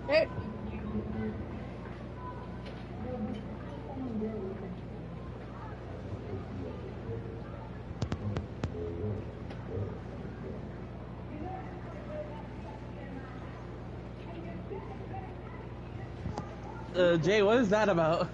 Hey. Jay, what is that about?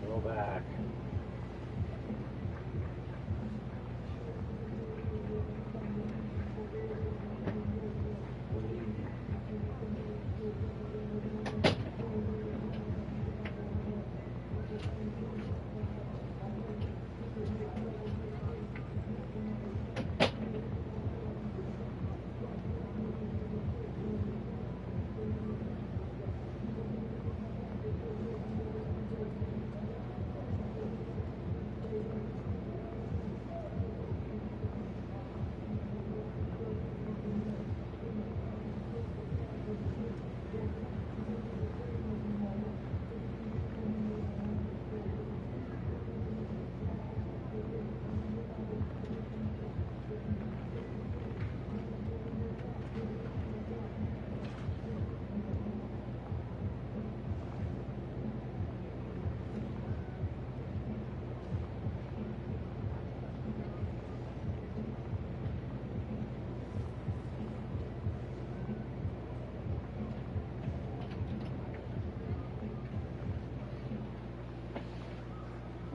Go back.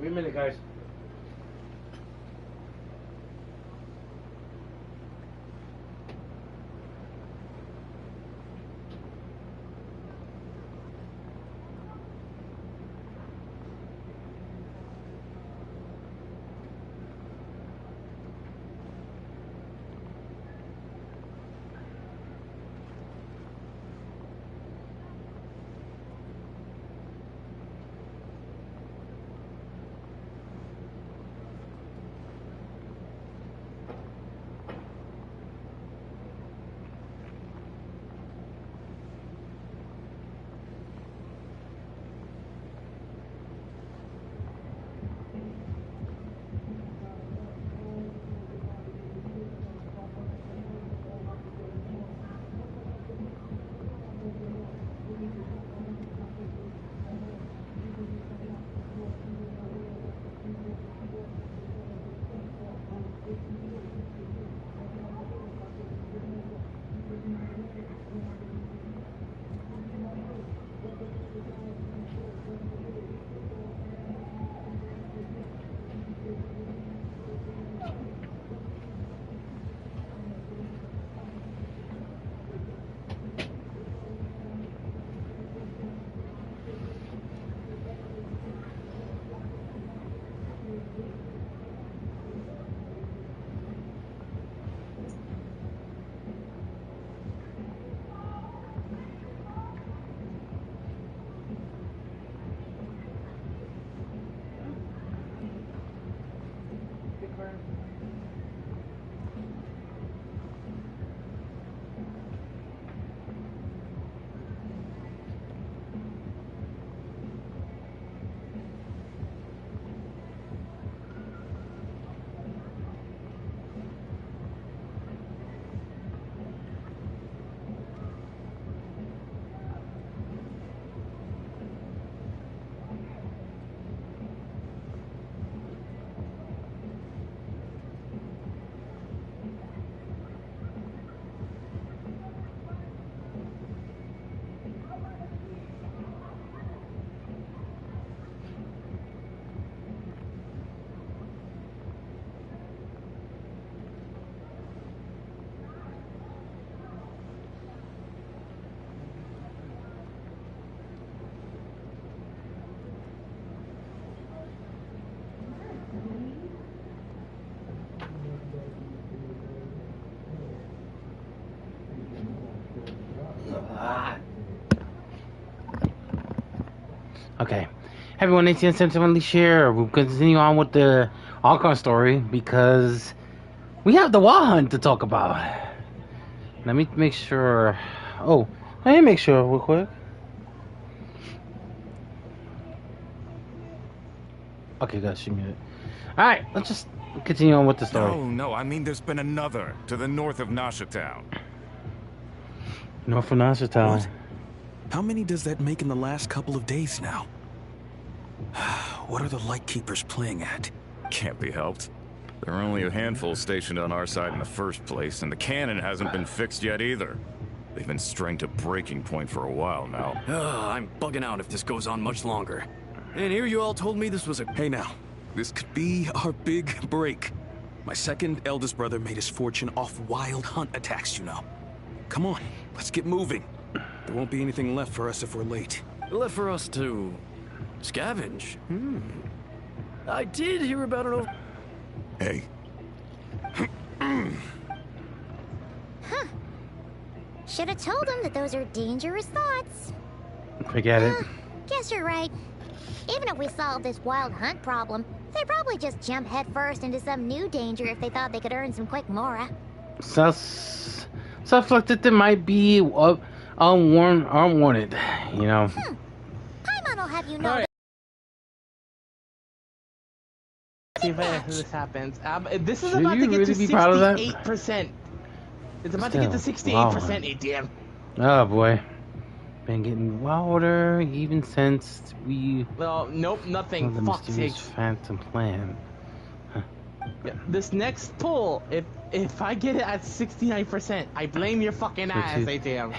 Wait a minute, guys. Okay. Everyone, ATM 771 share. We'll continue on with the Alcon story because we have the Wild Hunt to talk about. Let me make sure. Oh, let me make sure real quick. Okay, guys, she muted. Alright, let's just continue on with the story. No, I mean there's been another to the north of Nasha Town. North of Nasha Town. What? How many does that make in the last couple of days now? What are the Lightkeepers playing at? Can't be helped. There are only a handful stationed on our side in the first place, and the cannon hasn't been fixed yet either. They've been strained to breaking point for a while now. I'm bugging out if this goes on much longer. And here you all told me this was a... Hey now, this could be our big break. My second eldest brother made his fortune off wild hunt attacks, you know. Come on, let's get moving. There won't be anything left for us if we're late. Left for us to... scavenge? I did hear about it over... Hey. Should have told him that those are dangerous thoughts. Forget it. Guess you're right. Even if we solve this wild hunt problem, they'd probably just jump headfirst into some new danger if they thought they could earn some quick mora. Self-inflicted, they might be unwarranted, you know. Paimon will have you know. Alright. See if this happens. This is Should about you to get really to be proud of that? 68%. It's about to get to 68% Wow. ATM. Oh boy. Been getting wilder even since we... Well, nope, nothing. the Fuck's sake. mysterious phantom plan. Yeah, this next pull, if I get it at 69%, I blame your fucking ass, ATM.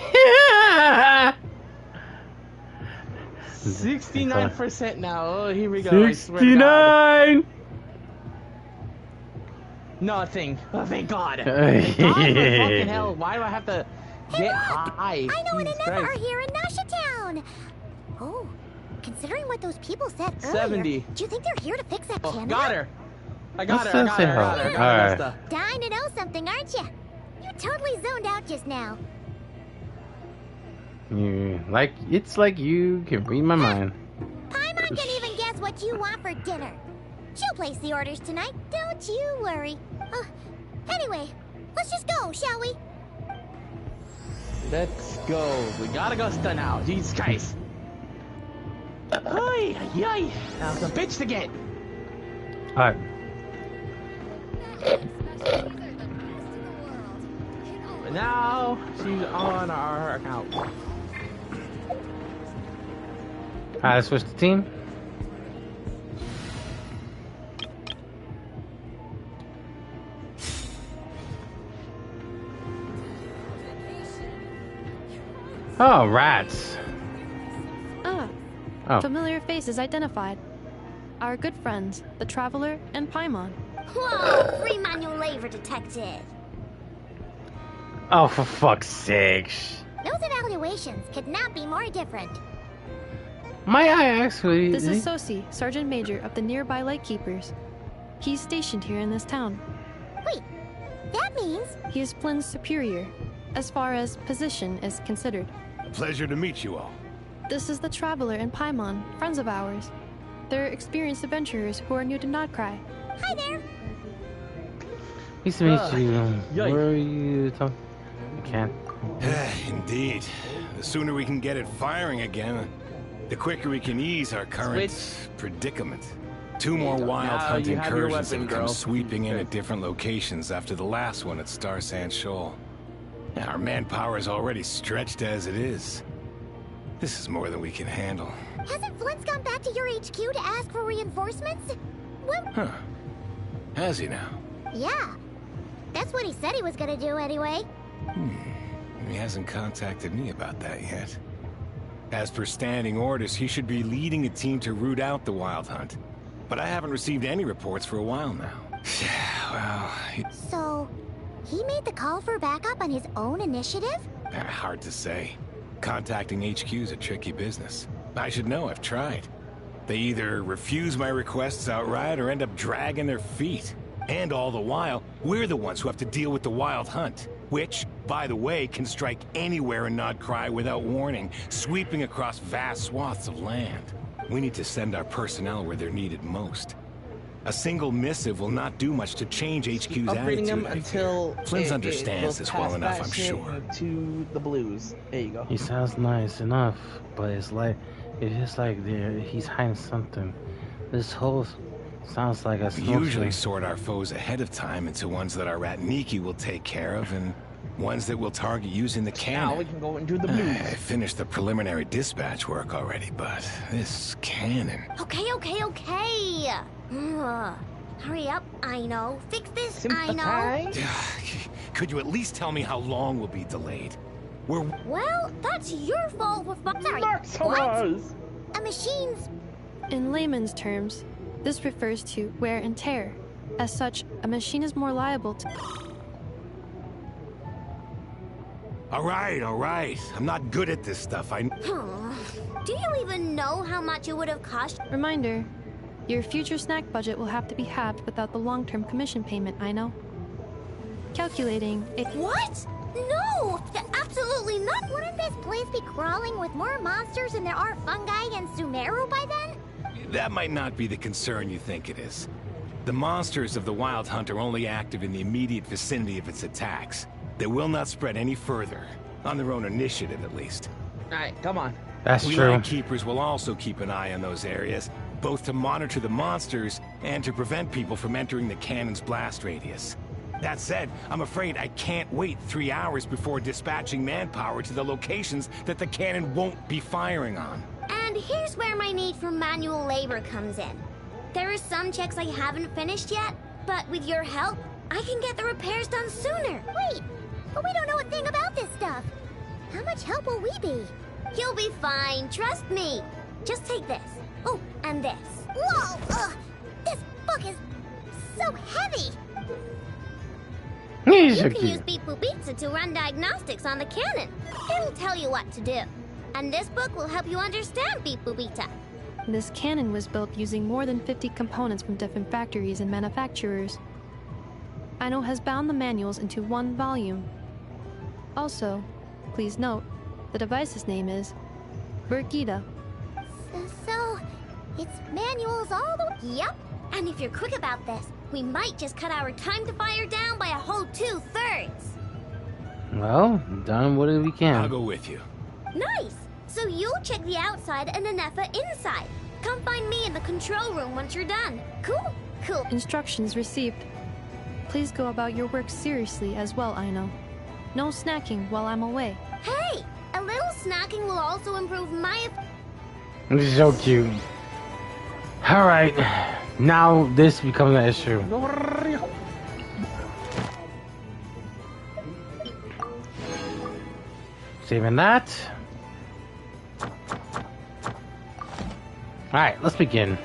69% now. Oh, here we go. I swear to God. 69! Nothing. Oh, thank God. Thank God for fucking hell. Why do I have to get high? I know an Jesus Enema are Christ. here in Nasha Town. Oh, considering what those people said earlier, 70. do you think they're here to fix that Oh, cannon? got her. I got Let's her. I just got say her. I got her. I got her. Alright. Stuff. Dying to know something, aren't you? You totally zoned out just now. It's like you can read my mind. Paimon can even guess what you want for dinner. She'll place the orders tonight, don't you worry. Anyway, let's just go, shall we? Let's go. We gotta go stun now. Jesus Christ. Ay, ay. That was a bitch to get. Alright. But now she's on our account. Alright, let's switch the team. Oh, rats. Oh. Familiar faces identified. Our good friends, the Traveler and Paimon. Whoa, free manual labor detected. Oh, for fuck's sake. Those evaluations could not be more different. Might I ask who This is Sosi, Sergeant Major of the nearby Lightkeepers. He's stationed here in this town. Wait, that means... He is Flynn's superior, as far as position is considered. A pleasure to meet you all. This is the Traveler and Paimon, friends of ours. They're experienced adventurers who are new to Nodcry. Hi there. Nice to meet you. Yikes. Where are you? You can't. Indeed. The sooner we can get it firing again, the quicker we can ease our current predicament. Two more wild Now hunt you have your incursions weapon, have come girl. sweeping in at different locations after the last one at Star Sand Shoal. Our manpower is already stretched as it is. This is more than we can handle. Hasn't Flint's gone back to your HQ to ask for reinforcements? Well, Huh. Has he now? yeah. That's what he said he was gonna do anyway. He hasn't contacted me about that yet. As per standing orders, he should be leading a team to root out the wild hunt. But I haven't received any reports for a while now. Well, So, he made the call for backup on his own initiative? hard to say. Contacting HQ's a tricky business. I should know, I've tried. They either refuse my requests outright or end up dragging their feet. And all the while, we're the ones who have to deal with the wild hunt. Which, by the way, can strike anywhere in Nodcry without warning, sweeping across vast swaths of land. We need to send our personnel where they're needed most. A single missive will not do much to change HQ's Upgrading them attitude. until Flynn it understands goes this well past enough, that I'm shit sure. To the blues. There you go. He sounds nice enough, but it's just like he's hiding something. This whole sounds like a We smoke usually show. sort our foes ahead of time into ones that our rat Nikki will take care of and ones that we'll target using the cannon. Now we can go into the blues. I finished the preliminary dispatch work already, but this cannon... Okay. Ugh. Hurry up, I know. Fix this, I know. Sympathize? Could you at least tell me how long we'll be delayed? We're... Well, that's your fault for sorry. Not so much. A machine's In layman's terms, this refers to wear and tear. As such, a machine is more liable to... All right. I'm not good at this stuff. Do you even know how much it would have cost? Reminder, your future snack budget will have to be halved without the long-term commission payment, I know. Calculating it. What? No! Absolutely not! Wouldn't this place be crawling with more monsters than there are fungi and Sumeru by then? That might not be the concern you think it is. The monsters of the Wild Hunt are only active in the immediate vicinity of its attacks. They will not spread any further, on their own initiative at least. Alright, come on. That's We true. Land Keepers will also keep an eye on those areas, both to monitor the monsters and to prevent people from entering the cannon's blast radius. That said, I'm afraid I can't wait 3 hours before dispatching manpower to the locations that the cannon won't be firing on. And here's where my need for manual labor comes in. There are some checks I haven't finished yet, but with your help, I can get the repairs done sooner. Wait, but we don't know a thing about this stuff. How much help will we be? You'll be fine, trust me. Just take this. Oh, and this. Whoa! This book is so heavy. He's You so can use cute. Beep Boop Pizza to run diagnostics on the cannon. It'll tell you what to do. And this book will help you understand Beep Boop Pizza. This cannon was built using more than 50 components from different factories and manufacturers. Aino has bound the manuals into one volume. Also, please note, the device's name is Burkida. So, it's manuals all the way. Yep. And if you're quick about this, we might just cut our time to fire down by a whole 2/3. Well, done what we I'll can. go with you. Nice. So you'll check the outside and Anefa inside. Come find me in the control room once you're done. Cool. Instructions received. Please go about your work seriously as well, Aino. No snacking while I'm away. Hey, a little snacking will also improve my... This is so cute. Alright, now this becomes an issue. Saving that. Alright, let's begin.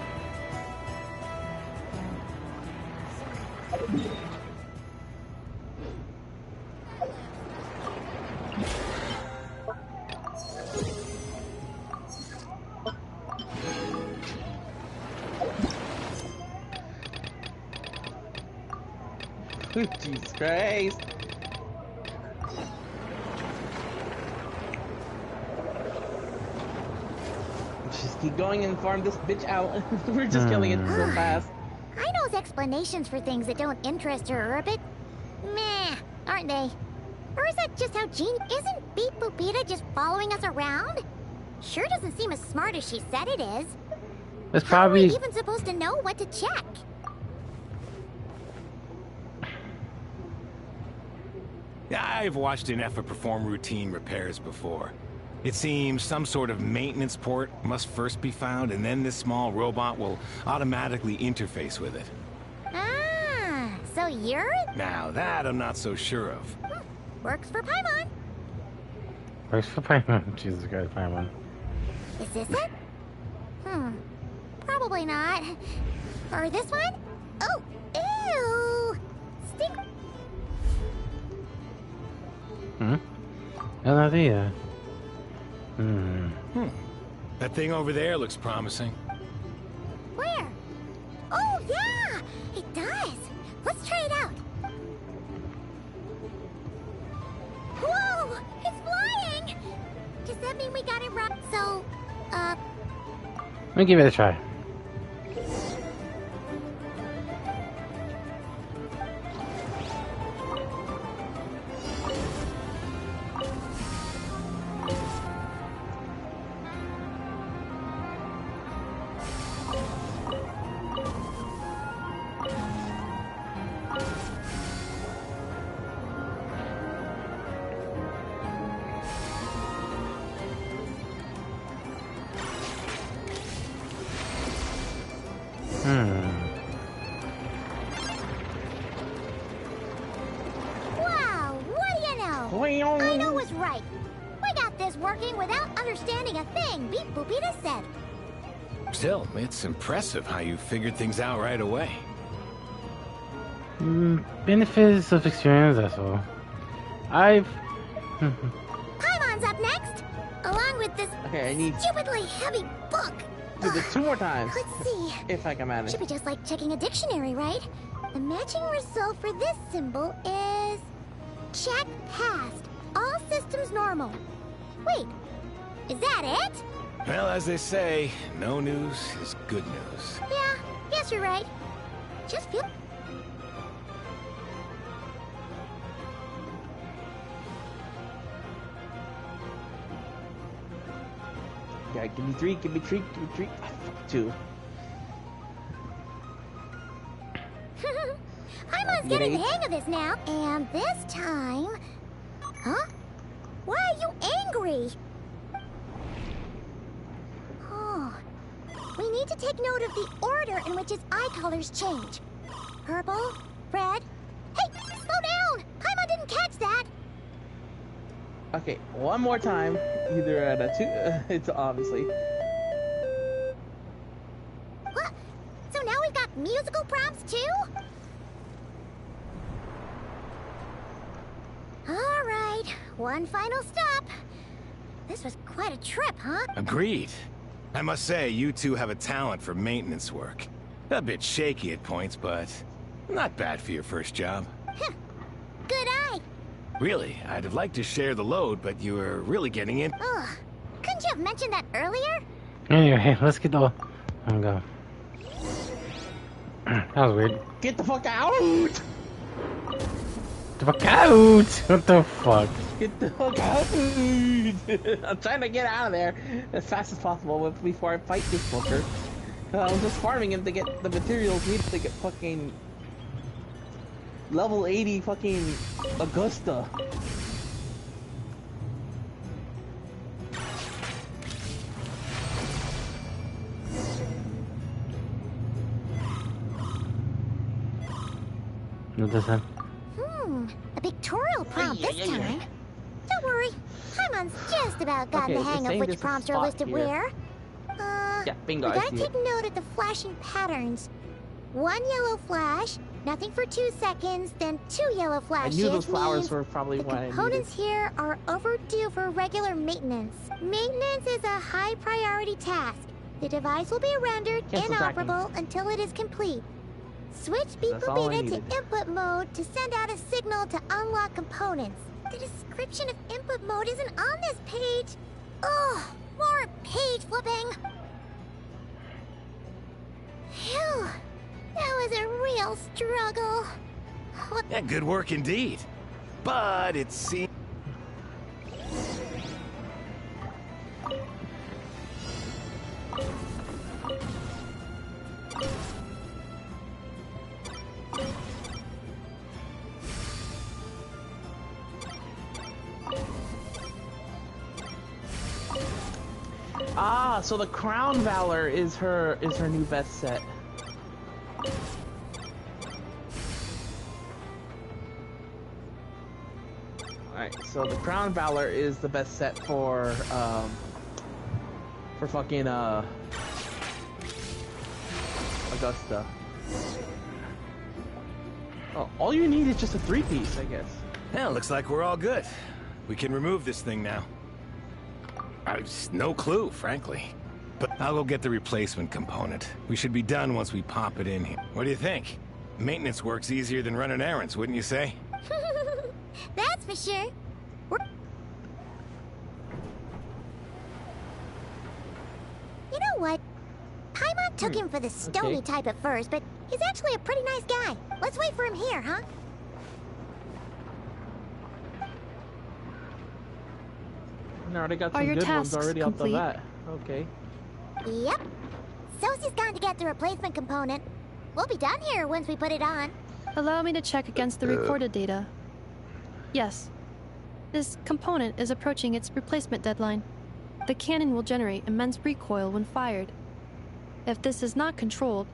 Jesus Christ. Just keep going and farm this bitch out. We're just killing it so fast. Aino's explanations for things that don't interest her are a bit... meh, aren't they? Or is that just how Isn't Beep Boopita just following us around? Sure doesn't seem as smart as she said it is. It's How are we probably... even supposed to know what to check? I've watched Anefa perform routine repairs before. It seems some sort of maintenance port must first be found, and then this small robot will automatically interface with it. Ah, so you're... Now, that I'm not so sure of. Works for Paimon. Works for Paimon. Jesus Christ, Paimon. Is this it? Probably not. Or this one? Oh, ew! Stink. No idea. That thing over there looks promising. Where? Oh, yeah! It does! Let's try it out! Whoa! It's flying! Does that mean we got it right? So, Let me give it a try. Wow, what do you know? I know was right. We got this working without understanding a thing, Beep Boopita said. Still, it's impressive how you figured things out right away. Benefits of experience, that's all. Paimon's up next, along with this Okay, I need stupidly heavy book. to do this 2 more times. Let's see. If I can manage. Should be just like checking a dictionary, right? The matching result for this symbol is... check passed. All systems normal. Wait, is that it? Well, as they say, no news is good news. Yeah, guess you're right. Just feel... Yeah, give me 3, give me 3, give me 3. Ah, fuck, 2. Paimon's getting the hang of this now. And this time... Huh? Why are you angry? Oh. We need to take note of the order in which his eye colors change. Purple, red... Hey, slow down! Paimon didn't catch that! Okay, 1 more time. Either at a 2... it's obviously... What? So now we've got musical prompts too? Alright, one final stop. This was quite a trip, huh? Agreed. I must say, you two have a talent for maintenance work. A bit shaky at points, but not bad for your first job. Good eye. Really, I'd have liked to share the load, but you were really getting in. Ugh. Couldn't you have mentioned that earlier? Anyway, let's get the... Oh, go. That was weird. Get the fuck out! The fuck out! What the fuck? Get the fuck out! I'm trying to get out of there as fast as possible before I fight this fucker. I'm just farming him to get the materials needed to get fucking level 80 fucking Augusta. What does that? A pictorial prompt this time. Don't worry, Paimon's just about gotten the hang of which prompts are listed where. Yeah, bingo, We I gotta see take note of the flashing patterns. 1 yellow flash, nothing for 2 seconds, then 2 yellow I flashes. knew those flowers means were probably the what I components needed. here are overdue for regular maintenance. Maintenance is a high priority task. The device will be rendered Cancel inoperable until it is complete. Switch Beep That's all I Boopita to needed. input mode to send out a signal to unlock components. The description of input mode isn't on this page. Ugh, more page flipping. Phew, that was a real struggle. What? Yeah, good work indeed. But it seems... Ah, so the Crown Valor is her new best set. Alright, so the Crown Valor is the best set for fucking Augusta. Oh, all you need is just a 3-piece, I guess. Yeah, looks like we're all good. We can remove this thing now. I've no clue, frankly. But I'll go get the replacement component. We should be done once we pop it in here. What do you think? Maintenance work's easier than running errands, wouldn't you say? That's for sure. You know what? thought took him for the stony type at first, but he's actually a pretty nice guy. Let's wait for him here, huh? I already got Are some your good ones tasks already off the complete? bat. Okay. Yep. Sosie's gone to get the replacement component. We'll be done here once we put it on. Allow me to check against the recorded data. Yes. This component is approaching its replacement deadline. The cannon will generate immense recoil when fired. If this is not controlled,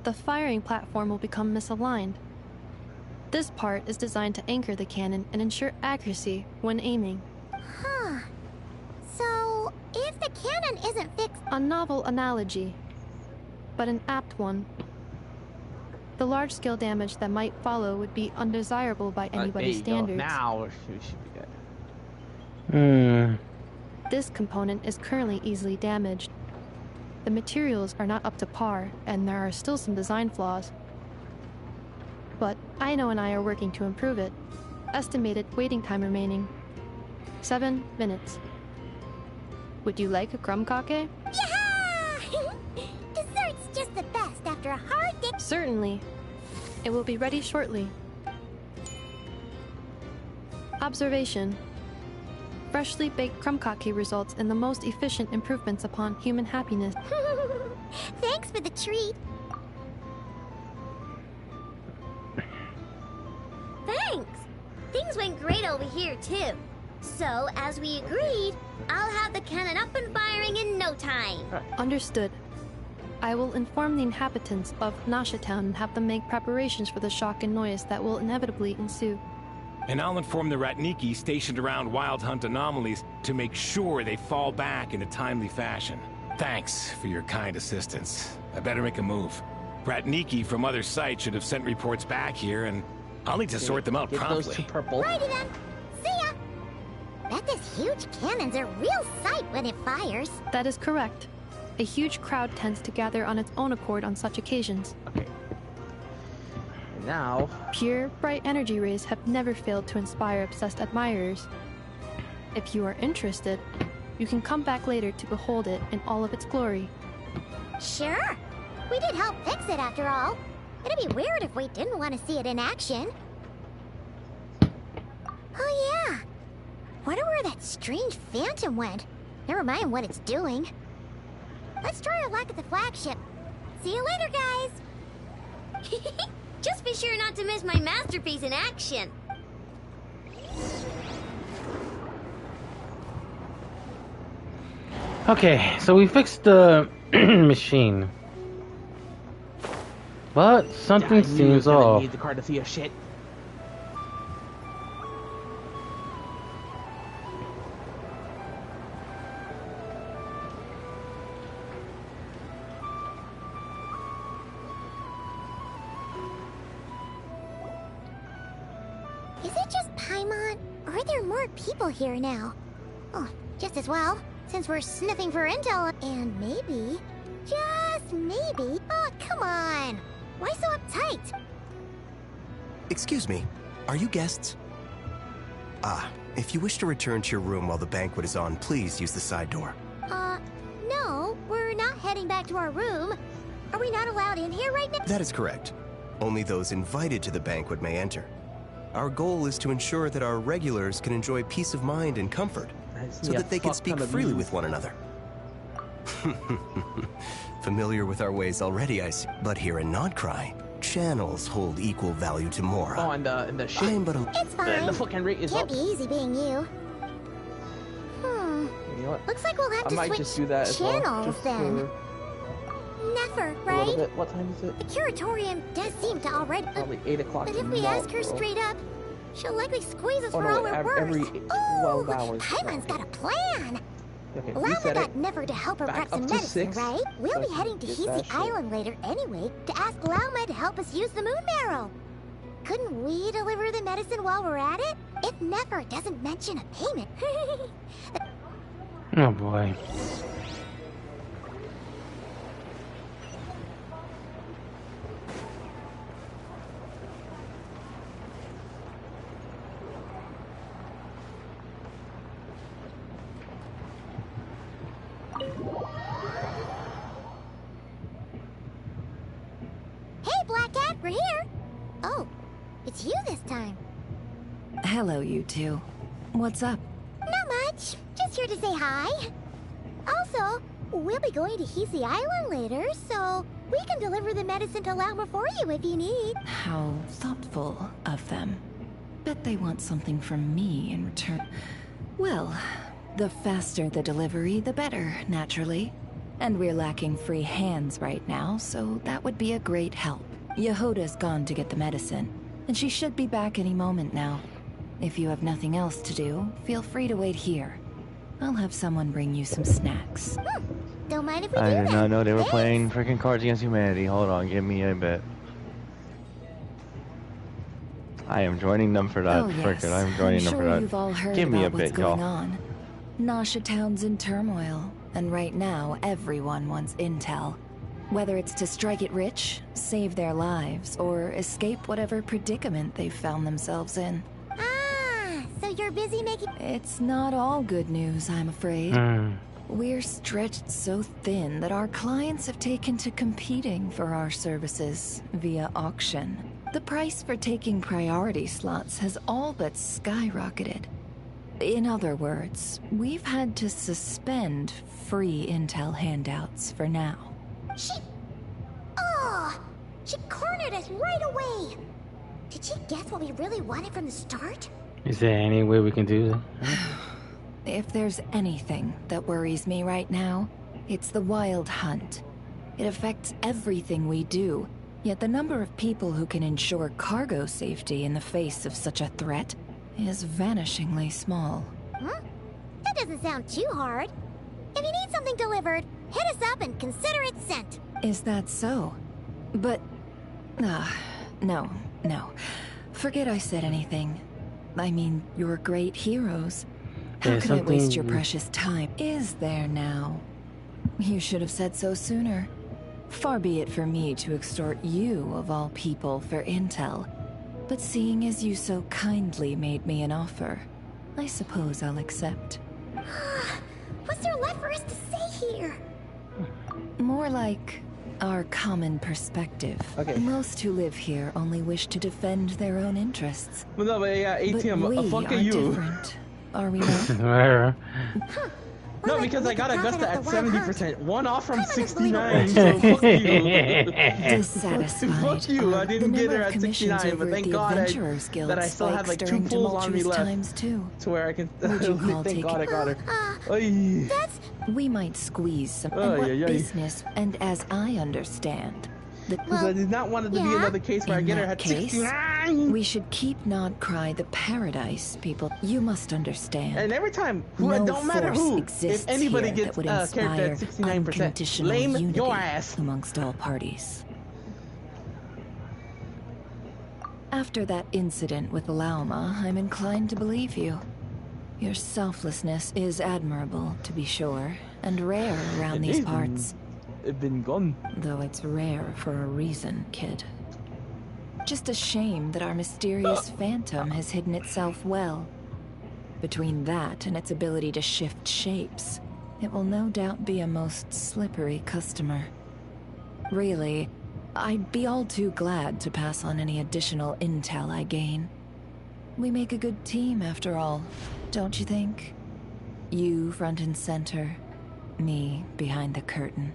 the firing platform will become misaligned. This part is designed to anchor the cannon and ensure accuracy when aiming. Huh. So, if the cannon isn't fixed... A novel analogy, but an apt one. The large-scale damage that might follow would be undesirable by anybody's standards. Now we should be good. This component is currently easily damaged. The materials are not up to par, and there are still some design flaws. But Aino and I are working to improve it. Estimated waiting time remaining: 7 minutes. Would you like a krumkake? Yeah! Dessert's just the best after a hard day. Certainly. It will be ready shortly. Observation. Freshly baked krumkake results in the most efficient improvements upon human happiness. Thanks for the treat. Thanks. Things went great over here, too. So, as we agreed, I'll have the cannon up and firing in no time. Understood. I will inform the inhabitants of Nasha Town and have them make preparations for the shock and noise that will inevitably ensue. And I'll inform the Ratniki stationed around Wild Hunt anomalies to make sure they fall back in a timely fashion. Thanks for your kind assistance. I better make a move. Ratniki from other sites should have sent reports back here, and I'll need to sort them out Get promptly. those two purple. Righty then. See ya. Bet this huge cannon's a real sight when it fires. That is correct. A huge crowd tends to gather on its own accord on such occasions. Okay. Now, Pure, bright energy rays have never failed to inspire obsessed admirers. If you are interested, you can come back later to behold it in all of its glory. Sure. We did help fix it after all. It'd be weird if we didn't want to see it in action. Oh yeah. Wonder where that strange phantom went. Never mind what it's doing. Let's try our luck at the flagship. See you later, guys. Just be sure not to miss my masterpiece in action. Okay, so we fixed the machine. But something I knew you seems were gonna off. need the card to see a shit. Is it just Paimon? Or are there more people here now? Oh, just as well, since we're sniffing for intel. And maybe, just maybe... Oh, come on! Why so uptight? Excuse me, are you guests? If you wish to return to your room while the banquet is on, please use the side door. No, we're not heading back to our room. Are we not allowed in here right now? That is correct. Only those invited to the banquet may enter. Our goal is to ensure that our regulars can enjoy peace of mind and comfort, so that they can speak freely with one another. Familiar with our ways already, I see. But here in Nodcry, channels hold equal value to Mora. Oh, and the shit. I am but a... It's fine. The fucking rate is Can't up. be easy being you. You know what? Looks like we'll have I to might switch just do that as well, channels just then. for Never, a little right? bit. What time is it? The curatorium does seem to already... Probably 8 o'clock. But if we ask her tomorrow. straight up, she'll likely squeeze us Oh, for no, all we're worth. every 12 hours. Paimon's got a plan. Okay, Allow me reset got it. Never to help her Back prep some up to medicine, 6, right? We'll so be I can heading to get Hisi that shit. Island later anyway to ask Lauma to help us use the moon marrow. Couldn't we deliver the medicine while we're at it? If Never doesn't mention a payment. Oh boy. it's you this time. Hello, you two. What's up? Not much. Just here to say hi. Also, we'll be going to Hisi Island later, so we can deliver the medicine to Lauma for you if you need. How thoughtful of them. Bet they want something from me in return. Well, the faster the delivery, the better, naturally. And we're lacking free hands right now, so that would be a great help. Yehoda's gone to get the medicine, and she should be back any moment now. If you have nothing else to do, feel free to wait here. I'll have someone bring you some snacks. Don't mind if we I do did that. not know they were Thanks. playing freaking Cards Against Humanity. Hold on, give me a bit. I am joining them for that. Oh, yes. Frickin', I'm joining them sure for that. You've all heard Give me a about what's bit, going y'all. on. Nasha Town's in turmoil, and right now everyone wants intel. Whether it's to strike it rich, save their lives, or escape whatever predicament they've found themselves in. Ah, so you're busy making... It's not all good news, I'm afraid. We're stretched so thin that our clients have taken to competing for our services via auction. The price for taking priority slots has all but skyrocketed. In other words, we've had to suspend free intel handouts for now. She cornered us right away. Did she guess what we really wanted from the start? Is there any way we can do that? If there's anything that worries me right now, it's the wild hunt. It affects everything we do, yet the number of people who can ensure cargo safety in the face of such a threat is vanishingly small. Huh? That doesn't sound too hard. If you need something delivered, hit us up and consider it sent. Is that so? But... no. Forget I said anything. I mean, you're great heroes. How There's can I waste your something- precious time? Is there now? You should have said so sooner. Far be it for me to extort you, of all people, for intel. But seeing as you so kindly made me an offer, I suppose I'll accept. What's there left for us to say here? More like our common perspective. Okay. Most who live here only wish to defend their own interests. Well, no, but yeah, ATM, but we fuck are you. different, are we not? Whatever. No, because I got Augusta at 70%. One off from 69, so fuck you. Dissatisfied. Fuck you, I didn't the get number her of at commissions 69, but over thank at the God Adventurers Guild that I still have like spikes 2 during pulls on me tumultuous left. times too. To where I can Would you call thank God I got her. That's... We might squeeze some Ay, what ay, ay. business, and as I understand, Because I did not want it to be another case where I in get her that at case, 69. we should keep Nod Cry the paradise, people. You must understand. And every time, who no it don't matter force who, exists if anybody here gets that would character inspire at 69%, unconditional lame unity your ass. amongst all parties. After that incident with Lauma, I'm inclined to believe you. Your selflessness is admirable, to be sure, and rare around these parts. It's been gone. Though it's rare for a reason, kid. Just a shame that our mysterious phantom has hidden itself well. Between that and its ability to shift shapes, it will no doubt be a most slippery customer. Really, I'd be all too glad to pass on any additional intel I gain. We make a good team, after all, don't you think? You front and center, me behind the curtain.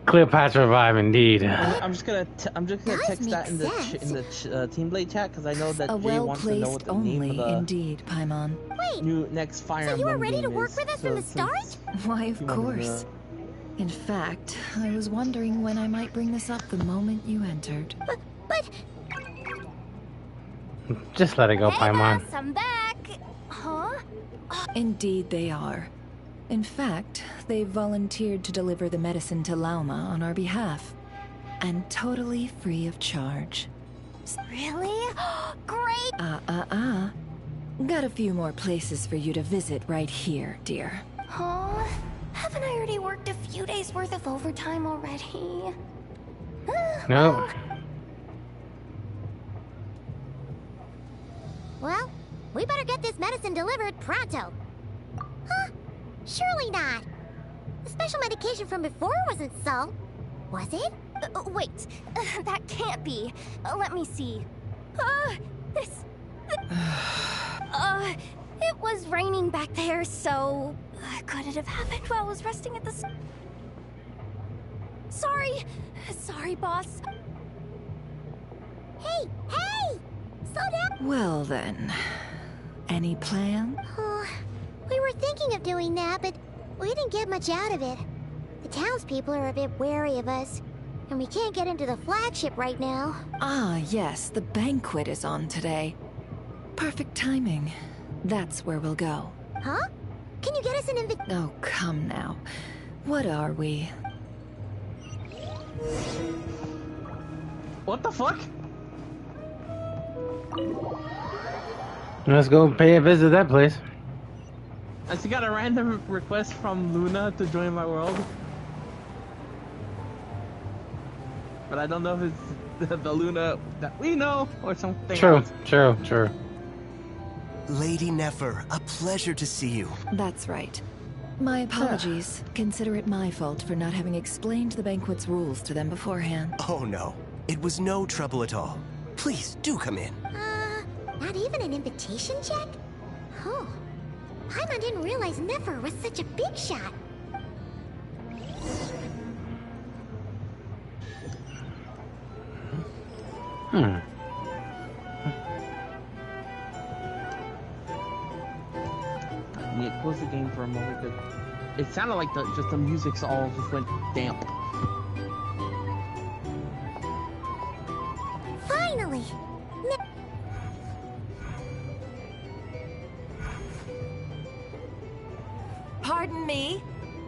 Cleopatra vibe, indeed. I'm just gonna text that in the Team Blade chat because I know that Jay wants to know what the name only, of the indeed, Paimon. new next Fire So you were Emblem ready to game work is. with us from the start? Why, of you wanted to course. In fact, I was wondering when I might bring this up the moment you entered. But... Just let it go, Paimon. boss, I'm back. Huh? Indeed they are. In fact, they've volunteered to deliver the medicine to Lauma on our behalf. And totally free of charge. Really? Great! Got a few more places for you to visit right here, dear. Huh? Haven't I already worked a few days worth of overtime already? No. Well, we better get this medicine delivered pronto. Huh? Surely not. The special medication from before wasn't so, was it? Wait, that can't be. Let me see. This... it was raining back there, so... could it have happened while I was resting at the... Sorry! Sorry, boss. Hey! Hey! Slow down! Well then, any plan? We were thinking of doing that, but we didn't get much out of it. The townspeople are a bit wary of us, and we can't get into the flagship right now. Ah, yes, the banquet is on today. Perfect timing. That's where we'll go. Huh? Can you get us an invitation? Oh, come now. What are we? What the fuck? Let's go pay a visit to that place. I just got a random request from Luna to join my world. But I don't know if it's the Luna that we know or something else. True. Lady Nefer, a pleasure to see you. That's right. My apologies. Consider it my fault for not having explained the banquet's rules to them beforehand. Oh no, it was no trouble at all. Please, do come in. Not even an invitation check? Oh. Paimon didn't realize Nefer was such a big shot. Yeah, close the game for a moment. It sounded like just the music's all just went damp. Finally! Pardon me?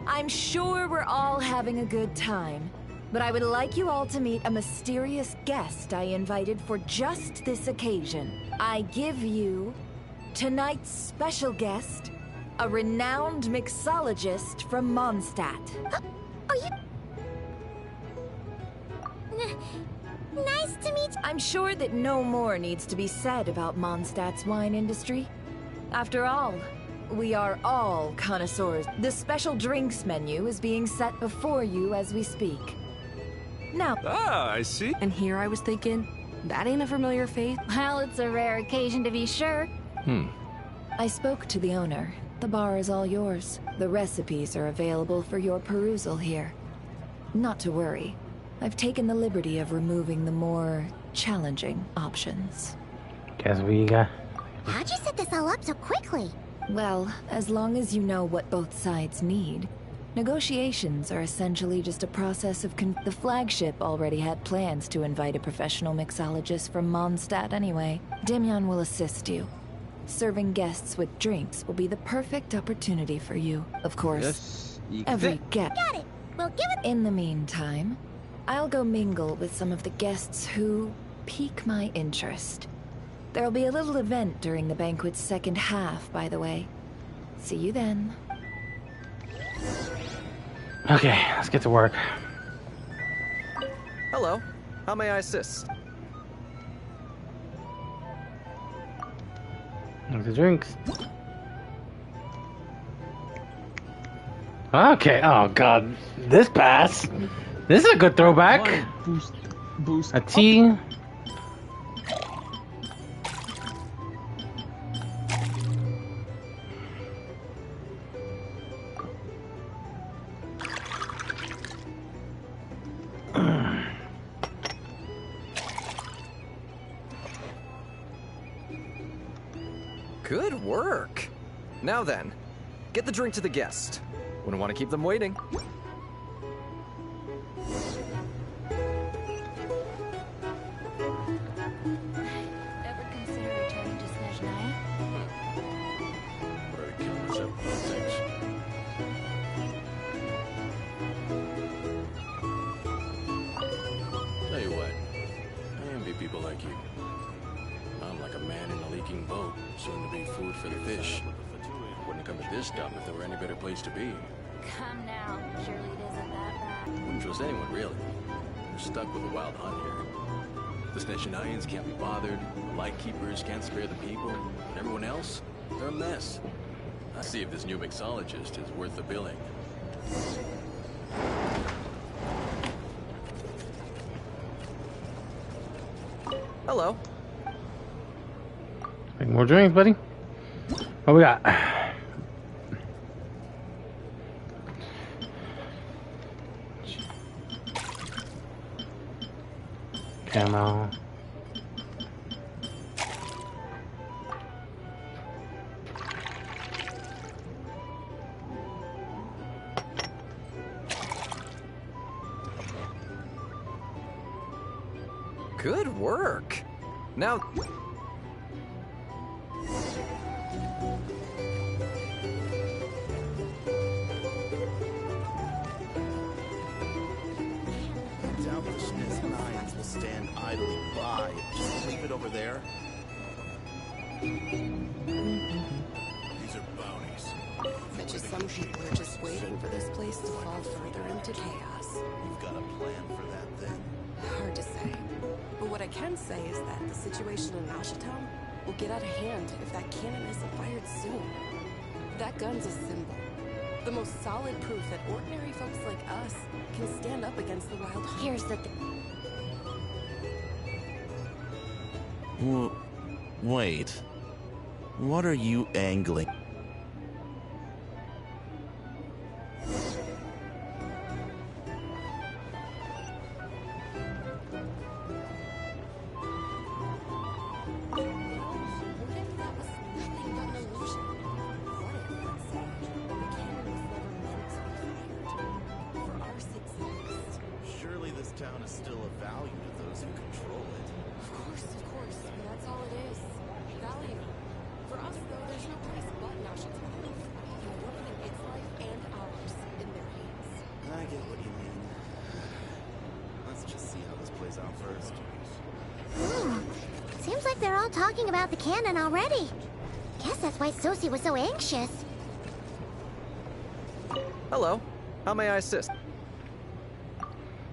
I'm sure we're all having a good time, but I would like you all to meet a mysterious guest I invited for just this occasion. I give you tonight's special guest, a renowned mixologist from Mondstadt. Are you... Nice to meet you. I'm sure that no more needs to be said about Mondstadt's wine industry. After all, we are all connoisseurs. The special drinks menu is being set before you as we speak. Now... Ah, I see. And here I was thinking, that ain't a familiar face. Well, it's a rare occasion to be sure. I spoke to the owner. The bar is all yours. The recipes are available for your perusal here. Not to worry. I've taken the liberty of removing the more challenging options. Guess we got... How'd you set this all up so quickly? Well, as long as you know what both sides need. Negotiations are essentially just a process of the flagship already had plans to invite a professional mixologist from Mondstadt anyway. Demyon will assist you. Serving guests with drinks will be the perfect opportunity for you. Of course, every guest. Got it. We'll give it. In the meantime, I'll go mingle with some of the guests who pique my interest. There'll be a little event during the banquet's second half, by the way. See you then. Okay, let's get to work. Hello. How may I assist? The drinks. Okay, oh god. This pass. This is a good throwback. Boost. A tea. Good work. Now then, get the drink to the guest. Wouldn't want to keep them waiting. Ever consider returning to Snezhnaya? Tell you what, I envy people like you. I'm like a man in a leaking boat, soon to be food for the fish. Wouldn't come to this dump if there were any better place to be. Come now. Surely it isn't that bad. Wouldn't trust anyone, really. We're stuck with a wild hunt here. The Snezhnayans can't be bothered, the Lightkeepers can't spare the people, and everyone else, they're a mess. I see if this new mixologist is worth the billing. Hello. Make more drinks, buddy. What we got? Camo. Good work. Now... Doubt the SNES 9s will stand idly by. Just leave it over there. These are bounties. Fetch assumption we're just waiting for this place to fall further into chaos. You've got a plan for that, then? Hard to say. But what I can say is that the situation in Ashitown will get out of hand if that cannon isn't fired soon. That gun's a symbol. The most solid proof that ordinary folks like us can stand up against the wild hunt. Here's the thing. Wait. What are you angling? Surely this town is still of value to those who control it. Of course. That's all it is. Value. For us, though, there's no place but Ashitown. And we're putting its life and ours in their hands. I get what you mean. Let's just see how this plays out first. Seems like they're all talking about the cannon already. Guess that's why Sosie was so anxious. Hello. How may I assist?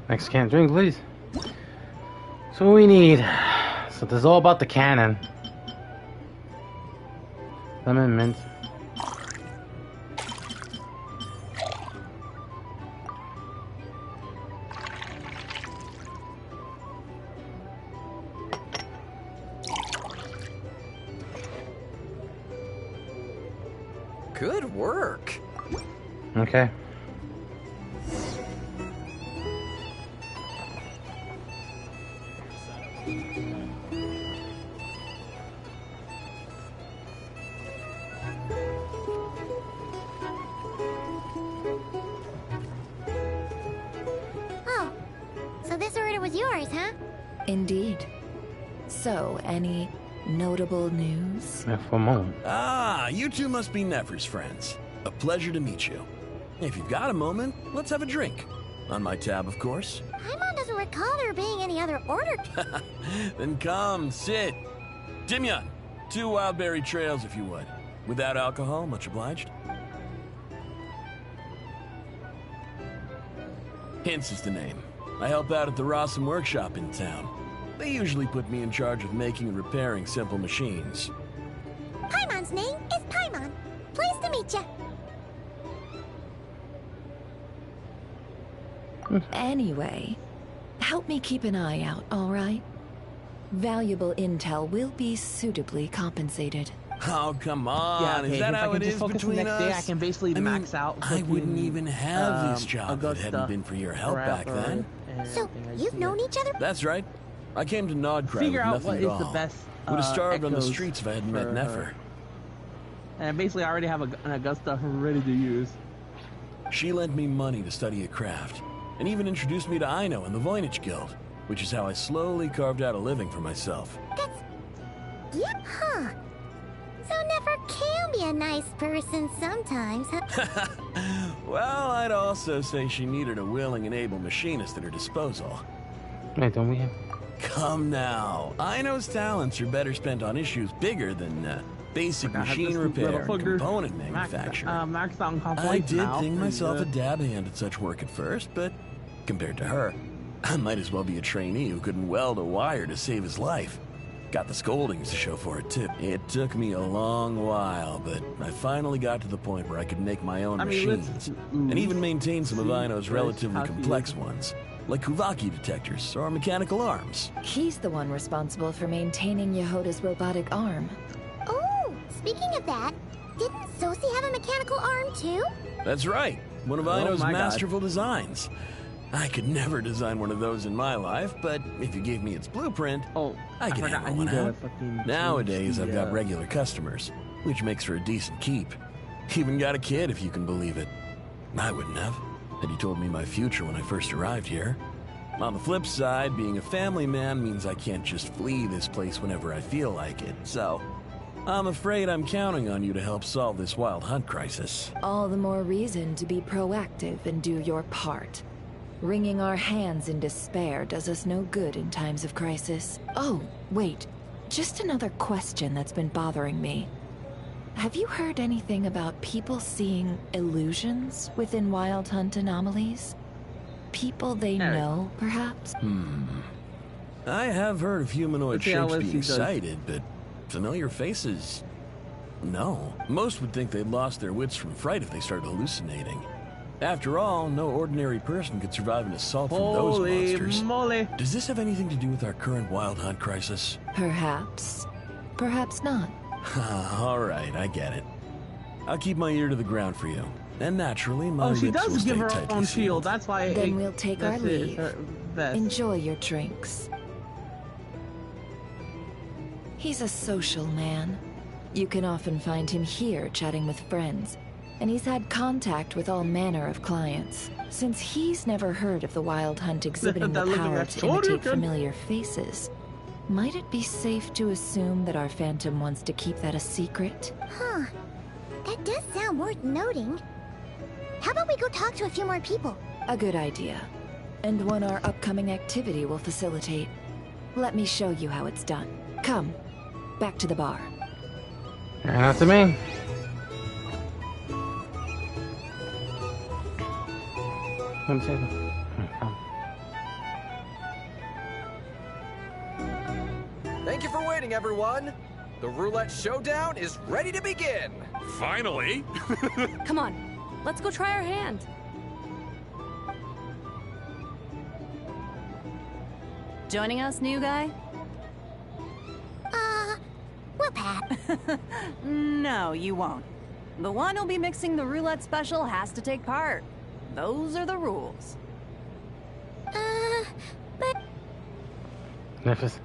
Next can drink, please. So what we need. So this is all about the cannon. Lemon mint. Good work. Okay. Oh, so this order was yours, huh? Indeed. So, any notable news? For a moment. Ah, you two must be Nefer's friends. A pleasure to meet you. If you've got a moment, let's have a drink. On my tab, of course. Paimon doesn't recall there being any other order. Then come, sit. Dimyon, 2 wildberry trails if you would. Without alcohol, much obliged. Hints is the name. I help out at the Rossum workshop in town. They usually put me in charge of making and repairing simple machines. Paimon's name is Paimon. Pleased to meet ya. Anyway, help me keep an eye out, all right? Valuable intel will be suitably compensated. Oh, come on. Is that how it is between us? Day, I can basically max out. I wouldn't even have this job if it hadn't been for your help back then. So, you've known each other? That's right. I came to Nodcry Figure with out nothing what at is all. the best. Would have starved on the echoes streets if I hadn't met for Nefer. her. And basically, I already have an Augusta ready to use. She lent me money to study a craft, and even introduced me to Aino and the Voynich Guild, which is how I slowly carved out a living for myself. Yep, huh. So Nefer can be a nice person sometimes, huh? Well, I'd also say she needed a willing and able machinist at her disposal. Wait, don't we have... Come now. Aino's talents are better spent on issues bigger than basic machine repair and component manufacture. I did think myself a dab hand at such work at first, but compared to her, I might as well be a trainee who couldn't weld a wire to save his life. Got the scoldings to show for it, too. It took me a long while, but I finally got to the point where I could make my own machines, and even maintain some of Aino's relatively complex ones. like Kuvaki detectors or mechanical arms. He's the one responsible for maintaining Yehoda's robotic arm. Oh, speaking of that, didn't Sosi have a mechanical arm too? That's right. One of Ino's masterful designs. I could never design one of those in my life, but if you gave me its blueprint, I could hammer one out. Nowadays, I've got regular customers, which makes for a decent keep. Even got a kid, if you can believe it. I wouldn't have, had you told me my future when I first arrived here. On the flip side, being a family man means I can't just flee this place whenever I feel like it, so I'm afraid I'm counting on you to help solve this wild hunt crisis. All the more reason to be proactive and do your part. Wringing our hands in despair does us no good in times of crisis. Oh, wait. Just another question that's been bothering me. Have you heard anything about people seeing illusions within Wild Hunt anomalies? People they know, perhaps? I have heard of humanoid shapes being sighted, but familiar faces? No. Most would think they'd lost their wits from fright if they started hallucinating. After all, no ordinary person could survive an assault from those monsters. Moly. Does this have anything to do with our current Wild Hunt crisis? Perhaps. Perhaps not. All right, I get it. I'll keep my ear to the ground for you. And naturally, my lips she will does stay give her tightly own sealed. shield. That's why. Then we'll take our leave. Enjoy your drinks. He's a social man. You can often find him here chatting with friends, and he's had contact with all manner of clients. Since he's never heard of the Wild Hunt exhibiting the power to imitate familiar faces, might it be safe to assume that our Phantom wants to keep that a secret? Huh. That does sound worth noting. How about we go talk to a few more people? A good idea. And one our upcoming activity will facilitate. Let me show you how it's done. Come, back to the bar. After me. One second. Thank you for waiting, everyone. The roulette showdown is ready to begin. Finally! Come on, let's go try our hand. Joining us, new guy? We'll pat. No, you won't. The one who'll be mixing the roulette special has to take part. Those are the rules. But... Memphis.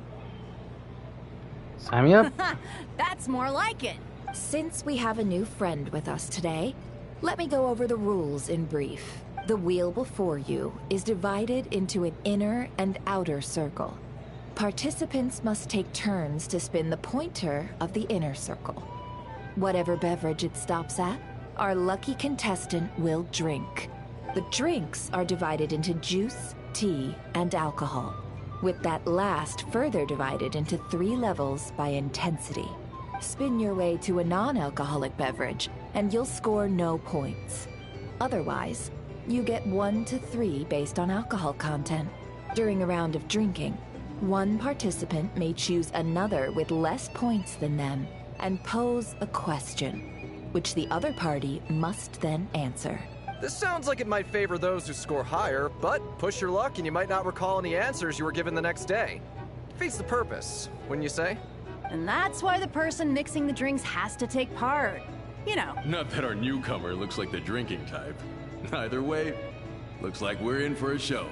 Sign me up. That's more like it. Since we have a new friend with us today, let me go over the rules in brief. The wheel before you is divided into an inner and outer circle. Participants must take turns to spin the pointer of the inner circle. Whatever beverage it stops at, our lucky contestant will drink. The drinks are divided into juice, tea, and alcohol, with that last further divided into 3 levels by intensity. Spin your way to a non-alcoholic beverage, and you'll score no points. Otherwise, you get 1 to 3 based on alcohol content. During a round of drinking, one participant may choose another with less points than them and pose a question, which the other party must then answer. This sounds like it might favor those who score higher, but push your luck and you might not recall any answers you were given the next day. Defeats the purpose, wouldn't you say? And that's why the person mixing the drinks has to take part. You know. Not that our newcomer looks like the drinking type. Either way, looks like we're in for a show.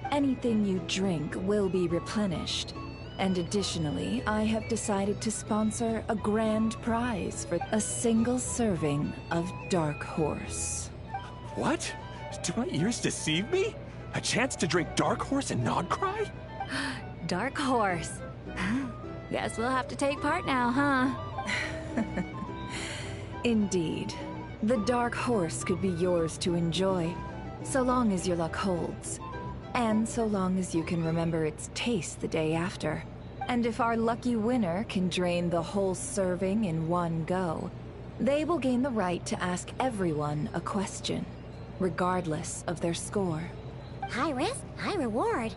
Anything you drink will be replenished. And additionally, I have decided to sponsor a grand prize for a single serving of Dark Horse. What? Do my ears deceive me? A chance to drink Dark Horse and not cry? Dark Horse. Guess we'll have to take part now, huh? Indeed. The Dark Horse could be yours to enjoy, so long as your luck holds. And so long as you can remember its taste the day after. And if our lucky winner can drain the whole serving in one go, they will gain the right to ask everyone a question, regardless of their score. High risk, high reward.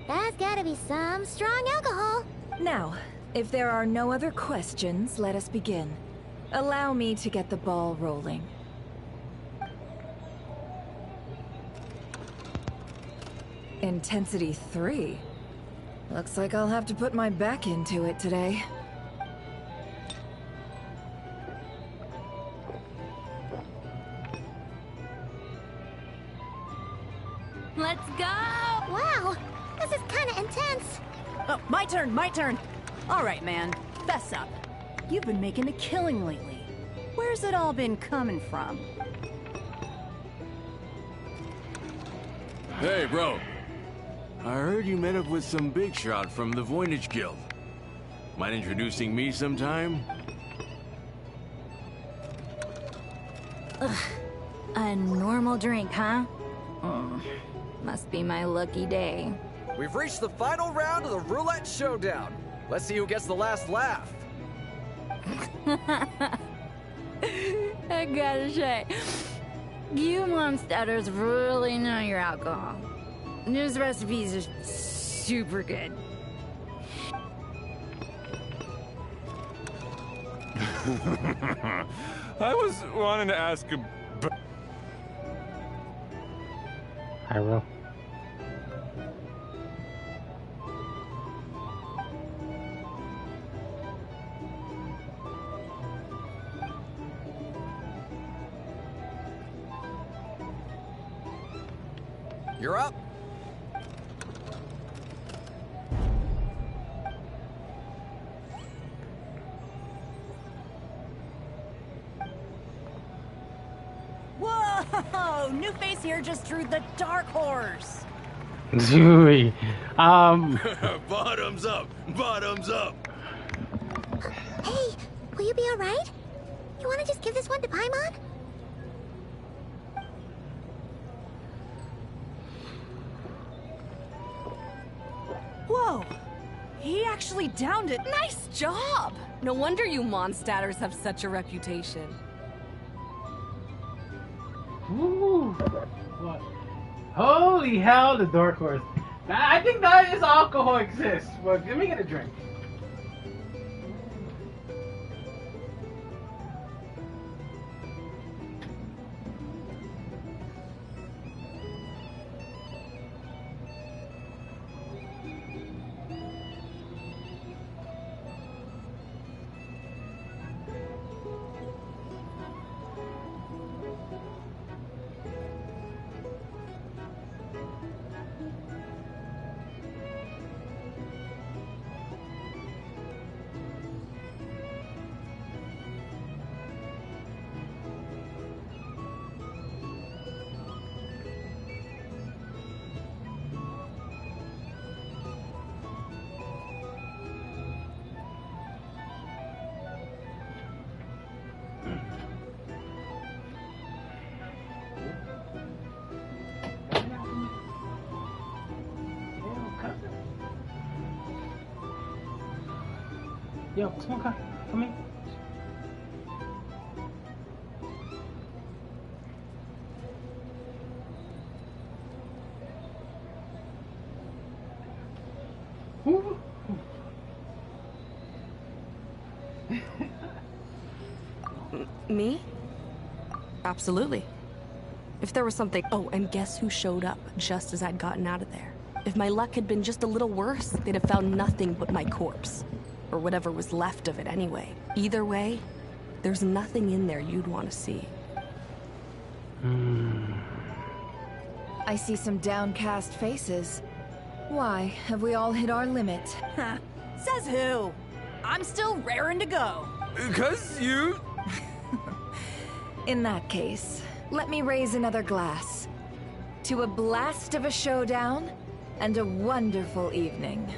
That's gotta be some strong alcohol. Now, if there are no other questions, let us begin. Allow me to get the ball rolling. Intensity 3? Looks like I'll have to put my back into it today. Let's go! Wow, this is kind of intense. Oh, my turn, my turn. All right, man, fess up. You've been making a killing lately. Where's it all been coming from? Hey, bro. I heard you met up with some big shot from the Voynich Guild. Mind introducing me sometime? Ugh, a normal drink, huh? Must be my lucky day. We've reached the final round of the roulette showdown. Let's see who gets the last laugh. I gotta say, you monsters really know your alcohol. This recipes are super good. I was wanting to ask a... Hyro. You're up. Whoa! New face here just drew the dark horse. Zooey. Bottoms up! Bottoms up! Hey, will you be alright? You wanna just give this one to Paimon? Whoa! He actually downed it. Nice job! No wonder you Mondstadters have such a reputation. Woo! What? Holy hell, the dark horse. I think that is alcohol exists, but let me get a drink. Yo, come on, come in. Ooh. Me? Absolutely. If there was something... Oh, and guess who showed up just as I'd gotten out of there? If my luck had been just a little worse, they'd have found nothing but my corpse. Or whatever was left of it anyway. Either way, there's nothing in there you'd want to see. I see some downcast faces. Why, have we all hit our limit? Says who? I'm still raring to go. 'Cause you... In that case, let me raise another glass. To a blast of a showdown, and a wonderful evening.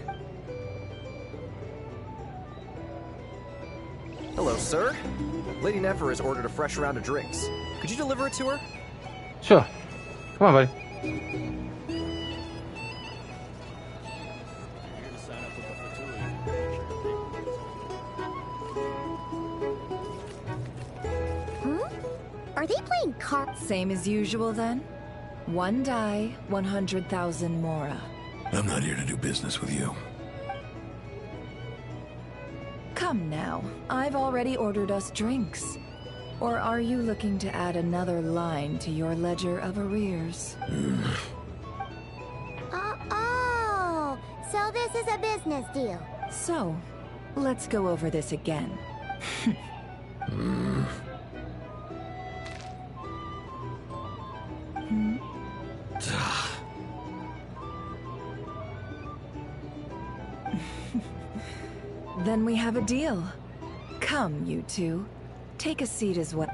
Hello, sir. Lady Nefer has ordered a fresh round of drinks. Could you deliver it to her? Sure. Come on, buddy. Are they playing cards? Same as usual then? One die, 100,000 mora. I'm not here to do business with you. Come now, I've already ordered us drinks. Or are you looking to add another line to your ledger of arrears? This is a business deal. So, let's go over this again. Then we have a deal. Come, you two. Take a seat as well.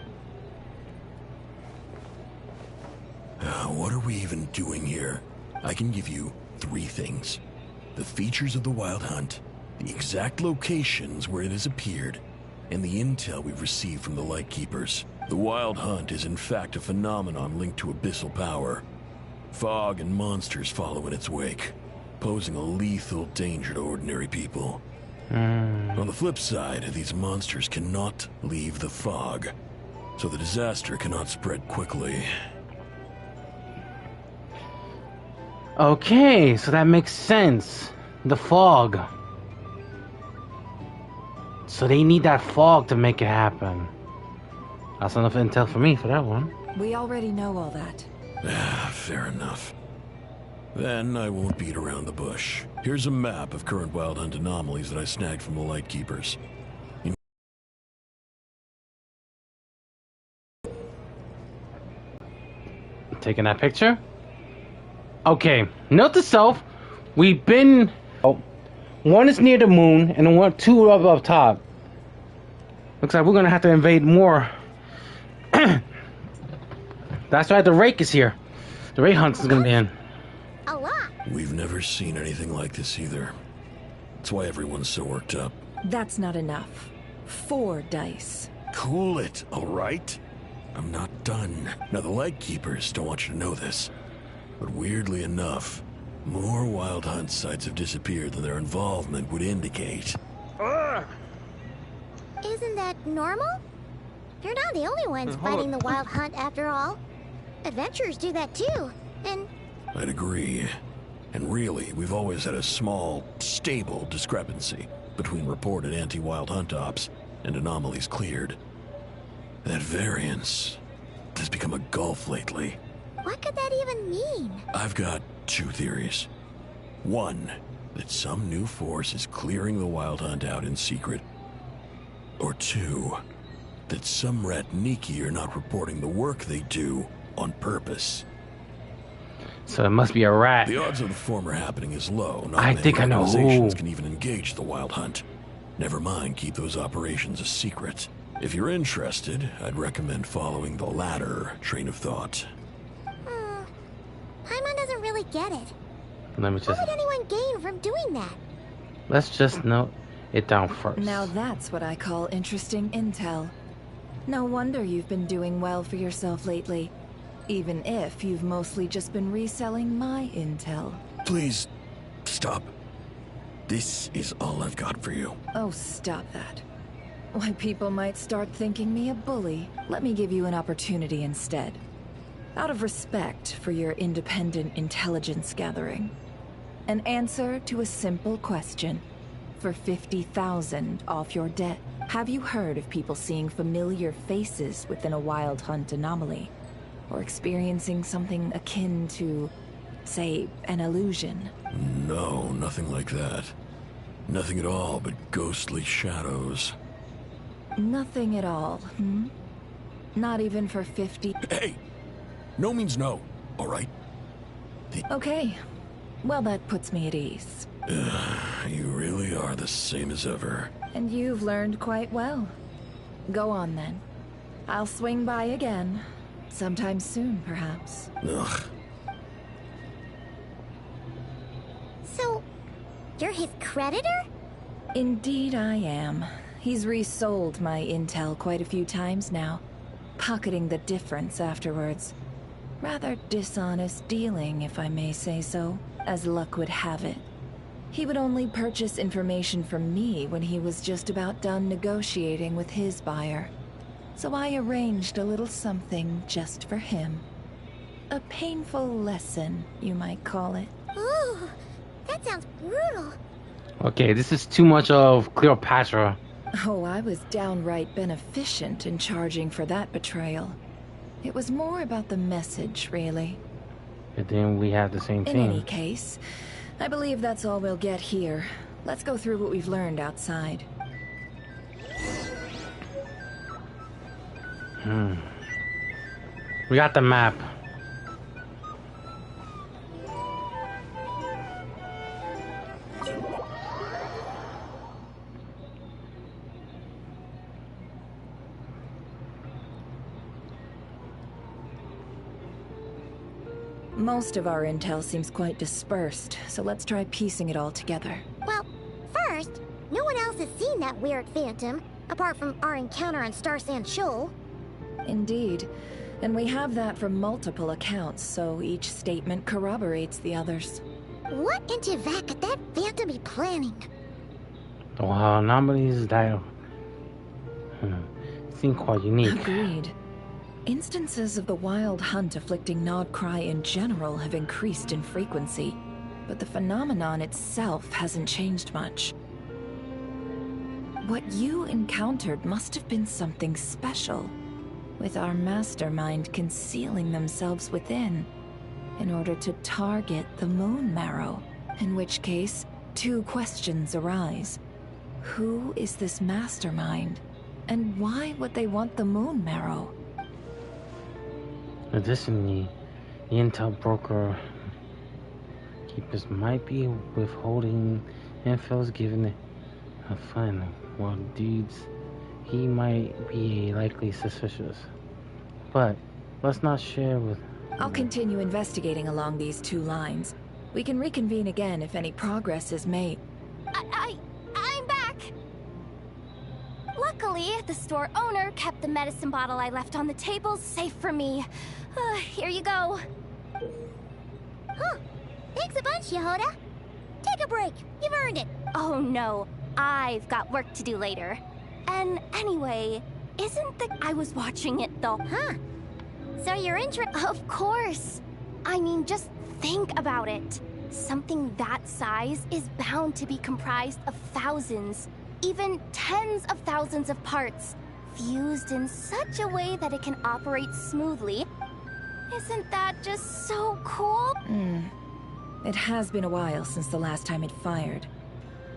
What are we even doing here? I can give you 3 things. The features of the Wild Hunt, the exact locations where it has appeared, and the intel we've received from the Lightkeepers. The Wild Hunt is in fact a phenomenon linked to abyssal power. Fog and monsters follow in its wake, posing a lethal danger to ordinary people. On the flip side, these monsters cannot leave the fog, so the disaster cannot spread quickly. Okay, so that makes sense. The fog. So they need that fog to make it happen. That's enough intel for me for that one. We already know all that. Fair enough. Then I won't beat around the bush. Here's a map of current Wild Hunt anomalies that I snagged from the Lightkeepers. Taking that picture? Okay, note to self, we've been... Oh, one is near the moon, and 2 up top. Looks like we're gonna have to invade more. That's why the rake is here. The rake hunt is gonna be in. A lot. We've never seen anything like this either. That's why everyone's so worked up. That's not enough. 4 dice. Cool it, all right? I'm not done. Now, the Lightkeepers don't want you to know this, but weirdly enough, more Wild Hunt sites have disappeared than their involvement would indicate. Isn't that normal? They're not the only ones fighting the Wild Hunt after all. Adventurers do that too, and... I'd agree. And really, we've always had a small, stable discrepancy between reported anti-Wild Hunt ops and anomalies cleared. That variance has become a gulf lately. What could that even mean? I've got 2 theories. 1, that some new force is clearing the Wild Hunt out in secret. Or 2, that some Ratniki are not reporting the work they do on purpose. So it must be a rat. The odds of the former happening is low. I think I know organizations who. Can even engage the Wild Hunt. Never mind, keep those operations a secret. If you're interested, I'd recommend following the latter train of thought. Paimon doesn't really get it. Let me just... What would anyone gain from doing that? Let's just note it down first. Now that's what I call interesting intel. No wonder you've been doing well for yourself lately. Even if you've mostly just been reselling my intel. Please, stop. This is all I've got for you. Oh, stop that. Why, people might start thinking me a bully. Let me give you an opportunity instead. Out of respect for your independent intelligence gathering. An answer to a simple question. For 50,000 off your debt. Have you heard of people seeing familiar faces within a Wild Hunt anomaly? Or experiencing something akin to, say, an illusion? No, nothing like that. Nothing at all but ghostly shadows. Nothing at all, hmm? Not even for 50... Hey! No means no, all right? Okay. Well, that puts me at ease. You really are the same as ever. And you've learned quite well. Go on, then. I'll swing by again. Sometime soon, perhaps. Ugh. So, you're his creditor? Indeed I am. He's resold my intel quite a few times now, pocketing the difference afterwards. Rather dishonest dealing, if I may say so, as luck would have it. He would only purchase information from me when he was just about done negotiating with his buyer. So I arranged a little something just for him. A painful lesson, you might call it. Ooh, that sounds brutal. Okay, this is too much of Cleopatra. Oh, I was downright beneficent in charging for that betrayal. It was more about the message, really. And then we have the same In thing. any case, I believe that's all we'll get here. Let's go through what we've learned outside. We got the map. Most of our intel seems quite dispersed, so let's try piecing it all together. Well, first, no one else has seen that weird phantom, apart from our encounter on Star Sand Shoal. Indeed. And we have that from multiple accounts, so each statement corroborates the others. What in Tivat could that phantom be planning? Wow, anomalies that seem quite unique. Agreed. Instances of the wild hunt afflicting Nodcry in general have increased in frequency, but the phenomenon itself hasn't changed much. What you encountered must have been something special, with our mastermind concealing themselves within, in order to target the Moon Marrow. In which case, two questions arise. Who is this mastermind, and why would they want the Moon Marrow? Additionally, the intel broker keepers might be withholding infos given a fund, while dudes he might be likely suspicious. But let's not share with... I'll continue investigating along these two lines. We can reconvene again if any progress is made. I'm back! Luckily, the store owner kept the medicine bottle I left on the table safe for me. Here you go. Huh. Thanks a bunch, Yehoda. Take a break. You've earned it. Oh no, I've got work to do later. And anyway, isn't the... I was watching it though. Huh. So you're interested? Of course. I mean, just think about it. Something that size is bound to be comprised of thousands, even tens of thousands of parts, fused in such a way that it can operate smoothly. Isn't that just so cool? It has been a while since the last time it fired.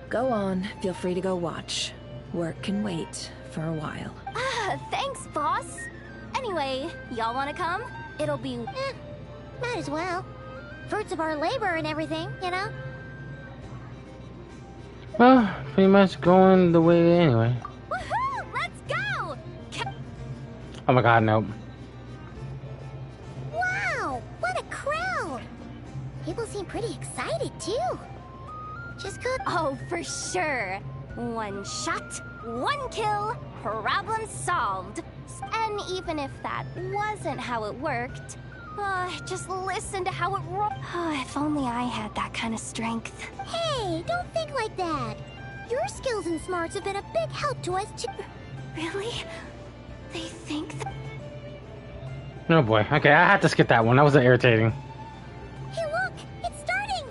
Go on, feel free to go watch. Work can wait for a while. Thanks, boss. Anyway, y'all wanna come? It'll be... might as well. Fruits of our labor and everything, you know? Well, pretty much going the way anyway. Woohoo! Let's go! Oh my god, nope. Wow! What a crowd! People seem pretty excited, too. Just could... Oh, for sure. One shot, one kill, problem solved. And even if that wasn't how it worked, just listen to how it rolled. If only I had that kind of strength. Hey, don't think like that. Your skills and smarts have been a big help to us too. Really? They think that... Oh boy. Okay, I had to skip that one. That was irritating. Hey, look! It's starting!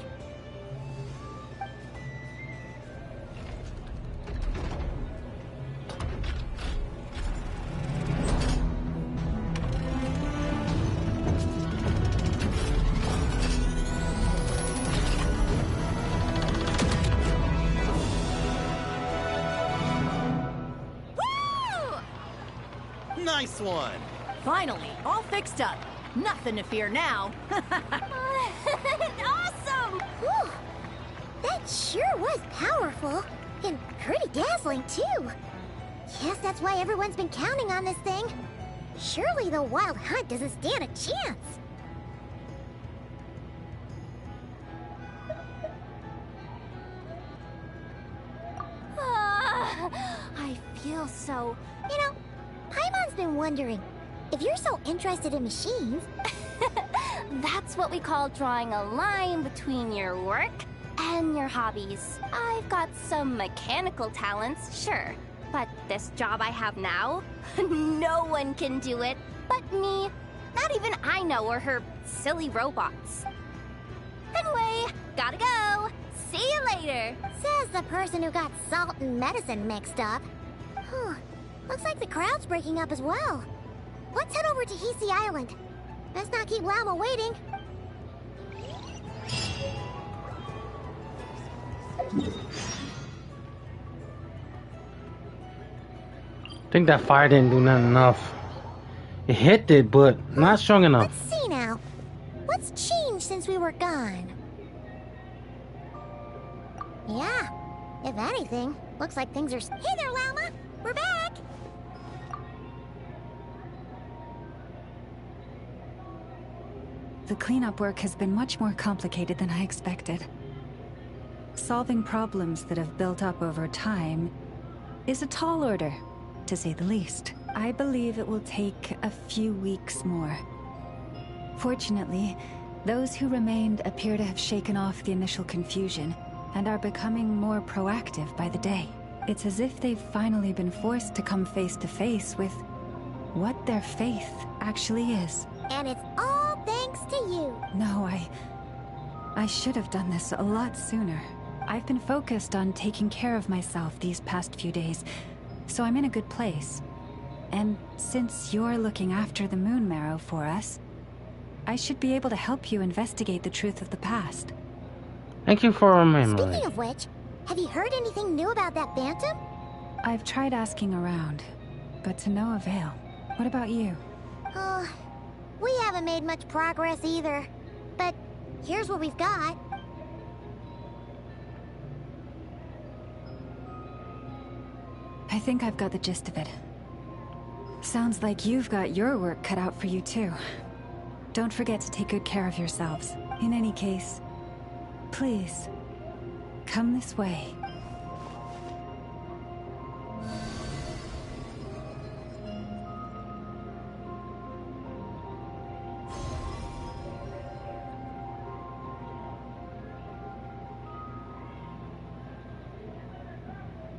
Nice one! Finally, all fixed up. Nothing to fear now. Awesome! Whew. That sure was powerful. And pretty dazzling, too. Guess that's why everyone's been counting on this thing. Surely the Wild Hunt doesn't stand a chance. I feel so... You know, Paimon's been wondering, if you're so interested in machines... That's what we call drawing a line between your work and your hobbies. I've got some mechanical talents, sure. But this job I have now, no one can do it but me. Not even Ino or her silly robots. Anyway, gotta go. See you later. Says the person who got salt and medicine mixed up. Looks like the crowd's breaking up as well. Let's head over to Hisi Island. Best not keep Lama waiting. I think that fire didn't do nothing enough. It hit it, but not strong enough. Let's see now. What's changed since we were gone? Yeah, if anything, looks like things are... Hey there, Llama! We're back! The cleanup work has been much more complicated than I expected. Solving problems that have built up over time is a tall order, to say the least. I believe it will take a few weeks more. Fortunately, those who remained appear to have shaken off the initial confusion and are becoming more proactive by the day. It's as if they've finally been forced to come face to face with what their faith actually is. And it's all thanks to you. No, I should have done this a lot sooner. I've been focused on taking care of myself these past few days, so I'm in a good place. And since you're looking after the Moon Marrow for us, I should be able to help you investigate the truth of the past. Thank you for remembering. Speaking of which, have you heard anything new about that Phantom? I've tried asking around, but to no avail. What about you? We haven't made much progress either. But here's what we've got. I think I've got the gist of it. Sounds like you've got your work cut out for you too. Don't forget to take good care of yourselves. In any case, please, come this way.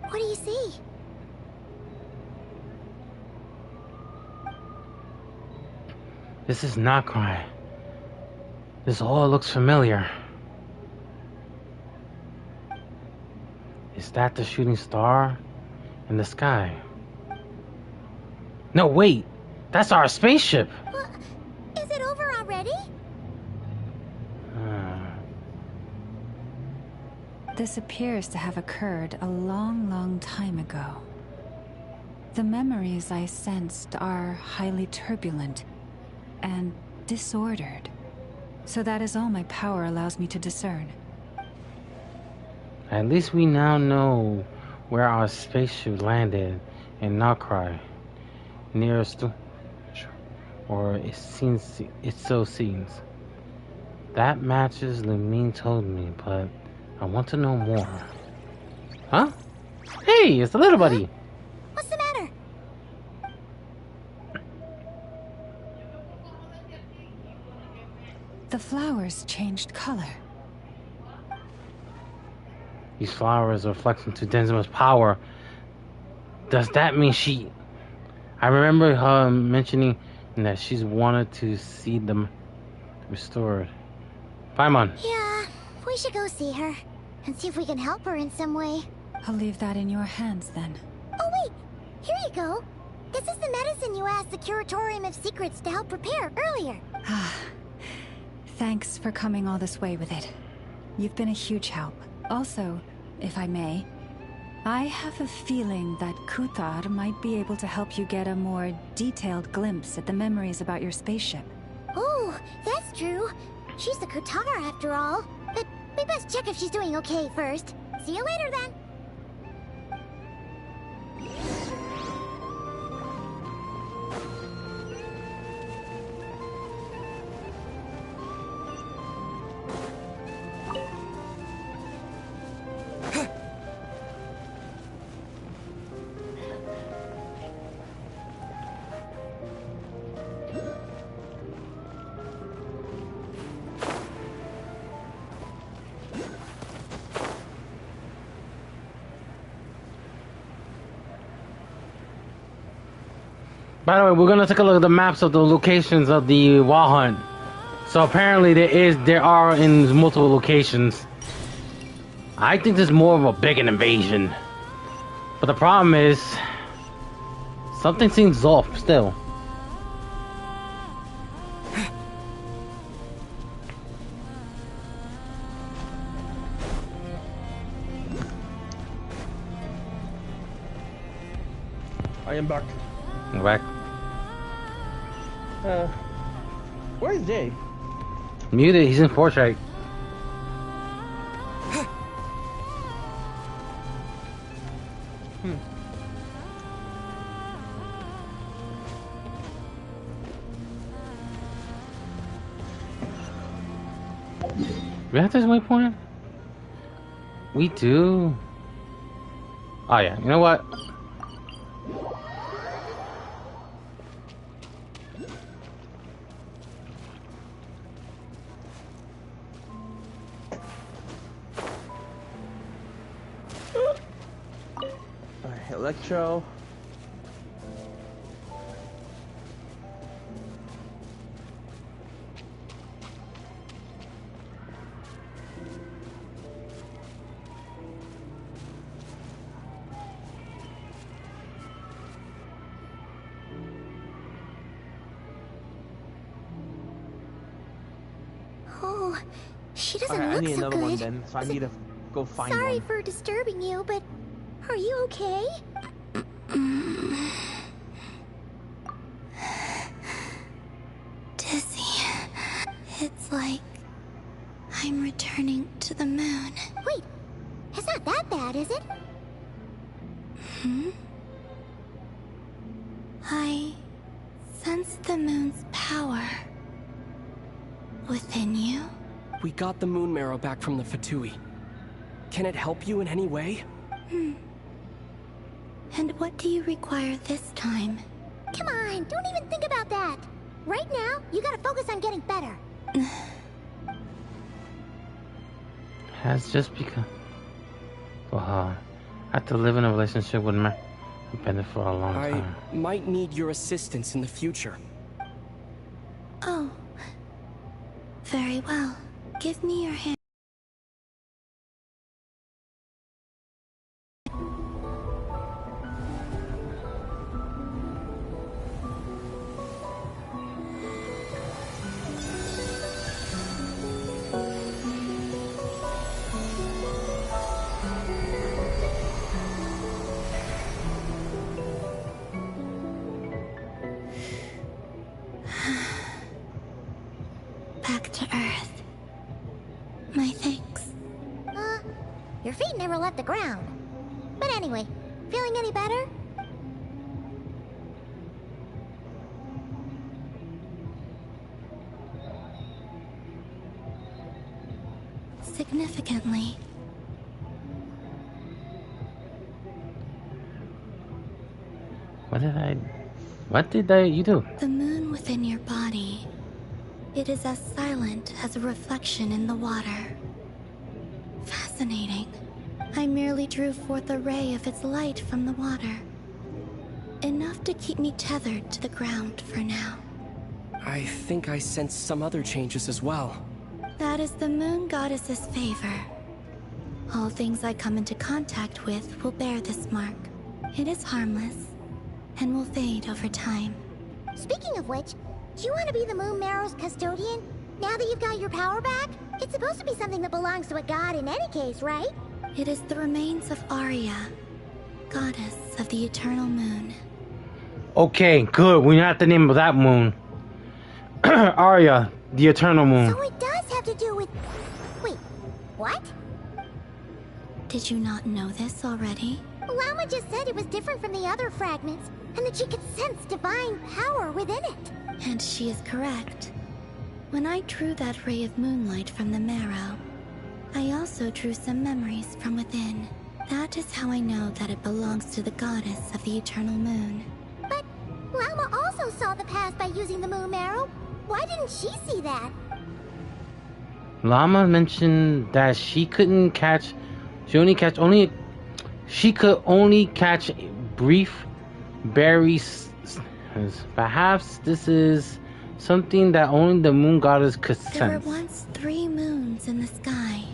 What do you see? This is not crying. This all looks familiar. Is that the shooting star in the sky? No, wait. That's our spaceship. Is it over already? This appears to have occurred a long, long time ago. The memories I sensed are highly turbulent and disordered. So that is all my power allows me to discern. At least we now know where our spaceship landed in Nokrai. Nearest to... Or it so seems. That matches Lumine told me, but I want to know more. Huh? Hey, it's the little buddy. What's the matter? The flowers changed color. These flowers are reflecting to Denzima's power. Does that mean she... I remember her mentioning that she's wanted to see them restored. Paimon. Yeah, we should go see her and see if we can help her in some way. I'll leave that in your hands then. Oh wait, here you go. This is the medicine you asked the Curatorium of Secrets to help prepare earlier. Thanks for coming all this way with it. You've been a huge help. Also, if I may, I have a feeling that Kuthar might be able to help you get a more detailed glimpse at the memories about your spaceship. Oh, that's true. She's the Kuthar after all. But we best check if she's doing okay first. See you later then. By the way, we're gonna take a look at the maps of the locations of the wall hunt. So apparently there are in multiple locations. I think there's more of a big invasion. But the problem is something seems off still. I am back. We're back. Where's Jay? Muted. He's in Foresight. We have this waypoint? We do. Oh yeah, you know what? Alright, Electro. Oh, she doesn't Alright, I look need so another good. one then, so I need to go find Sorry one. for disturbing you, but are you okay? Dizzy. It's like I'm returning to the moon. Wait, it's not that bad, is it? I sense the moon's power within you. We got the moon marrow back from the Fatui. Can it help you in any way? And what do you require this time? Come on, don't even think about that. Right now, you gotta focus on getting better. Has just become. Well, I have to live in a relationship with my dependent for a long time. I might need your assistance in the future. Oh. Very well. Give me your hand. Back to Earth. My thanks. Your feet never left the ground. But anyway, feeling any better? Significantly. What did you do? The moon within your body. It is as silent as a reflection in the water. Fascinating. I merely drew forth a ray of its light from the water. Enough to keep me tethered to the ground for now. I think I sense some other changes as well. That is the moon goddess's favor. All things I come into contact with will bear this mark. It is harmless, and will fade over time. Speaking of which, do you want to be the Moon Marrow's custodian? Now that you've got your power back? It's supposed to be something that belongs to a god in any case, right? It is the remains of Arya, goddess of the eternal moon. Okay, good. We know not the name of that moon. Arya, the eternal moon. So it does have to do with... Wait, what? Did you not know this already? Lama just said it was different from the other fragments, and that she could sense divine power within it. And she is correct. When I drew that ray of moonlight from the marrow, I also drew some memories from within. That is how I know that it belongs to the goddess of the eternal moon. But Lama also saw the past by using the moon marrow. Why didn't she see that? Llama mentioned that she couldn't catch. She could only catch brief berries. Perhaps this is something that only the moon goddess could sense. There were once 3 moons in the sky,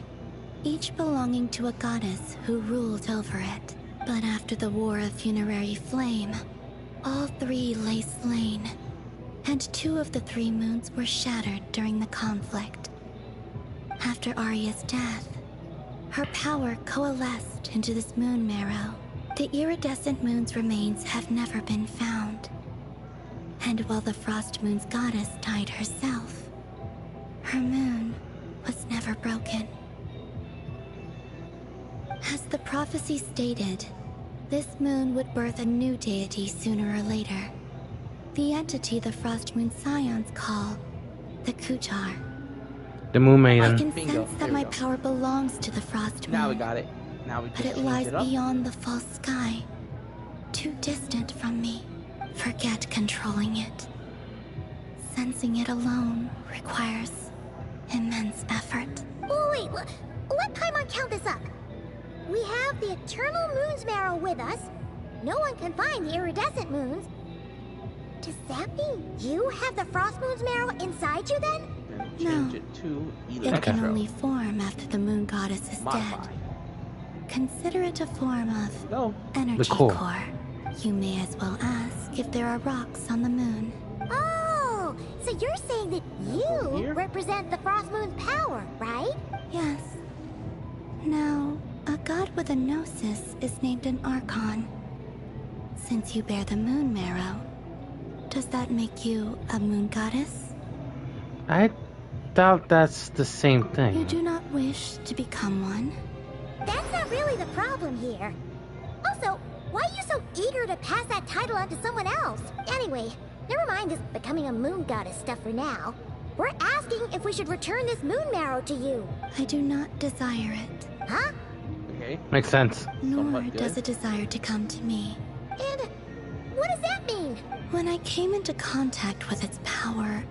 each belonging to a goddess who ruled over it. But after the War of Funerary Flame, all 3 lay slain, and 2 of the 3 moons were shattered during the conflict. After Arya's death, her power coalesced into this moon marrow. The iridescent moon's remains have never been found. And while the Frost Moon's goddess died herself, her moon was never broken. As the prophecy stated, this moon would birth a new deity sooner or later. The entity the Frost Moon Scions call the Kujar. The Moon Maiden. I can sense that my power belongs to the Frost Moon. Now we got it. Now we But just it lies changed it up. beyond the false sky, too distant from me. Forget controlling it. Sensing it alone requires immense effort. Oh, wait, let Paimon count this up. We have the Eternal Moon's Marrow with us. No one can find the iridescent moons. Does that mean you have the Frost Moon's Marrow inside you then? No. It to It can only form after the moon goddess is dead. Consider it a form of energy core. You may as well ask if there are rocks on the moon. Oh, so you're saying that you represent the Frost Moon's power, right? Yes. Now, a god with a gnosis is named an Archon. Since you bear the moon marrow, does that make you a moon goddess? I doubt that's the same You thing. do not wish to become one? That's not really the problem here. Also, why are you so eager to pass that title on to someone else? Anyway, never mind this becoming a moon goddess stuff for now. We're asking if we should return this moon marrow to you. I do not desire it. Huh? Okay. Makes sense. Nor does it desire to come to me. And what does that mean? When I came into contact with its power,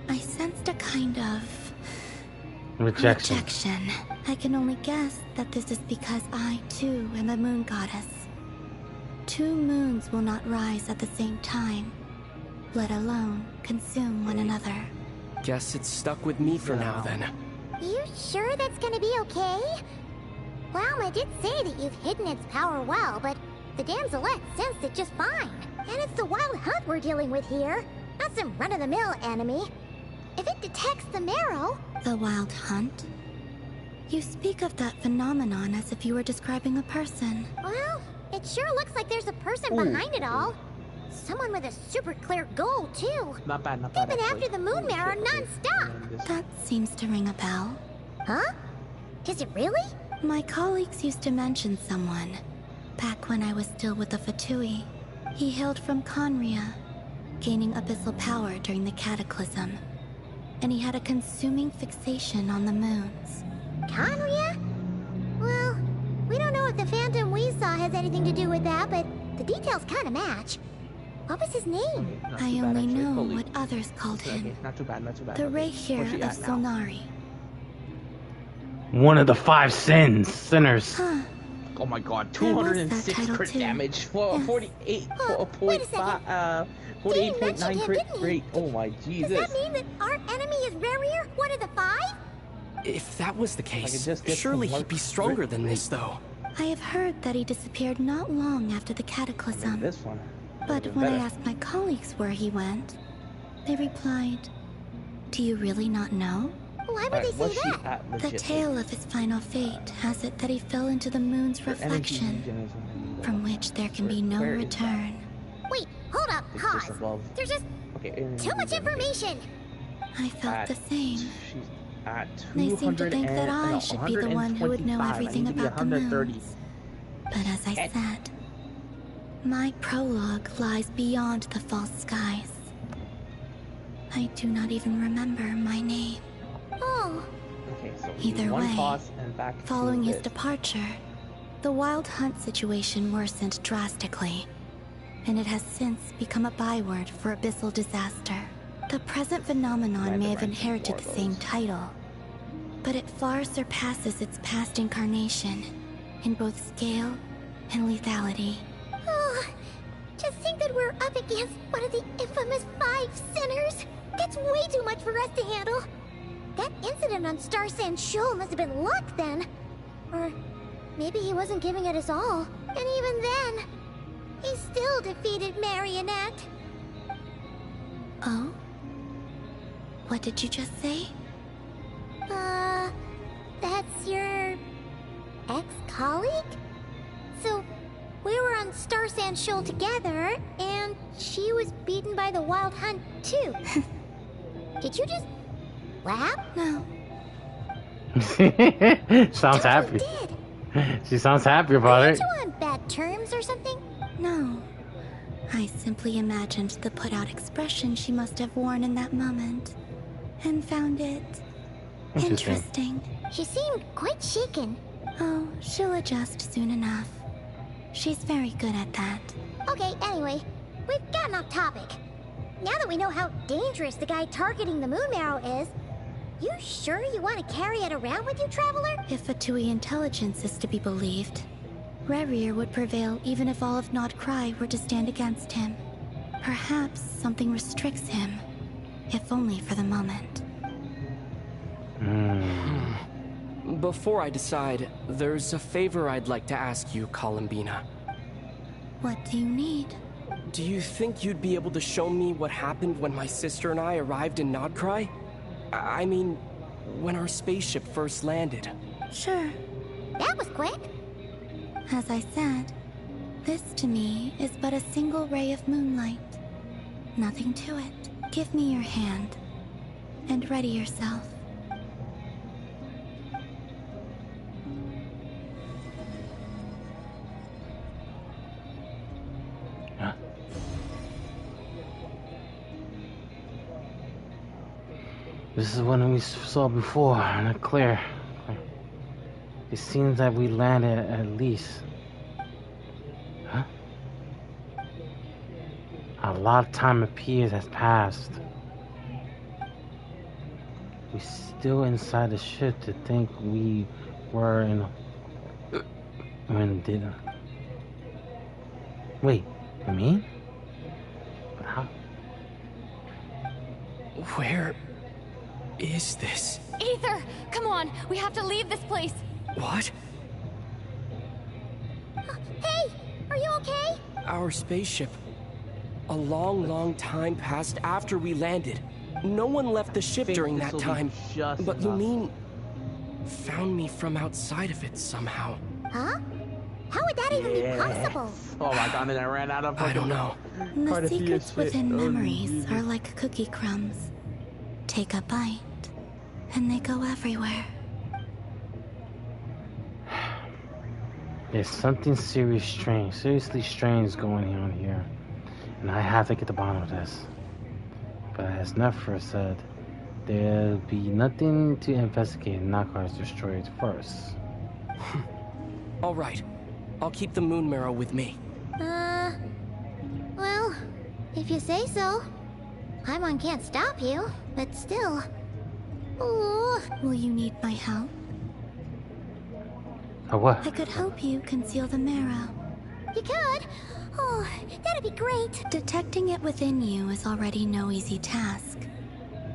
I sensed a kind of Rejection. I can only guess that this is because I, too, am a moon goddess. Two moons will not rise at the same time, let alone consume one another. Guess it's stuck with me for now, then. You sure that's gonna be okay? Well, did say that you've hidden its power well, but the damselette sensed it just fine. And it's the wild hunt we're dealing with here, not some run-of-the-mill enemy. If it detects the marrow... The wild hunt? You speak of that phenomenon as if you were describing a person. Well, it sure looks like there's a person behind it all. Someone with a super clear goal, too. Not bad, not They've bad. been after the moon marrow non-stop. That seems to ring a bell. Huh? Is it really? My colleagues used to mention someone, back when I was still with the Fatui. He hailed from Conria, gaining abyssal power during the Cataclysm. And he had a consuming fixation on the moons. Conria? Well, we don't know if the phantom we saw has anything to do with that, but the details kind of match. What was his name? I only know what others called him. Not too bad, not too bad. The Okay. Rayhir Where's she of at now? Solnari. One of the 5 sinners. Huh. Oh my god, There was that 206 title crit too. damage. Well, Yes. 48.9 crit didn't he? rate. Oh my Does Jesus. that mean that our enemy is Rarier, one of the 5? If that was the I could case, just get surely some he'd be more stronger crit than rate. this, though. I have heard that he disappeared not long after the Cataclysm. This one. But Even when I better. asked my colleagues where he went, they replied, "Do you really not know?" Why would they say that? The tale of his final fate has it that he fell into the moon's reflection, from which there can be no return. Wait, hold up, It's just pause. above. There's just Okay, too much information. I felt the same. She's at They seem to think that I no, should be the one who would know 125. I everything need to be about the 130. moons. But as I said, my prologue lies beyond the false skies. I do not even remember my name. Oh, Okay, so Either one way, pause and back to following his this. departure, the wild hunt situation worsened drastically, and it has since become a byword for abyssal disaster. The present phenomenon may have inherited the same title, but it far surpasses its past incarnation in both scale and lethality. oh, just think that we're up against one of the infamous 5 sinners. That's way too much for us to handle. That incident on Star Sand Shoal must have been luck then. Or maybe he wasn't giving it his all. And even then, he still defeated Marionette. Oh? What did you just say? That's your ex-colleague? So, where were on Star Sand Shoal together, and she was beaten by the Wild Hunt too. Did you just laugh? No. Sounds happy. She sounds happy about it. Are you two on bad terms or something? No. I simply imagined the put-out expression she must have worn in that moment, and found it interesting. She seemed quite shaken. Oh, she'll adjust soon enough. She's very good at that. Okay, anyway, we've gotten off topic. Now that we know how dangerous the guy targeting the moon marrow is, you sure you want to carry it around with you, Traveler? If Fatui intelligence is to be believed, Rerir would prevail even if all of Nod Cry were to stand against him. Perhaps something restricts him, if only for the moment. Before I decide, there's a favor I'd like to ask you, Columbina. What do you need? Do you think you'd be able to show me what happened when my sister and I arrived in Nodcry? I mean, when our spaceship first landed. Sure. That was quick. As I said, this to me is but a single ray of moonlight. Nothing to it. Give me your hand, and ready yourself. This is one we saw before, not clear. It seems that we landed at least. Huh? A lot of time appears has passed. We're still inside the ship to think we were in. When did? Wait, you mean? But how? Where is this? Aether, come on, we have to leave this place. What? Hey, are you okay? Our spaceship. A long time passed after we landed. No one left the ship during that time. But Lumine found me from outside of it somehow. Huh? How would that even be possible? Oh my god, and I ran out of I don't know. The secrets within memories are like cookie crumbs. Take a bite, and they go everywhere. There's something seriously strange going on here. And I have to get to the bottom of this. But as Nephra said, there'll be nothing to investigate and Nodcry is destroyed first. Alright, I'll keep the moon marrow with me. Well, if you say so. Paimon can't stop you, but still. Ooh. Will you need my help? What? I could help you conceal the marrow. You could? Oh, that'd be great. Detecting it within you is already no easy task.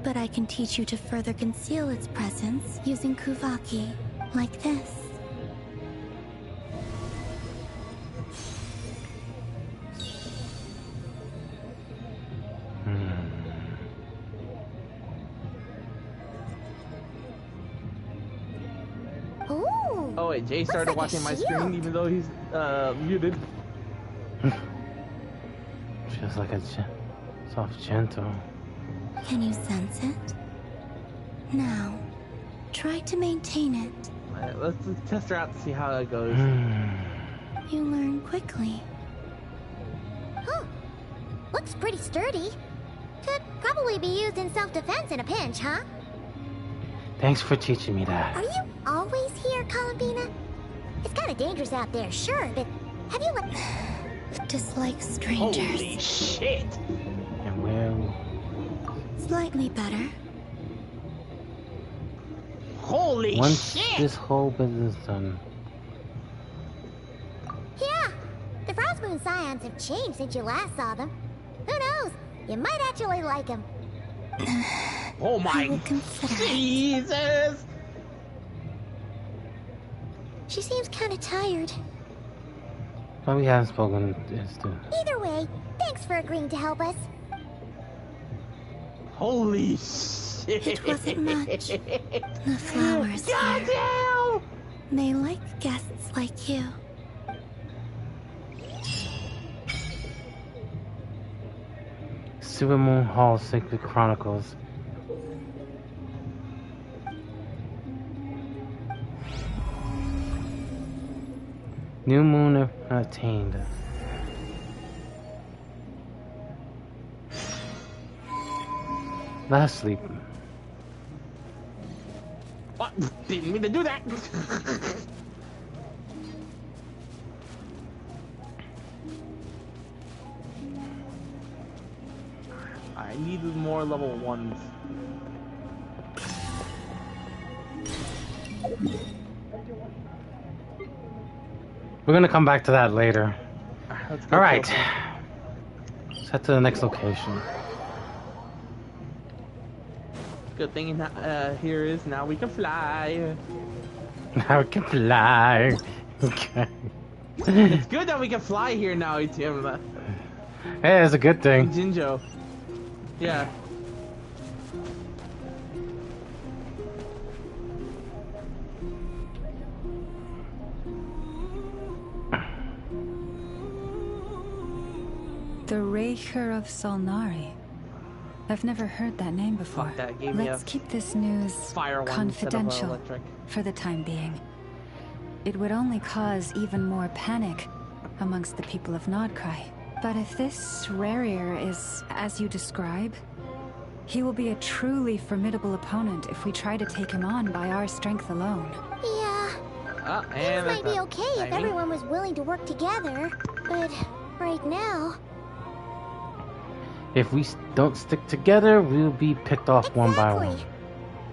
But I can teach you to further conceal its presence using Kuvaki, like this. Oh wait, Jay started like watching my shield. screen even though he's muted. Just like a soft, gentle. Can you sense it? Now, try to maintain it. Alright, let's test her out to see how it goes. You learn quickly. Huh. Looks pretty sturdy. Could probably be used in self-defense in a pinch, huh? Thanks for teaching me that. Are you always here, Columbina? It's kind of dangerous out there, sure, but have you Dislike strangers. Holy shit! And where? Slightly better. Holy Once shit! this whole business done. Yeah, the Frostmoon Scions have changed since you last saw them. Who knows? You might actually like them. Oh my Jesus! She seems kind of tired. But we haven't spoken as to. Either way, thanks for agreeing to help us. Holy shit! It wasn't much. The flowers here. They like guests like you. Super Moon Hall Sacred Chronicles. New moon attained. Last sleep. What? Didn't mean to do that. I needed more level 1s. We're gonna come back to that later. All right. Let's head to the next location. Good thing here is now we can fly. Now we can fly. Okay. It's good that we can fly here now, ATM. Hey, it's a good thing. Jinjo. Yeah. The Raker of Solnari. I've never heard that name before. That gave me Let's keep this news confidential for the time being. It would only cause even more panic amongst the people of Nodcry. But if this Rarier is as you describe, he will be a truly formidable opponent if we try to take him on by our strength alone. Yeah. Things might be okay if everyone was willing to work together, but right now... If we don't stick together, we'll be picked off one by one.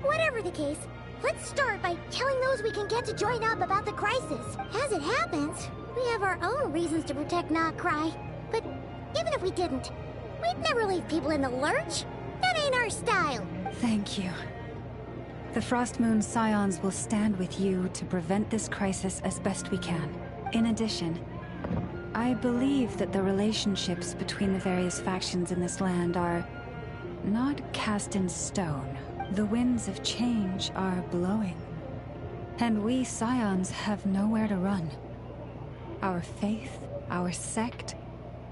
Whatever the case, let's start by telling those we can get to join up about the crisis. As it happens, we have our own reasons to protect Nodcry. But even if we didn't, we'd never leave people in the lurch. That ain't our style. Thank you. The Frostmoon Scions will stand with you to prevent this crisis as best we can. In addition, I believe that the relationships between the various factions in this land are not cast in stone. The winds of change are blowing. And we Scions have nowhere to run. Our faith, our sect,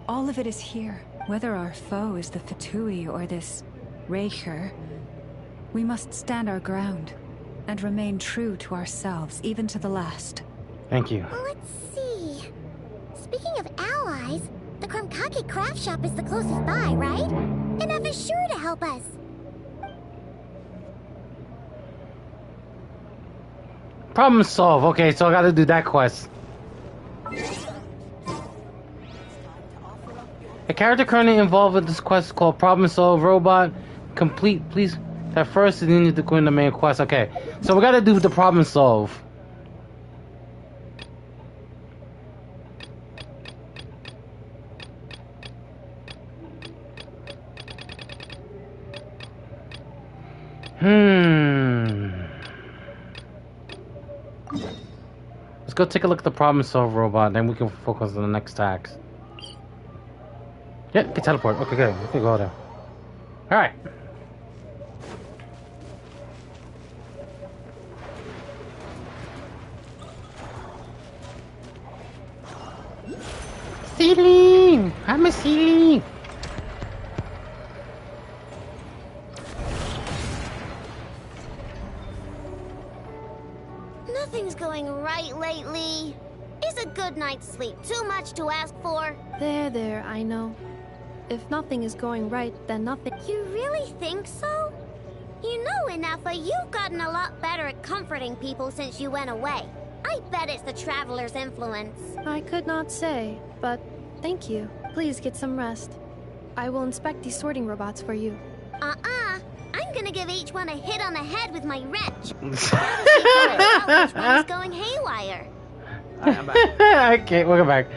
all of it is here. Whether our foe is the Fatui or this Raker, we must stand our ground and remain true to ourselves, even to the last. Thank you. Let's see. Speaking of allies, the Krumkake craft shop is the closest by, right? Enough is sure to help us. Problem solved. Okay, so I gotta do that quest. A character currently involved with this quest is called Problem Solve Robot. Complete, please. At first, you need to go in the main quest. Okay, so we gotta do the problem solve. Let's go take a look at the problem solve robot, then we can focus on the next task. Yeah, get teleport. Okay, good. We can go there. Alright. Ceiling! I'm a ceiling! Nothing's going right lately. Is a good night's sleep too much to ask for? There, I know. If nothing is going right, then nothing. You really think so? You know, Inafa, you've gotten a lot better at comforting people since you went away. I bet it's the Traveler's influence. I could not say, but thank you. Please get some rest. I will inspect these sorting robots for you. I'm gonna give each one a hit on the head with my wrench. Which one's going haywire? Alright, I'm back. Okay, welcome back.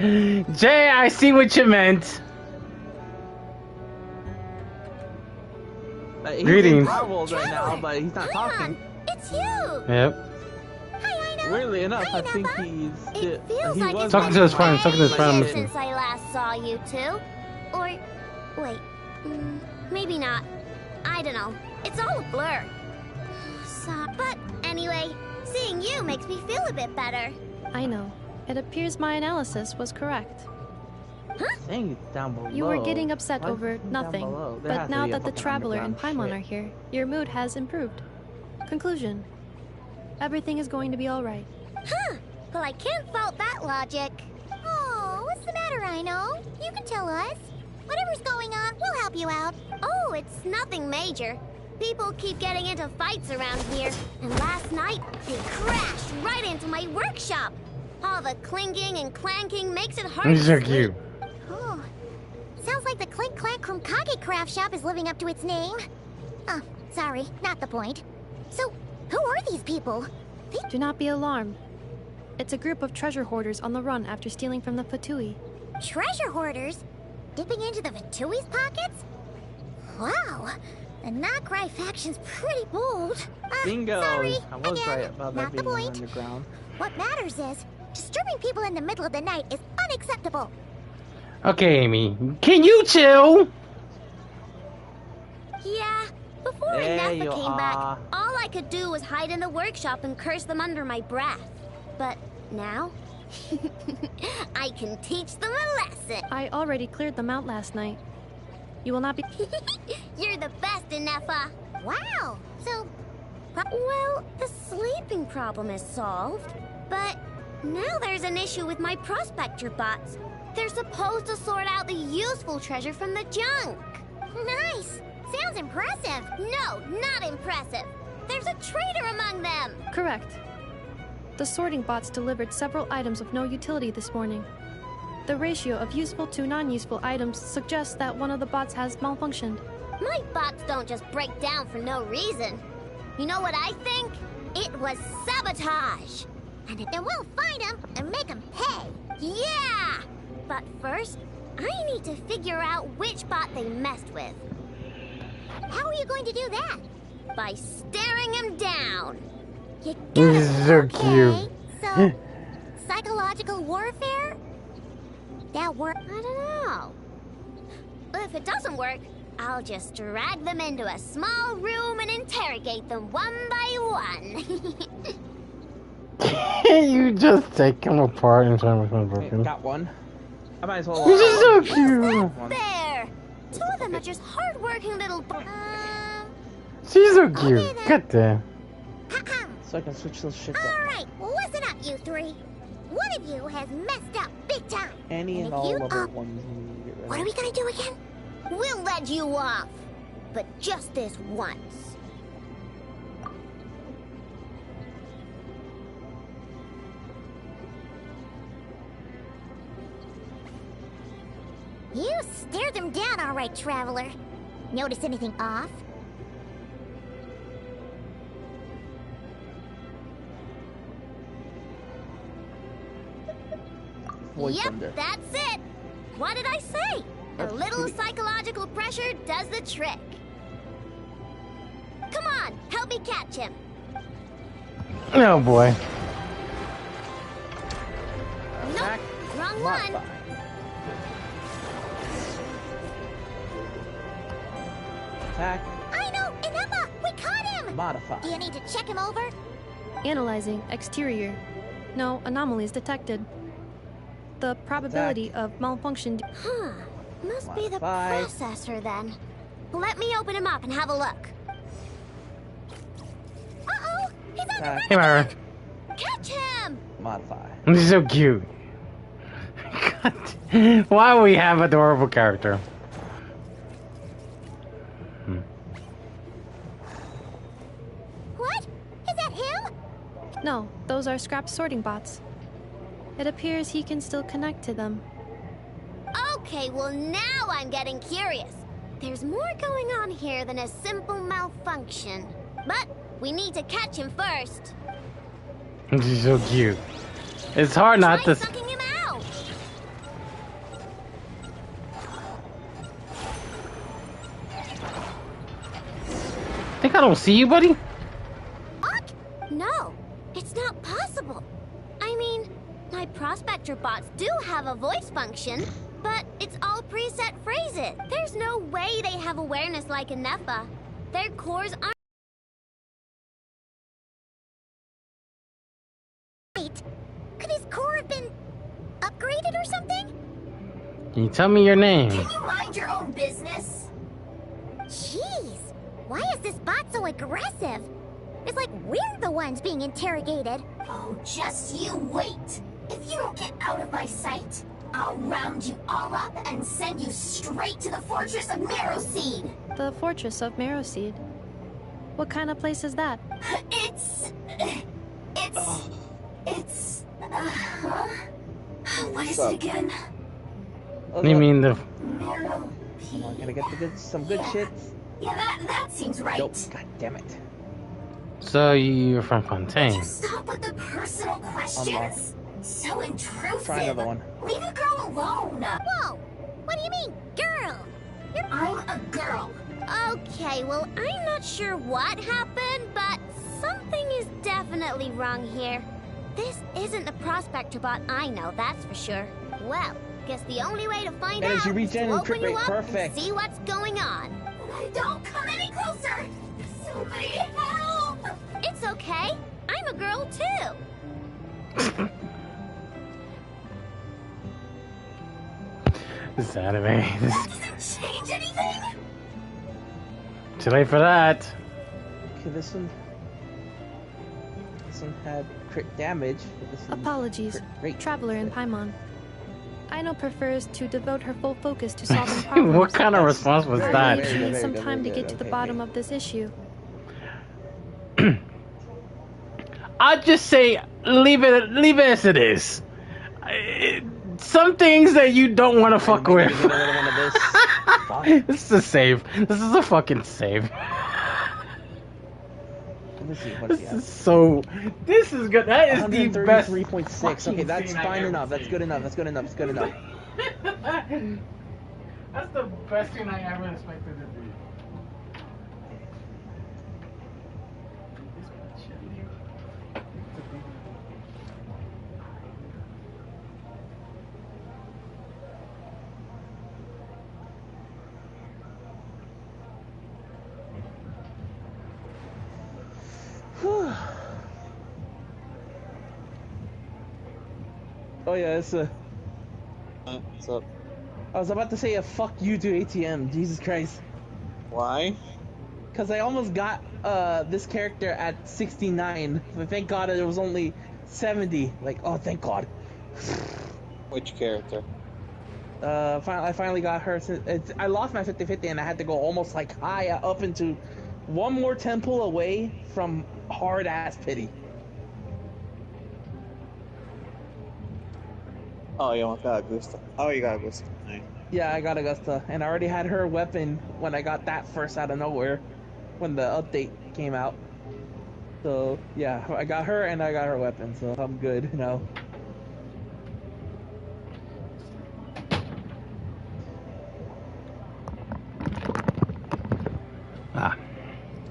Jay, I see what you meant. Greetings. He's right now, but he's not talking. It's you. Yep. Weirdly enough, I think he was talking to his friend. Talking to his friend. Since I last saw you two, or wait, maybe not. I don't know. It's all a blur. But anyway, seeing you makes me feel a bit better. I know. It appears my analysis was correct. Thing down below. You were getting upset Why is over something down nothing, below? There has but to now be a that the fucking Traveler and underground Paimon shit. are here, your mood has improved. Conclusion. Everything is going to be alright. Huh. Well, I can't fault that logic. Oh, what's the matter, Rhino? You can tell us. Whatever's going on, we'll help you out. Oh, it's nothing major. People keep getting into fights around here, and last night, they crashed right into my workshop. All the clinking and clanking makes it hard These to are sleep. cute. Oh, sounds like the Clink Clank Krumkage craft shop is living up to its name. Oh, sorry, not the point. So, who are these people? Do not be alarmed. It's a group of treasure hoarders on the run after stealing from the Fatui. Treasure hoarders? Dipping into the Vatui's pockets? Wow, the Nokrai faction's pretty bold. Bingo! Sorry, I was again, right about not that the being point. underground. What matters is, disturbing people in the middle of the night is unacceptable. Okay, Amy, can you chill? Yeah, before There Nefa you came back, are. all I could do was hide in the workshop and curse them under my breath. But now, I can teach them a lesson. I already cleared them out last night. You will not be... You're the best, Nefa. Wow, so... Well, the sleeping problem is solved. But now there's an issue with my prospector bots. They're supposed to sort out the useful treasure from the junk. Nice. Sounds impressive. No, not impressive. There's a traitor among them. Correct. The sorting bots delivered several items of no utility this morning. The ratio of useful to non-useful items suggests that one of the bots has malfunctioned. My bots don't just break down for no reason. You know what I think? It was sabotage. And then we'll find them and make them pay. Yeah! But first, I need to figure out which bot they messed with. How are you going to do that? By staring him down. You gotta This is so cute. So, psychological warfare? That work? I don't know. If it doesn't work, I'll just drag them into a small room and interrogate them one by one. You just take them apart and try to make them broken. Got one. I might as well. This is so cute. There! Two of them are just hardworking little She's so cute. God damn. So I can switch those shits up. Alright, listen up, you three. One of you has messed up big time. Any and if all you- level ones we need to get rid What are of. we gonna do again? We'll let you off. But just this once. You stared them down all right, Traveler. Notice anything off? Void Yep, Thunder. that's it. What did I say? A little psychological pressure does the trick. Come on, help me catch him. Oh boy. Nope, wrong one. Attack. I know, Ineppa, we caught him. Modify. Do you need to check him over? Analyzing exterior. No anomalies detected. The probability of malfunction... Huh, must be the Modify. processor then. Let me open him up and have a look. Uh-oh, he's on the Hey, Myra. Catch him! Modify. This is so cute. God. Why we have adorable character? What? Is that him? No, those are scrap sorting bots. It appears he can still connect to them. Okay, well now I'm getting curious. There's more going on here than a simple malfunction. But we need to catch him first. This is so cute. It's hard not to. Sucking him out. Think I don't see you, buddy? What? No, it's not possible. I mean, my prospector bots do have a voice function, but it's all preset phrases. There's no way they have awareness like a Nepha. Their cores aren't. Wait, could his core have been upgraded or something? Can you tell me your name? Can you mind your own business? Jeez, why is this bot so aggressive? It's like we're the ones being interrogated. Oh, just you wait. If you don't get out of my sight, I'll round you all up and send you straight to the Fortress of Marrowseed. The Fortress of Marrowseed? What kind of place is that? What is it again? You mean the... Marrow. I gotta get some good shit. Yeah, that seems right. Nope. God damn it. So you're from Fontaine. Stop with the personal questions. So intrusive. Try another one. Leave a girl alone. Whoa! What do you mean, girl? I'm a girl. Okay, well, I'm not sure what happened, but something is definitely wrong here. This isn't the prospector bot I know, that's for sure. Well, guess the only way to find Energy out is regen to and open crit you rate, up perfect. and see what's going on. Don't come any closer! Somebody help! It's okay. I'm a girl too. This anime. Does it change anything? Too late for that. Okay, this one had crit damage. But this one Apologies, crit rate. Traveler in Paimon. Aino prefers to devote her full focus to solving problems. What kind of response was I that? believe she needs some time to get to the bottom of this issue. I'd just say leave it as it is. Some things that you don't want to fuck with. This is a save. This is a fucking save. Let me see. This is so. This is good. That is the best. 133.6. Okay, that's fine enough. That's good enough. That's good enough. That's good enough. That's the best thing I ever expected to do. Oh yeah, it's a. What's up? I was about to say a fuck you to ATM. Jesus Christ. Why? Because I almost got this character at 69. But thank God it was only 70. Like, oh, thank God. Which character? I finally got her. I lost my 50-50 and I had to go almost like high up into one more temple away from hard ass pity. Oh, you got Augusta. Oh, you got Augusta. Nice. Yeah, I got Augusta, and I already had her weapon when I got that first out of nowhere, when the update came out. So yeah, I got her and I got her weapon, so I'm good now.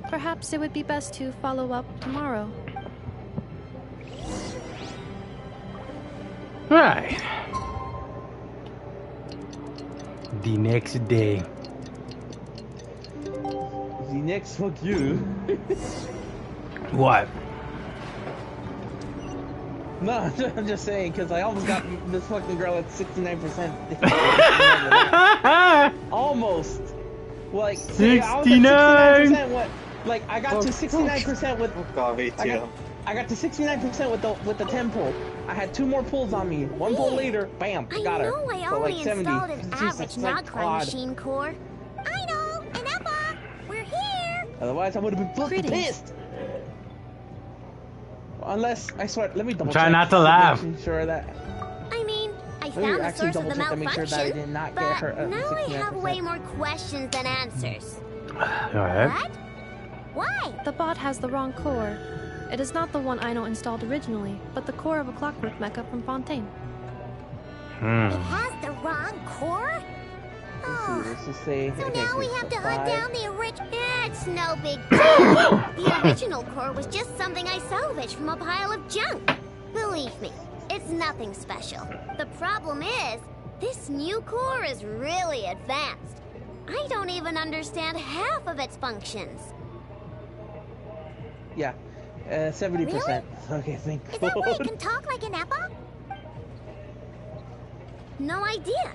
Perhaps it would be best to follow up tomorrow. Right. The next day. The next fuck you. What? No, I'm just saying, because I almost got this fucking girl at 69%. Almost. Like, 69%. What? Like, I got to 69% with. Oh god, me too. I got to 69% with the 10 pull. I had 2 more pulls on me. 1 pull later, bam, got her. I know I so only like 70. installed an Jesus, average thank knock crime God. machine core. I know, and Emma, we're here. Otherwise, I would have been fucking Greetings. pissed. Unless, I swear, let me double Try check. not to laugh. Making sure that. I mean, I Let me found the actually source of the double check to make sure that I malfunction, did not get but her now I have 69%. way more questions than answers. Alright. What? Why? The bot has the wrong core. It is not the one Aino installed originally, but the core of a clockwork mecha from Fontaine. It has the wrong core? Oh, Let's just say. so okay, now we so have to hunt 5. down the original. It's no big deal. The original core was just something I salvaged from a pile of junk. Believe me, it's nothing special. The problem is, this new core is really advanced. I don't even understand half of its functions. Yeah, 70%. Okay, thank God. Is that why it can talk like an Appa? No idea.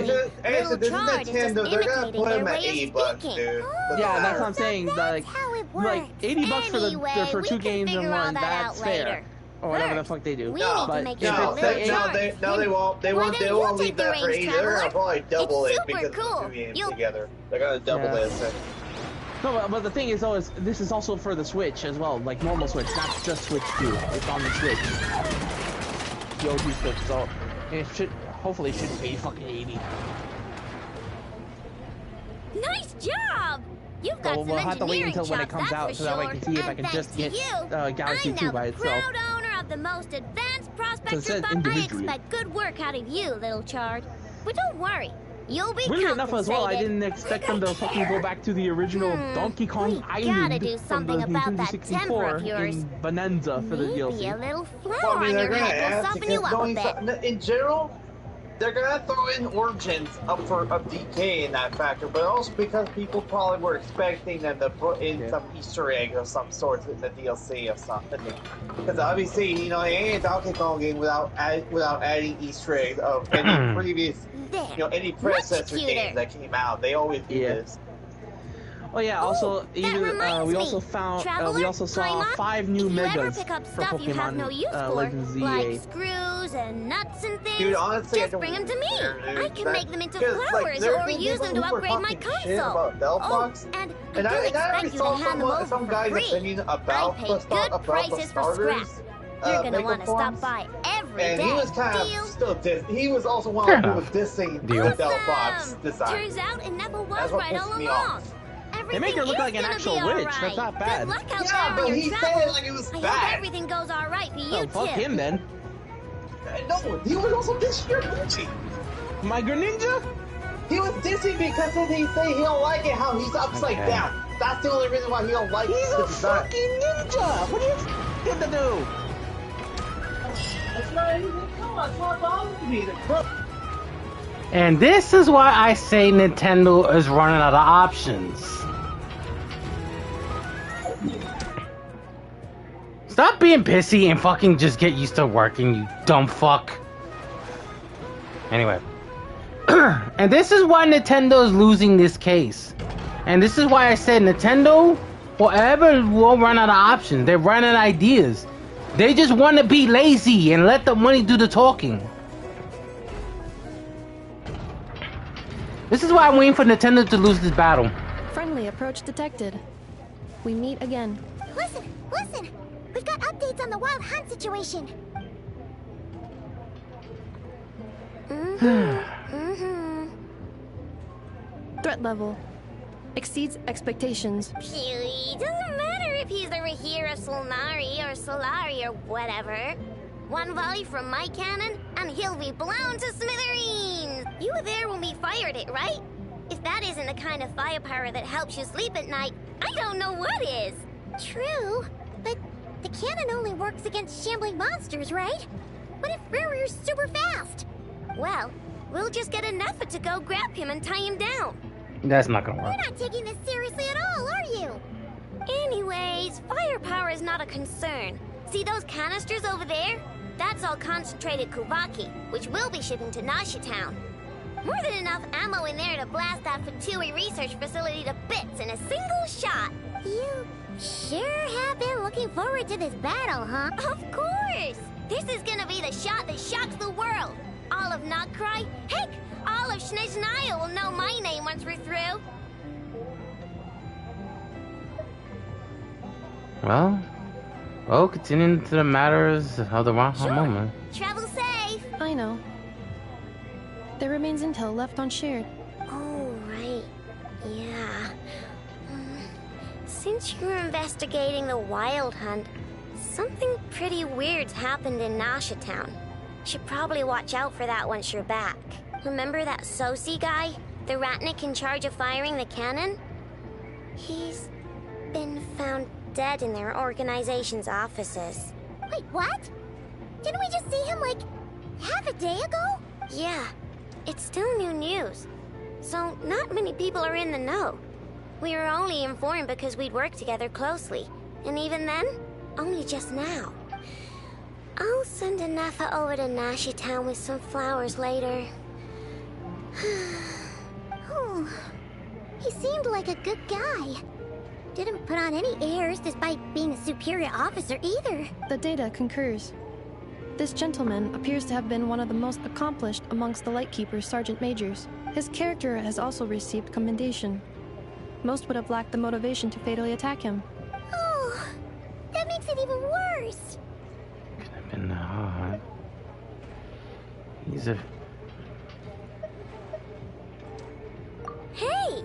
Little Chard is just imitating their way of speaking. Yeah, that's what I'm saying. Like $80 for 2 games and 1. That's fair. or whatever the fuck they do. No, but they won't. They won't leave that for either. They're gonna probably double it because cool. of the 2 games together. They're gonna double this. No, but the thing is, though, this is also for the Switch as well, like normal Switch, not just Switch 2. It's on the Switch. The OG Switch, so it hopefully shouldn't be fucking 80. Nice job! You've got We'll have to wait until when it comes out so that way I can see if I can just get Galaxy 2 by itself. I'm now proud owner of the most advanced prospector, but I expect good work out of you, little Chard. But don't worry, you'll be Weirdly enough as well, I compensated. didn't expect them to fucking go back to the original Donkey Kong Island do from the something about Nintendo that 64 temper of yours. in Bonanza for the DLC. Maybe a little flour Well, I mean, on they're your gonna head will have soften you up a bit. in general, they're gonna throw in Origins up for DK in that factor, but also because people probably were expecting them to put in some Easter egg of some sort in the DLC or something. Because obviously, you know, it ain't a Donkey Kong game without adding Easter eggs of any previous, any predecessor games that came out. They always do this. Oh yeah, also we also found we also saw 5 new megas for Pokemon Legends ZA. Like screws and nuts and things. Dude, honestly, just bring them to me. I can make them into flowers or use them to upgrade my console. And I don't expect you to hand them over for free. I pay good prices for scraps. You're gonna want to stop by every day. And he was kind of still he was also one of who was dissing the Delphox design. Turns out it never was right all along. They make her look like an actual witch. Right. That's not bad. Good luck out there but on he your said travels. it like it was I bad. hope everything goes all right for you Fuck too. him then. No, he was also dissing your Gucci. My Greninja? He was dissing because then he say he don't like it how he's upside down. That's the only reason why he don't like it. He's a fucking ninja. What do you expect him to do? That's not anything. Come on, swap on with me. And this is why I say Nintendo is running out of options. Stop being pissy and fucking just get used to working, you dumb fuck. Anyway. And this is why Nintendo is losing this case. And this is why I said Nintendo will run out of options. They're running out of ideas. They just want to be lazy and let the money do the talking. This is why I'm waiting for Nintendo to lose this battle. Friendly approach detected. We meet again. Listen! We've got updates on the Wild Hunt situation. Threat level exceeds expectations. It doesn't matter if he's the Rahira Solnari or Solari or whatever. One volley from my cannon, and he'll be blown to smithereens! You were there when we fired it, right? If that isn't the kind of firepower that helps you sleep at night, I don't know what is! True, but the cannon only works against shambling monsters, right? What if Ruri's super fast? Well, we'll just get an effort to go grab him and tie him down. That's not gonna work. You're not taking this seriously at all, are you? Anyways, firepower is not a concern. See those canisters over there? That's all concentrated Kuvaki, which we'll be shipping to Nasha Town. More than enough ammo in there to blast that Fatui research facility to bits in a single shot. You sure have been looking forward to this battle, huh? Of course! This is gonna be the shot that shocks the world. All of Notcry, heck, all of Snezhnaya will know my name once we're through. Well, continuing to the matters of the moment. Travel safe. I know. There remains intel left unshared. Oh, right. Yeah. Since you're investigating the Wild Hunt, something pretty weird's happened in Nasha Town. Should probably watch out for that once you're back. Remember that Sosi guy? The Ratnik in charge of firing the cannon? He's been found dead in their organization's offices. Wait, what? Didn't we just see him, like, half a day ago? Yeah, it's still new news. So not many people are in the know. We were only informed because we'd worked together closely. And even then, only just now. I'll send Anafa over to Nashi Town with some flowers later. Oh, he seemed like a good guy. Didn't put on any airs despite being a superior officer either. The data concurs. This gentleman appears to have been one of the most accomplished amongst the Lightkeeper's sergeant majors. His character has also received commendation. Most would have lacked the motivation to fatally attack him. Oh, that makes it even worse. Could have been hard. He's a... Hey!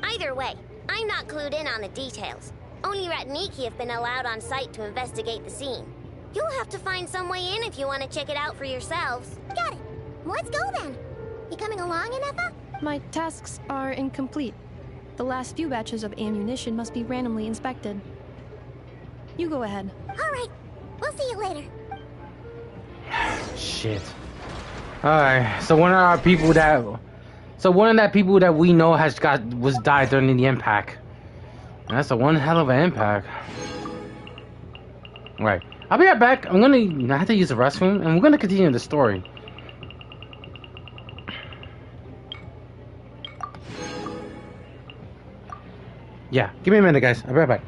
Either way, I'm not clued in on the details. Only Ratniki have been allowed on site to investigate the scene. You'll have to find some way in if you want to check it out for yourselves. Got it. Let's go then. You coming along, Ineffa? My tasks are incomplete. The last few batches of ammunition must be randomly inspected. You go ahead. All right. We'll see you later. Shit. Alright, so one of our people that... So one of that people that we know was died during the impact. That's a one hell of an impact. Right. I'll be right back. I have to use the restroom, and we're gonna continue the story. Yeah, give me a minute, guys. I'll be right back.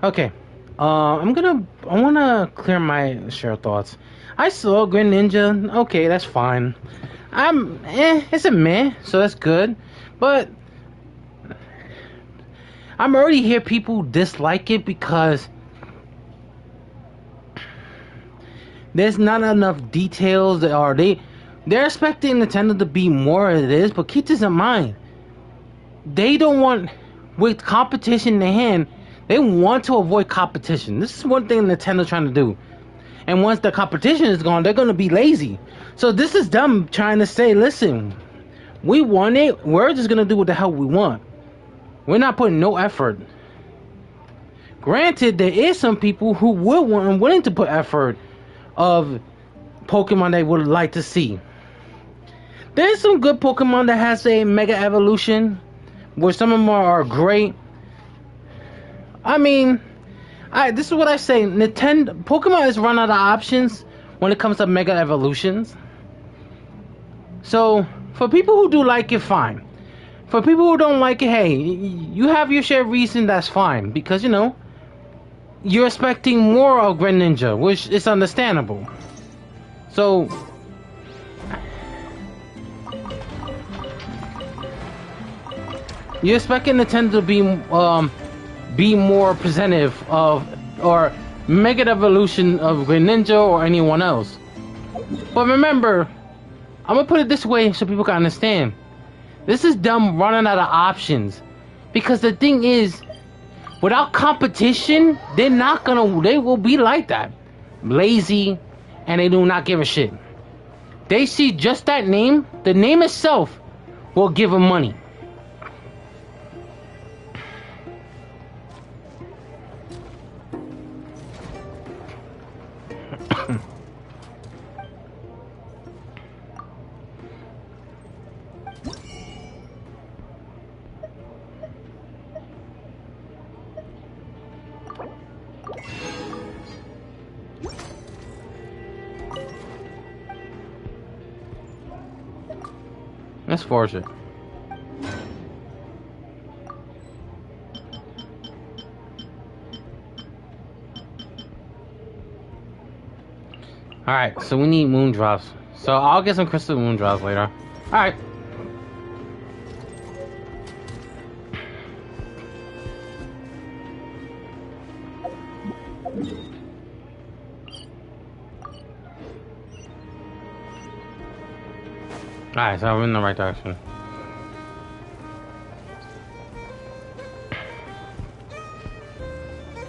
Okay, I wanna clear my share of thoughts. I saw Green Ninja. Okay, that's fine. It's a meh, so that's good. But I'm already hear people dislike it because there's not enough details. They're expecting Nintendo to be more than it is, but keep this in mind. They don't want, with competition in their hand, they want to avoid competition. This is one thing Nintendo's trying to do. And once the competition is gone, they're going to be lazy. So this is them trying to say, listen, we want it. We're just going to do what the hell we want. We're not putting no effort. Granted, there is some people who will want and willing to put effort of Pokemon they would like to see. There's some good Pokemon that has a Mega Evolution, where some of them are great. I mean, this is what I say. Pokemon has run out of options when it comes to Mega Evolutions. So, For people who do like it, fine. For people who don't like it, hey, you have your share of reason, that's fine. Because, you know, you're expecting more of Greninja, which is understandable. So, you're expecting Nintendo to be more presentative of, or make an evolution of Greninja or anyone else. But remember, I'm gonna put it this way so people can understand. This is them running out of options. Because the thing is, without competition, they will be like that. Lazy, and they do not give a shit. They see just that name, the name itself will give them money. Let's force it. Alright, so we need moon drops. So I'll get some crystal moon drops later. Alright. Alright, so we're in the right direction.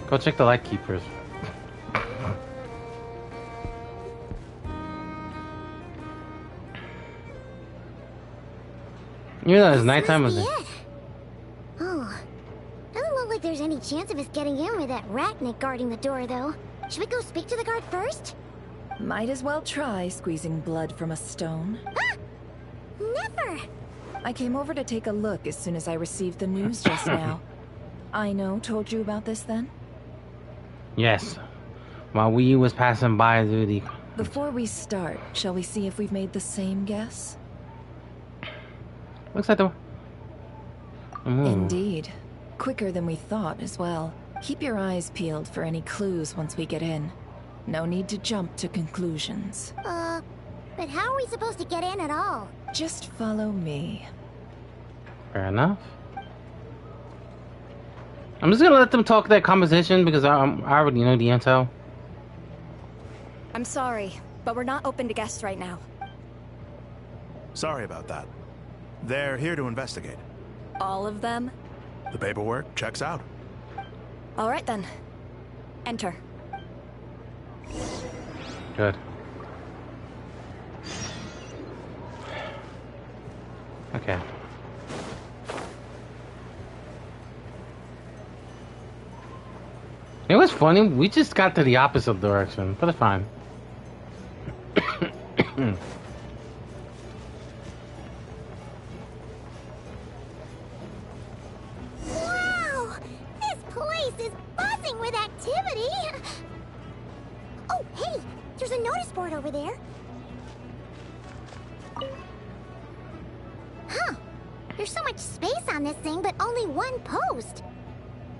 Go check the light keepers. You know it's nighttime of the... Oh, doesn't look like there's any chance of us getting in with that Ratnik guarding the door, though. Should we go speak to the guard first? Might as well try squeezing blood from a stone. Ah! Never! I came over to take a look as soon as I received the news just now. Aino told you about this then? Yes. While we was passing by through the... Before we start, shall we see if we've made the same guess? Looks like the... Indeed. Quicker than we thought as well. Keep your eyes peeled for any clues once we get in. No need to jump to conclusions. But how are we supposed to get in at all? Just follow me. Fair enough. I'm just gonna let them talk that conversation because I already know the intel. I'm sorry, but we're not open to guests right now. Sorry about that. They're here to investigate. All of them? The paperwork checks out. All right then. Enter. Good. Okay. It was funny, we just got to the opposite direction, but it's fine. Wow! This place is buzzing with activity! Oh, hey! There's a notice board over there. Huh. There's so much space on this thing, but only one post.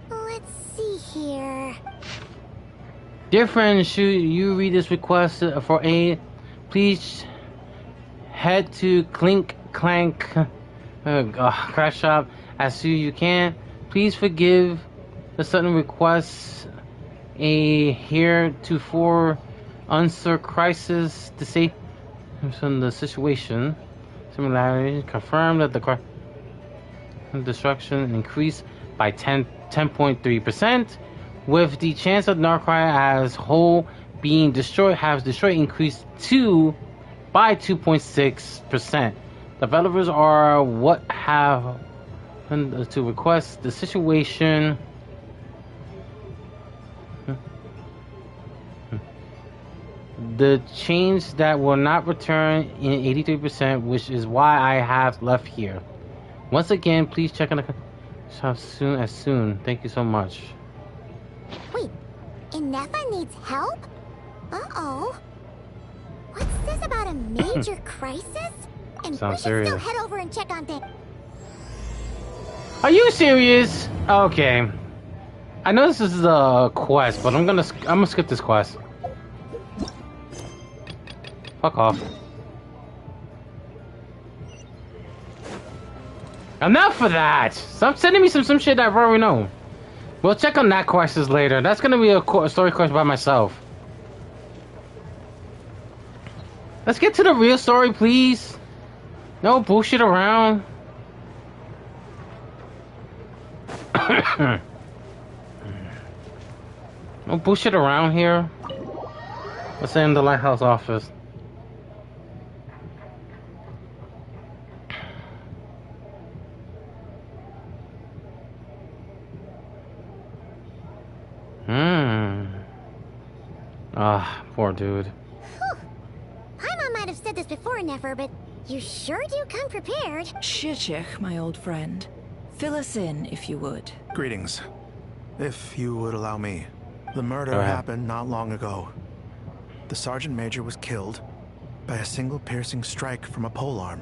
Let's see here. Dear friends, should you read this request for aid, please head to Clink Clank Crash Shop as soon as you can. Please forgive the sudden request. A heretofore unsure crisis to say from the situation. Similarity confirmed that the destruction increased by 10.3%, with the chance of Darkrai as whole being destroyed increased by 2.6%. Developers are what have to request the situation. The change that will not return in 83%, which is why I have left here. Once again, please check on the shop soon. Thank you so much. Wait, Inefa needs help? Uh-oh. What's this about a major crisis? And Sounds we should still serious. head over and check on things. Are you serious? Okay. I know this is a quest, but I'm gonna skip this quest. Fuck off. Enough of that! Stop sending me some shit that I've already know. We'll check on that quest later. That's gonna be a story quest by myself. Let's get to the real story, please. No bullshit around. No bullshit around here. Let's say in the lighthouse office. Ah, poor dude. Whew. Paimon might have said this before, Nefer, but you sure do come prepared. Shishich, my old friend. Fill us in, if you would. Greetings. If you would allow me. The murder happened not long ago. The Sergeant Major was killed by a single piercing strike from a polearm.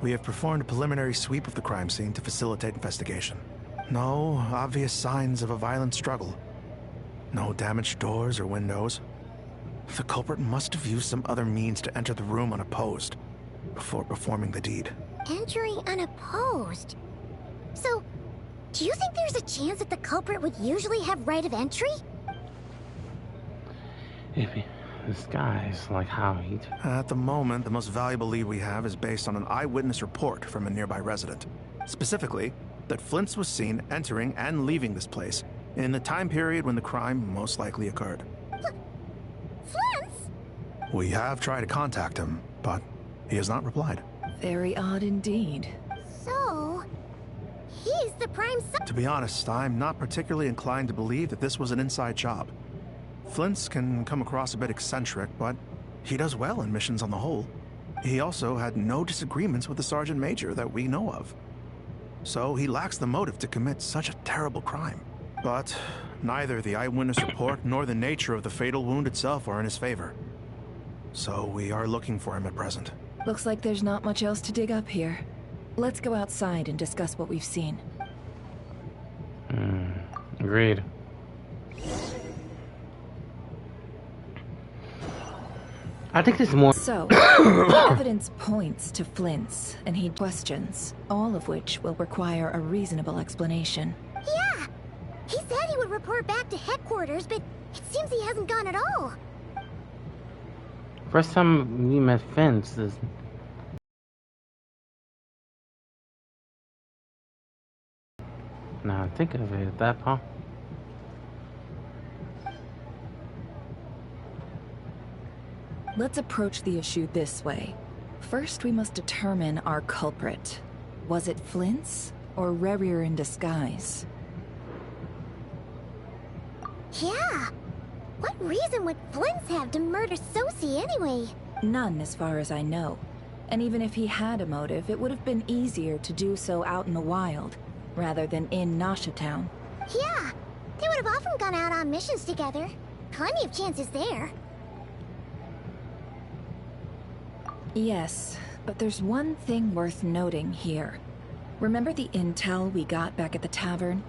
We have performed a preliminary sweep of the crime scene to facilitate investigation. No obvious signs of a violent struggle. No damaged doors or windows. The culprit must have used some other means to enter the room unopposed before performing the deed. Entering unopposed? So, do you think there's a chance that the culprit would usually have right of entry? This guy's like how he... At the moment, the most valuable lead we have is based on an eyewitness report from a nearby resident. Specifically, that Flint's was seen entering and leaving this place in the time period when the crime most likely occurred. Flint's? We have tried to contact him, but he has not replied. Very odd indeed. So, he's the prime To be honest, I'm not particularly inclined to believe that this was an inside job. Flint's can come across a bit eccentric, but he does well in missions on the whole. He also had no disagreements with the Sergeant Major that we know of. So he lacks the motive to commit such a terrible crime. But neither the eyewitness report nor the nature of the fatal wound itself are in his favor. So we are looking for him at present. Looks like there's not much else to dig up here. Let's go outside and discuss what we've seen. Agreed. I think there's more. So, the evidence points to Flint's, and he questions, all of which will require a reasonable explanation. Yeah! He said he would report back to headquarters, but it seems he hasn't gone at all. First time we met Fence is... Now think of it, that huh? Let's approach the issue this way. First, we must determine our culprit. Was it Flint's or Rerir in disguise? Yeah! What reason would Flint's have to murder Sosie anyway? None, as far as I know. And even if he had a motive, it would have been easier to do so out in the wild, rather than in Nasha Town. Yeah! They would have often gone out on missions together. Plenty of chances there. Yes, but there's one thing worth noting here. Remember the intel we got back at the tavern?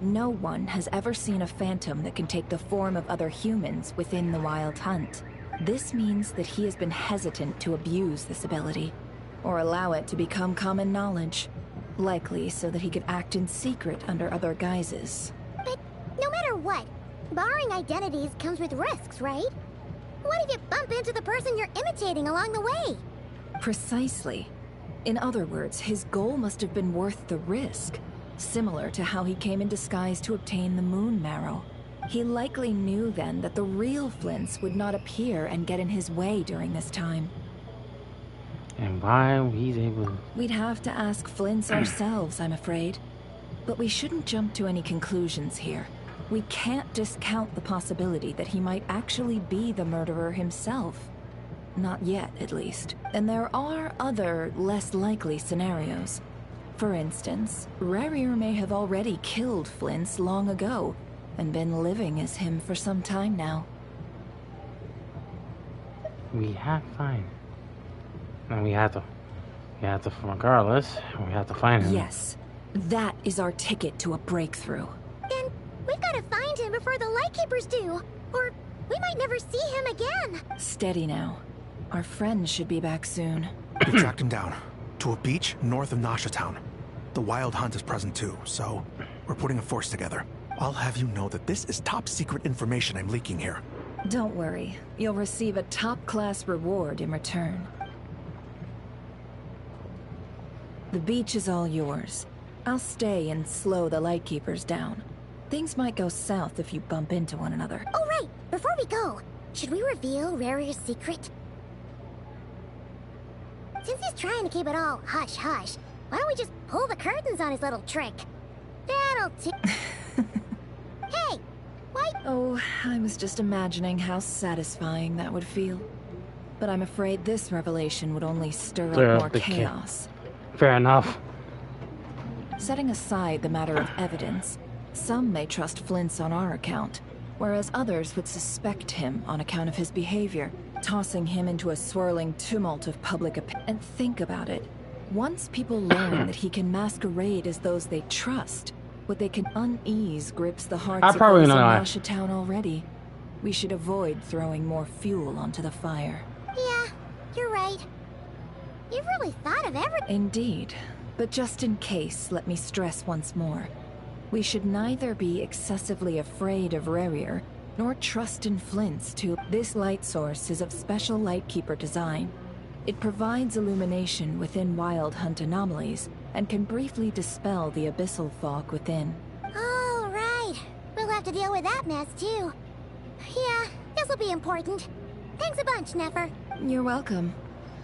No one has ever seen a phantom that can take the form of other humans within the Wild Hunt. This means that he has been hesitant to abuse this ability, or allow it to become common knowledge. Likely so that he could act in secret under other guises. But no matter what, barring identities comes with risks, right? What if you bump into the person you're imitating along the way? Precisely. In other words, his goal must have been worth the risk, similar to how he came in disguise to obtain the moon marrow. He likely knew then that the real Flint's would not appear and get in his way during this time. And why he's able... We'd have to ask Flint's ourselves, I'm afraid. But we shouldn't jump to any conclusions here. We can't discount the possibility that he might actually be the murderer himself. Not yet, at least. And there are other, less likely scenarios. For instance, Rerir may have already killed Flint's long ago, and been living as him for some time now. We have fine. And we have to, regardless, we have to find him. Yes, that is our ticket to a breakthrough. Then we've got to find him before the Lightkeepers do, or we might never see him again. Steady now. Our friends should be back soon. We tracked him down to a beach north of Nasha Town. The Wild Hunt is present too, so we're putting a force together. I'll have you know that this is top secret information I'm leaking here. Don't worry. You'll receive a top-class reward in return. The beach is all yours. I'll stay and slow the Lightkeepers down. Things might go south if you bump into one another. Oh, right! Before we go, should we reveal Rarier's secret? Since he's trying to keep it all hush-hush, why don't we just pull the curtains on his little trick? That'll Hey! Why? Oh, I was just imagining how satisfying that would feel. But I'm afraid this revelation would only stir up more chaos. Fair enough. Setting aside the matter of evidence, some may trust Flint's on our account, whereas others would suspect him on account of his behavior, tossing him into a swirling tumult of public opinion. And think about it. Once people learn that he can masquerade as those they trust, what they can unease grips the hearts of those in Nasha Town already. We should avoid throwing more fuel onto the fire. Yeah, you're right. You've really thought of everything. Indeed. But just in case, let me stress once more. We should neither be excessively afraid of Rarier, nor trust in Flint's to... This light source is of special Lightkeeper design. It provides illumination within Wild Hunt anomalies, and can briefly dispel the abyssal fog within. All right. We'll have to deal with that mess, too. Yeah, this'll be important. Thanks a bunch, Nefer. You're welcome.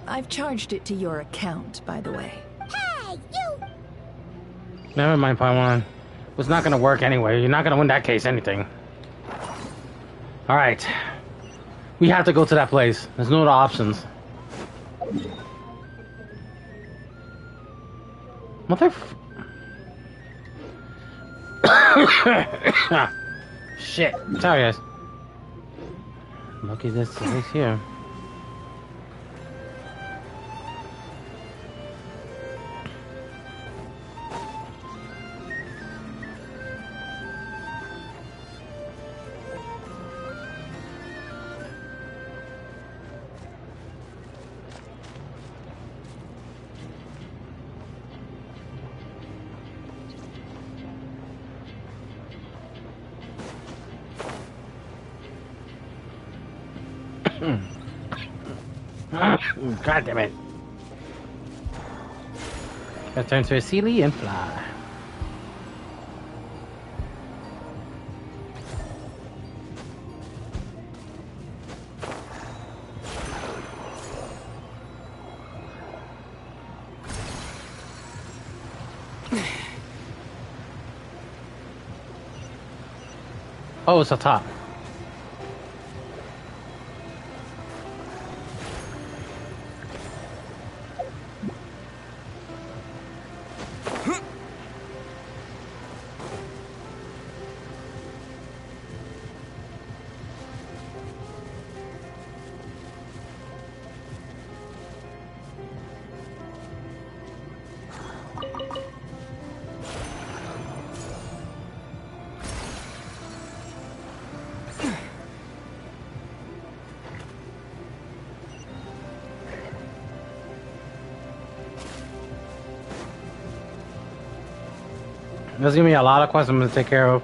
I've charged it to your account, by the way. Hey, you! Never mind, Paimon. It's not gonna work anyway. You're not gonna win that case anything. Alright. We have to go to that place. There's no other options. Shit. Sorry, guys. Lucky this is here. God damn it. Let's turn to a Sealy and fly. Oh, it's a top. There's gonna be a lot of questions I'm gonna take care of.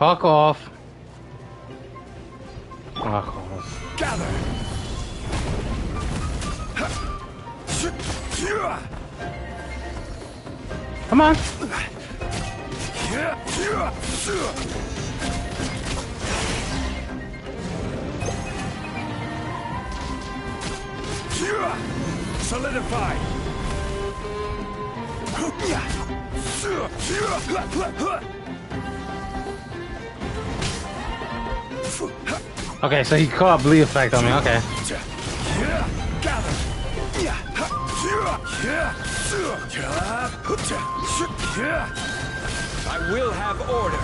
Fuck off. Fuck off. Gather. Come on. Solidify. Okay, so he caught bleed effect on me. Okay. I will have order.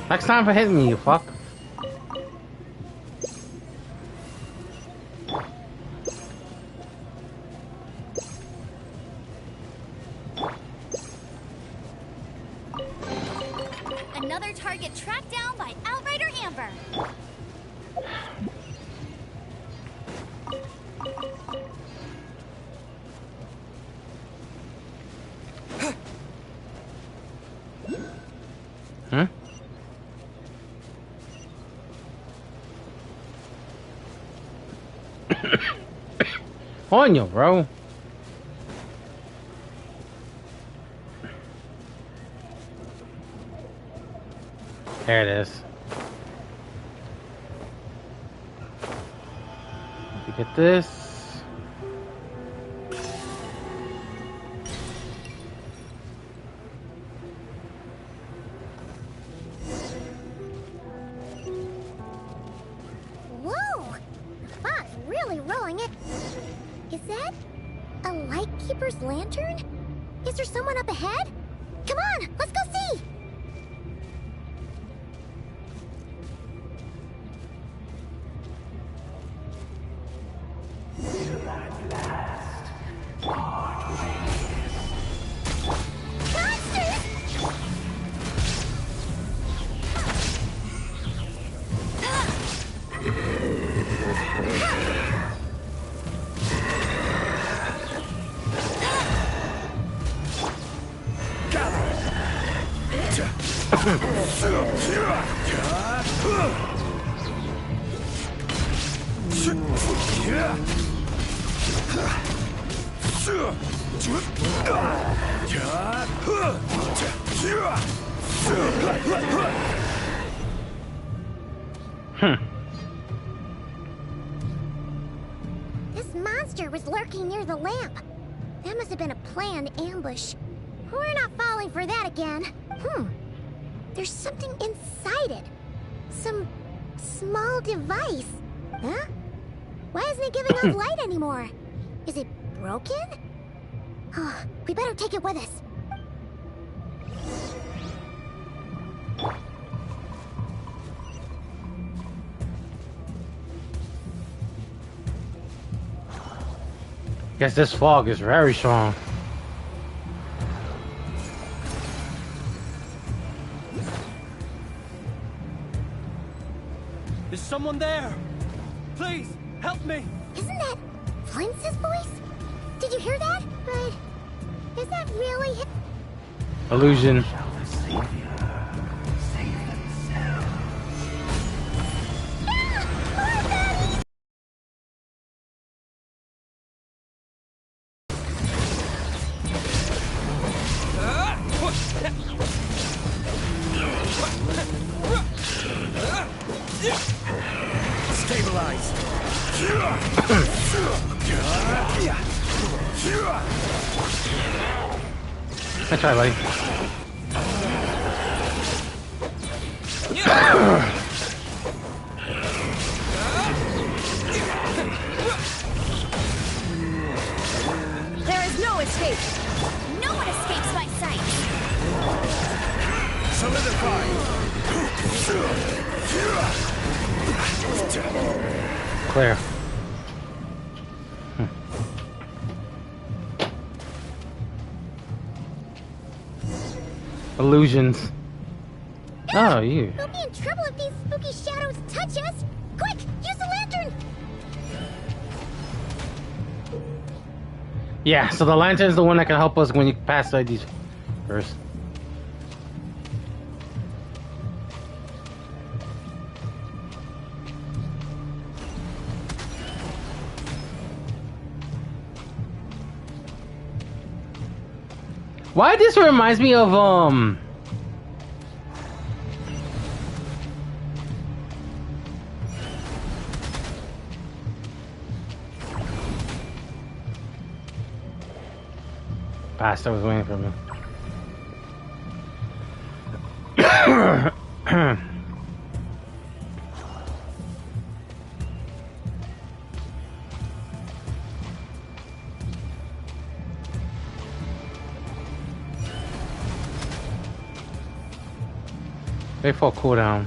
Next time for hitting me, you fuck. Another target tracked down by Outrider Amber. Huh? On you, bro. There it is. Let me get this. Whoa! The fog's really rolling it. Is that a Lightkeeper's lantern? Is there someone up ahead? Come on, let's go see! This monster was lurking near the lamp. That must have been a planned ambush. We're not falling for that again. There's something inside it. Some small device. Huh? Why isn't it giving off light anymore? Is it broken? Oh, we better take it with us. Guess this fog is very strong. Is someone there? Please, help me! Isn't that Flint's voice? Did you hear that? But is that really him? Illusion. Stabilize. That's right, buddy. There is no escape. No one escapes my sight. Solidify. Clear. Illusions. Oh, you. We'll be in trouble if these spooky shadows touch us. Quick, use the lantern. Yeah, so the lantern is the one that can help us when you pass by these first. Why this reminds me of Pastor was waiting for me. Wait for a cooldown.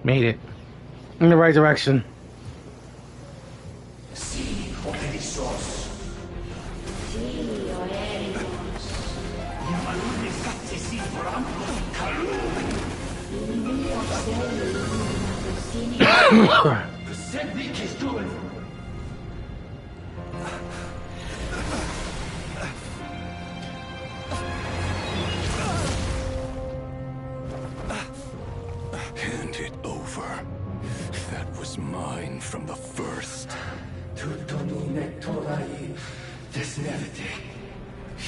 Made it. In the right direction. Hand it over. That was mine from the first.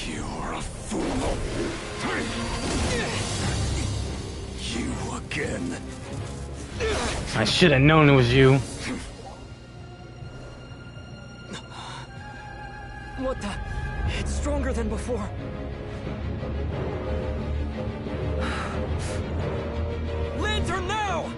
You're a fool. You again. I should have known it was you. What the? It's stronger than before. Lantern now!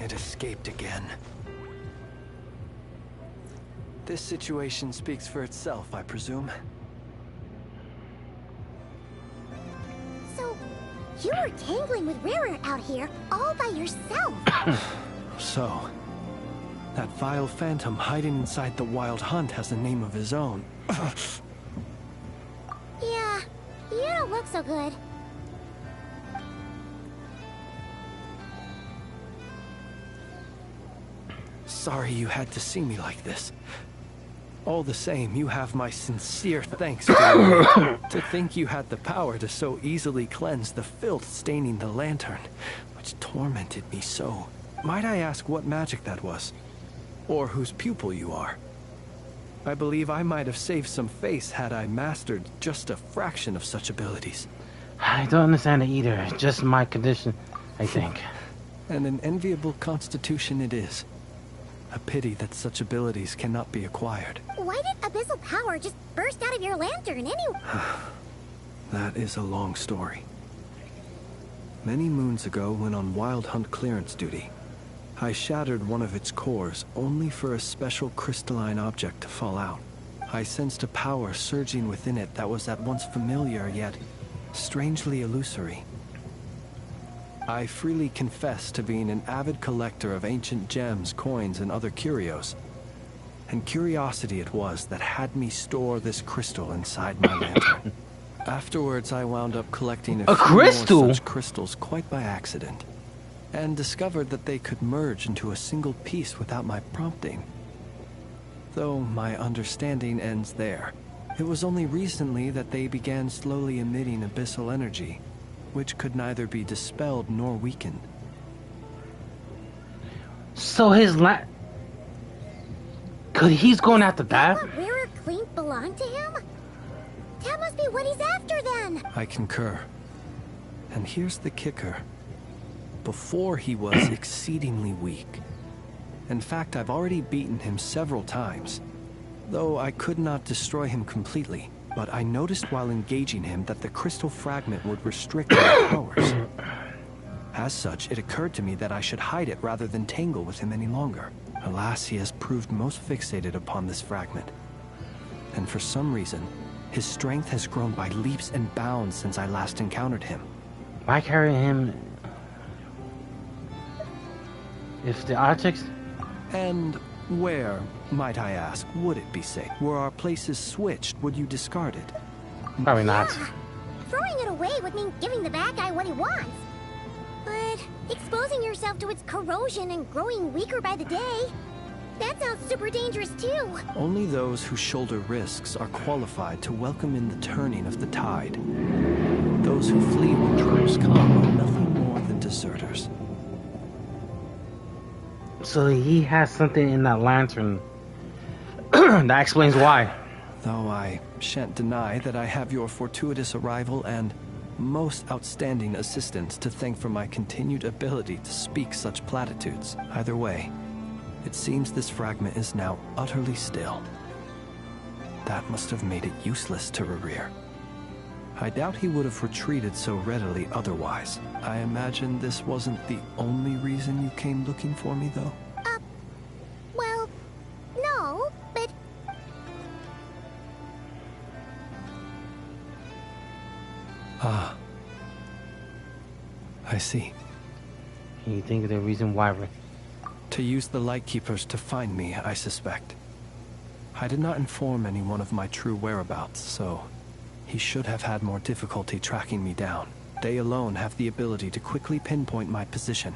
It escaped again. This situation speaks for itself, I presume. So, you were tangling with Rarer out here all by yourself. So, that vile phantom hiding inside the Wild Hunt has a name of his own. Yeah, you don't look so good. Sorry you had to see me like this. All the same, you have my sincere thanks for to think you had the power to so easily cleanse the filth staining the lantern, which tormented me so. Might I ask what magic that was? Or whose pupil you are? I believe I might have saved some face had I mastered just a fraction of such abilities. I don't understand it either. Just my condition, I think. And an enviable constitution it is. A pity that such abilities cannot be acquired. Why did abyssal power just burst out of your lantern anyway? That is a long story. Many moons ago, when on Wild Hunt clearance duty, I shattered one of its cores only for a special crystalline object to fall out. I sensed a power surging within it that was at once familiar yet strangely illusory. I freely confess to being an avid collector of ancient gems, coins, and other curios. And curiosity it was that had me store this crystal inside my lantern. Afterwards, I wound up collecting a few crystal? more such crystals quite by accident, and discovered that they could merge into a single piece without my prompting. Though my understanding ends there. It was only recently that they began slowly emitting abyssal energy, which could neither be dispelled nor weakened. So his he's going after that? What rarer clink belonged to him? That must be what he's after then. I concur. And here's the kicker. Before he was exceedingly weak. In fact, I've already beaten him several times, though I could not destroy him completely. But I noticed while engaging him that the crystal fragment would restrict my powers. As such, it occurred to me that I should hide it rather than tangle with him any longer. Alas, he has proved most fixated upon this fragment. And for some reason, his strength has grown by leaps and bounds since I last encountered him. Why carry him if the objects... And where, might I ask, would it be safe? Were our places switched, would you discard it? Probably not. Yeah. Throwing it away would mean giving the bad guy what he wants. But exposing yourself to its corrosion and growing weaker by the day, that sounds super dangerous too. Only those who shoulder risks are qualified to welcome in the turning of the tide. Those who flee when troubles come are nothing more than deserters. So he has something in that lantern that explains why. Though I shan't deny that I have your fortuitous arrival and most outstanding assistance to thank for my continued ability to speak such platitudes. Either way, it seems this fragment is now utterly still. That must have made it useless to Rerir. I doubt he would have retreated so readily otherwise. I imagine this wasn't the only reason you came looking for me, though? Well, no, but... Ah. I see. You think of the reason why... To use the Lightkeepers to find me, I suspect. I did not inform anyone of my true whereabouts, so... he should have had more difficulty tracking me down. They alone have the ability to quickly pinpoint my position.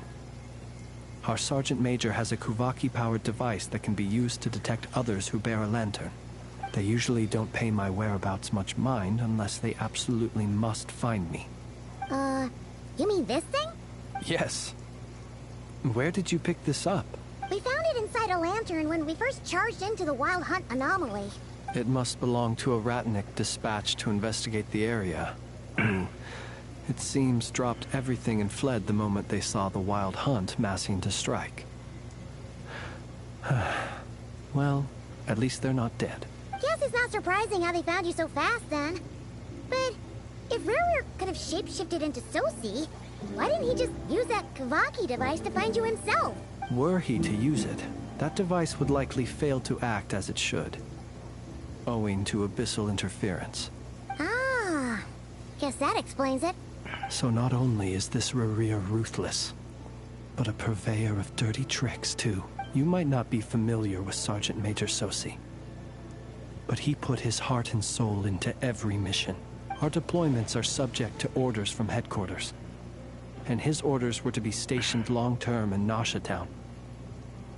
Our Sergeant Major has a Kuvaki-powered device that can be used to detect others who bear a lantern. They usually don't pay my whereabouts much mind unless they absolutely must find me. You mean this thing? Yes. Where did you pick this up? We found it inside a lantern when we first charged into the Wild Hunt anomaly. It must belong to a Ratnik dispatched to investigate the area. It seems dropped everything and fled the moment they saw the Wild Hunt massing to strike. Well, at least they're not dead. Guess it's not surprising how they found you so fast then. But if Rerir could have shapeshifted into Sosi, why didn't he just use that Kavaki device to find you himself? Were he to use it, that device would likely fail to act as it should, owing to abyssal interference. Ah, guess that explains it. So not only is this Rerir ruthless, but a purveyor of dirty tricks too. You might not be familiar with Sergeant Major Sosi, but he put his heart and soul into every mission. Our deployments are subject to orders from headquarters, and his orders were to be stationed long-term in Nasha Town.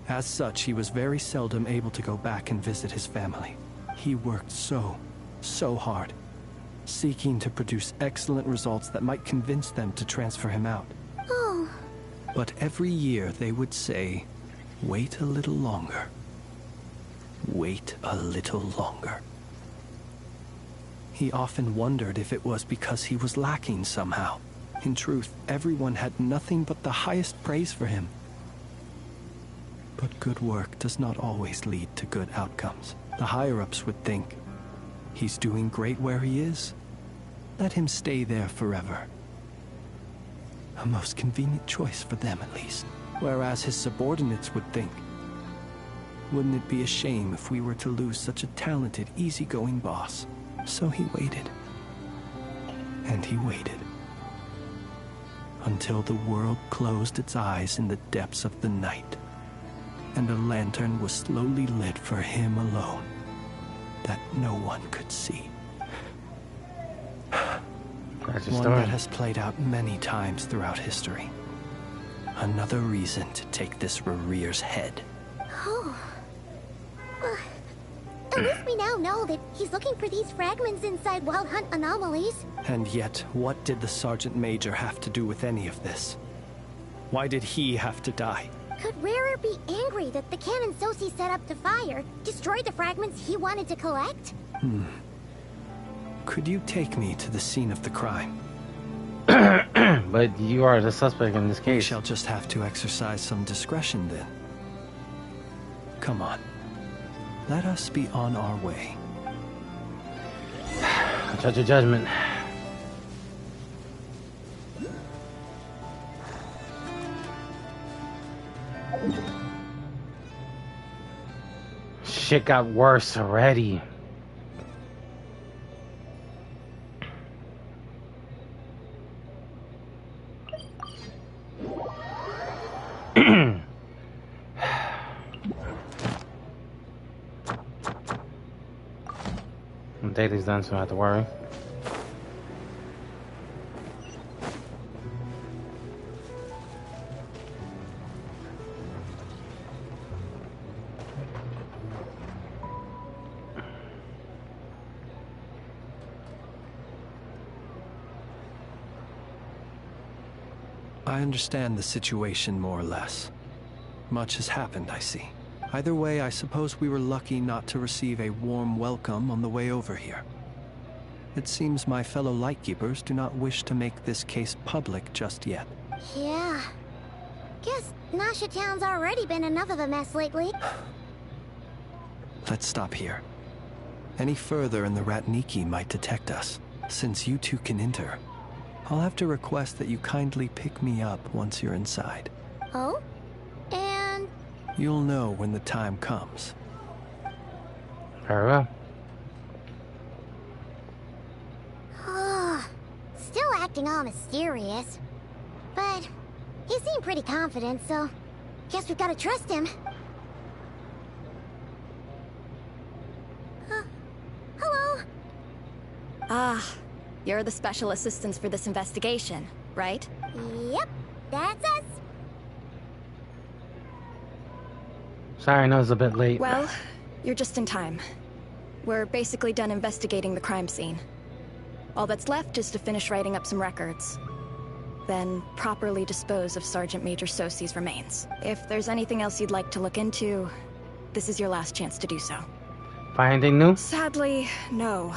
As such, he was very seldom able to go back and visit his family. He worked so hard, seeking to produce excellent results that might convince them to transfer him out. Oh. But every year they would say, wait a little longer. Wait a little longer. He often wondered if it was because he was lacking somehow. In truth, everyone had nothing but the highest praise for him. But good work does not always lead to good outcomes. The higher-ups would think, he's doing great where he is. Let him stay there forever. A most convenient choice for them, at least. Whereas his subordinates would think, wouldn't it be a shame if we were to lose such a talented, easygoing boss? So he waited. And he waited. Until the world closed its eyes in the depths of the night, and a lantern was slowly lit for him alone, that no one could see. One that has played out many times throughout history. Another reason to take this Rerear's head. Oh. At least we now know that he's looking for these fragments inside Wild Hunt anomalies. And yet, what did the Sergeant Major have to do with any of this? Why did he have to die? Could Rarer be angry that the cannon Sosi set up to fire destroyed the fragments he wanted to collect? Could you take me to the scene of the crime? But you are the suspect in this case. We shall just have to exercise some discretion then. Come on. Let us be on our way. Judge your judgment. Shit got worse already. Daily's done, so I don't have to worry. I understand the situation more or less. Much has happened, I see. Either way, I suppose we were lucky not to receive a warm welcome on the way over here. It seems my fellow Lightkeepers do not wish to make this case public just yet. Yeah. Guess Nasha Town's already been enough of a mess lately. Let's stop here. Any further and the Ratniki might detect us. Since you two can enter, I'll have to request that you kindly pick me up once you're inside. Oh? And... You'll know when the time comes. Very well. Still acting all mysterious. But he seemed pretty confident, so guess we've got to trust him. Hello? Ah, you're the special assistants for this investigation, right? Yep, that's us. Sorry, I know it's a bit late. Well, you're just in time. We're basically done investigating the crime scene. All that's left is to finish writing up some records. Then properly dispose of Sergeant Major Sosi's remains. If there's anything else you'd like to look into, this is your last chance to do so. Find anything new? Sadly, no.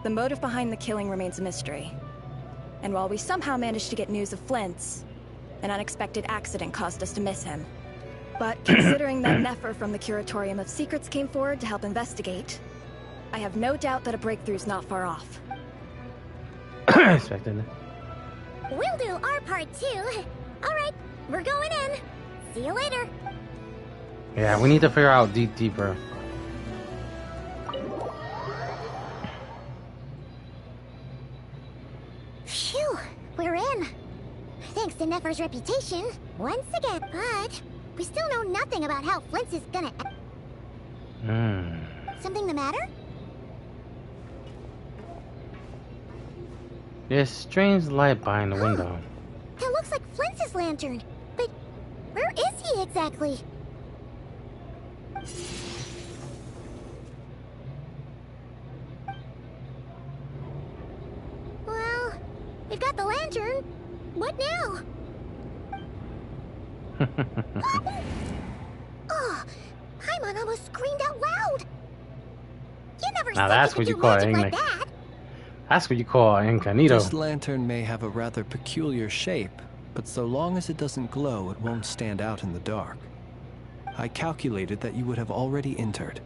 The motive behind the killing remains a mystery. And while we somehow managed to get news of Flint's, an unexpected accident caused us to miss him. But considering that Nefer from the Curatorium of Secrets came forward to help investigate, I have no doubt that a breakthrough's not far off. Expected. We'll do our part too. Alright, we're going in. See you later. Yeah, we need to figure out deeper. Phew, we're in. Thanks to Nefer's reputation, once again. But we still know nothing about how Flint's is gonna... Something the matter? There's strange light behind the window. That looks like Flint's lantern. But where is he exactly? Well, we've got the lantern. What now? Oh, Paimon almost screamed out loud. You never Now said that's you what could you do call magic it, like that. That's what you call incognito. This lantern may have a rather peculiar shape, but so long as it doesn't glow, it won't stand out in the dark. I calculated that you would have already entered,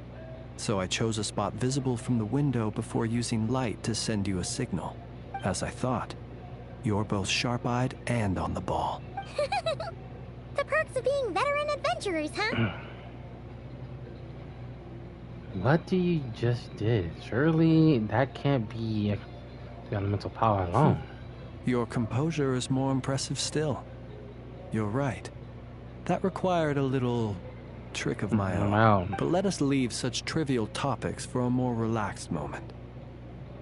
so I chose a spot visible from the window before using light to send you a signal. As I thought, you're both sharp-eyed and on the ball. The perks of being veteran adventurers, huh? What do you just did? Surely that can't be the elemental power alone. Your composure is more impressive still. You're right. That required a little trick of my own. But let us leave such trivial topics for a more relaxed moment.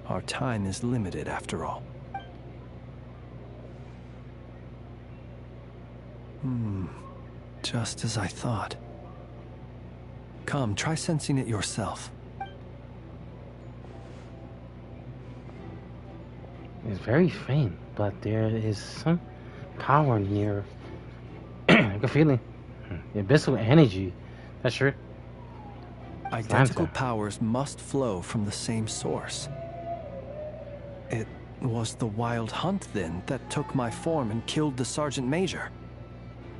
Our time is limited after all. Just as I thought. Come, try sensing it yourself. It's very faint, but there is some power near. I can feel it. The abyssal energy. That's true. Identical powers must flow from the same source. It was the Wild Hunt, then, that took my form and killed the Sergeant Major.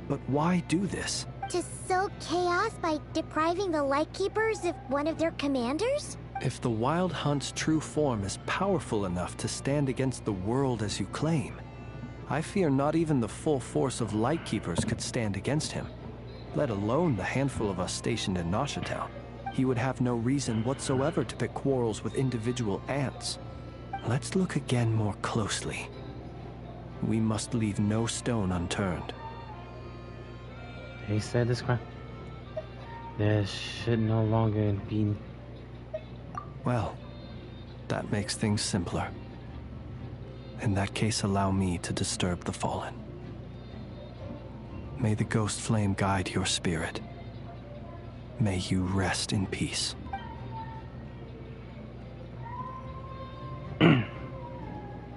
But why do this? To sow chaos by depriving the Lightkeepers of one of their commanders? If the Wild Hunt's true form is powerful enough to stand against the world as you claim, I fear not even the full force of Lightkeepers could stand against him, let alone the handful of us stationed in Noshatown. He would have no reason whatsoever to pick quarrels with individual ants. Let's look again more closely. We must leave no stone unturned. He said this crime. There should no longer be. Well, that makes things simpler. In that case, allow me to disturb the fallen. May the ghost flame guide your spirit. May you rest in peace.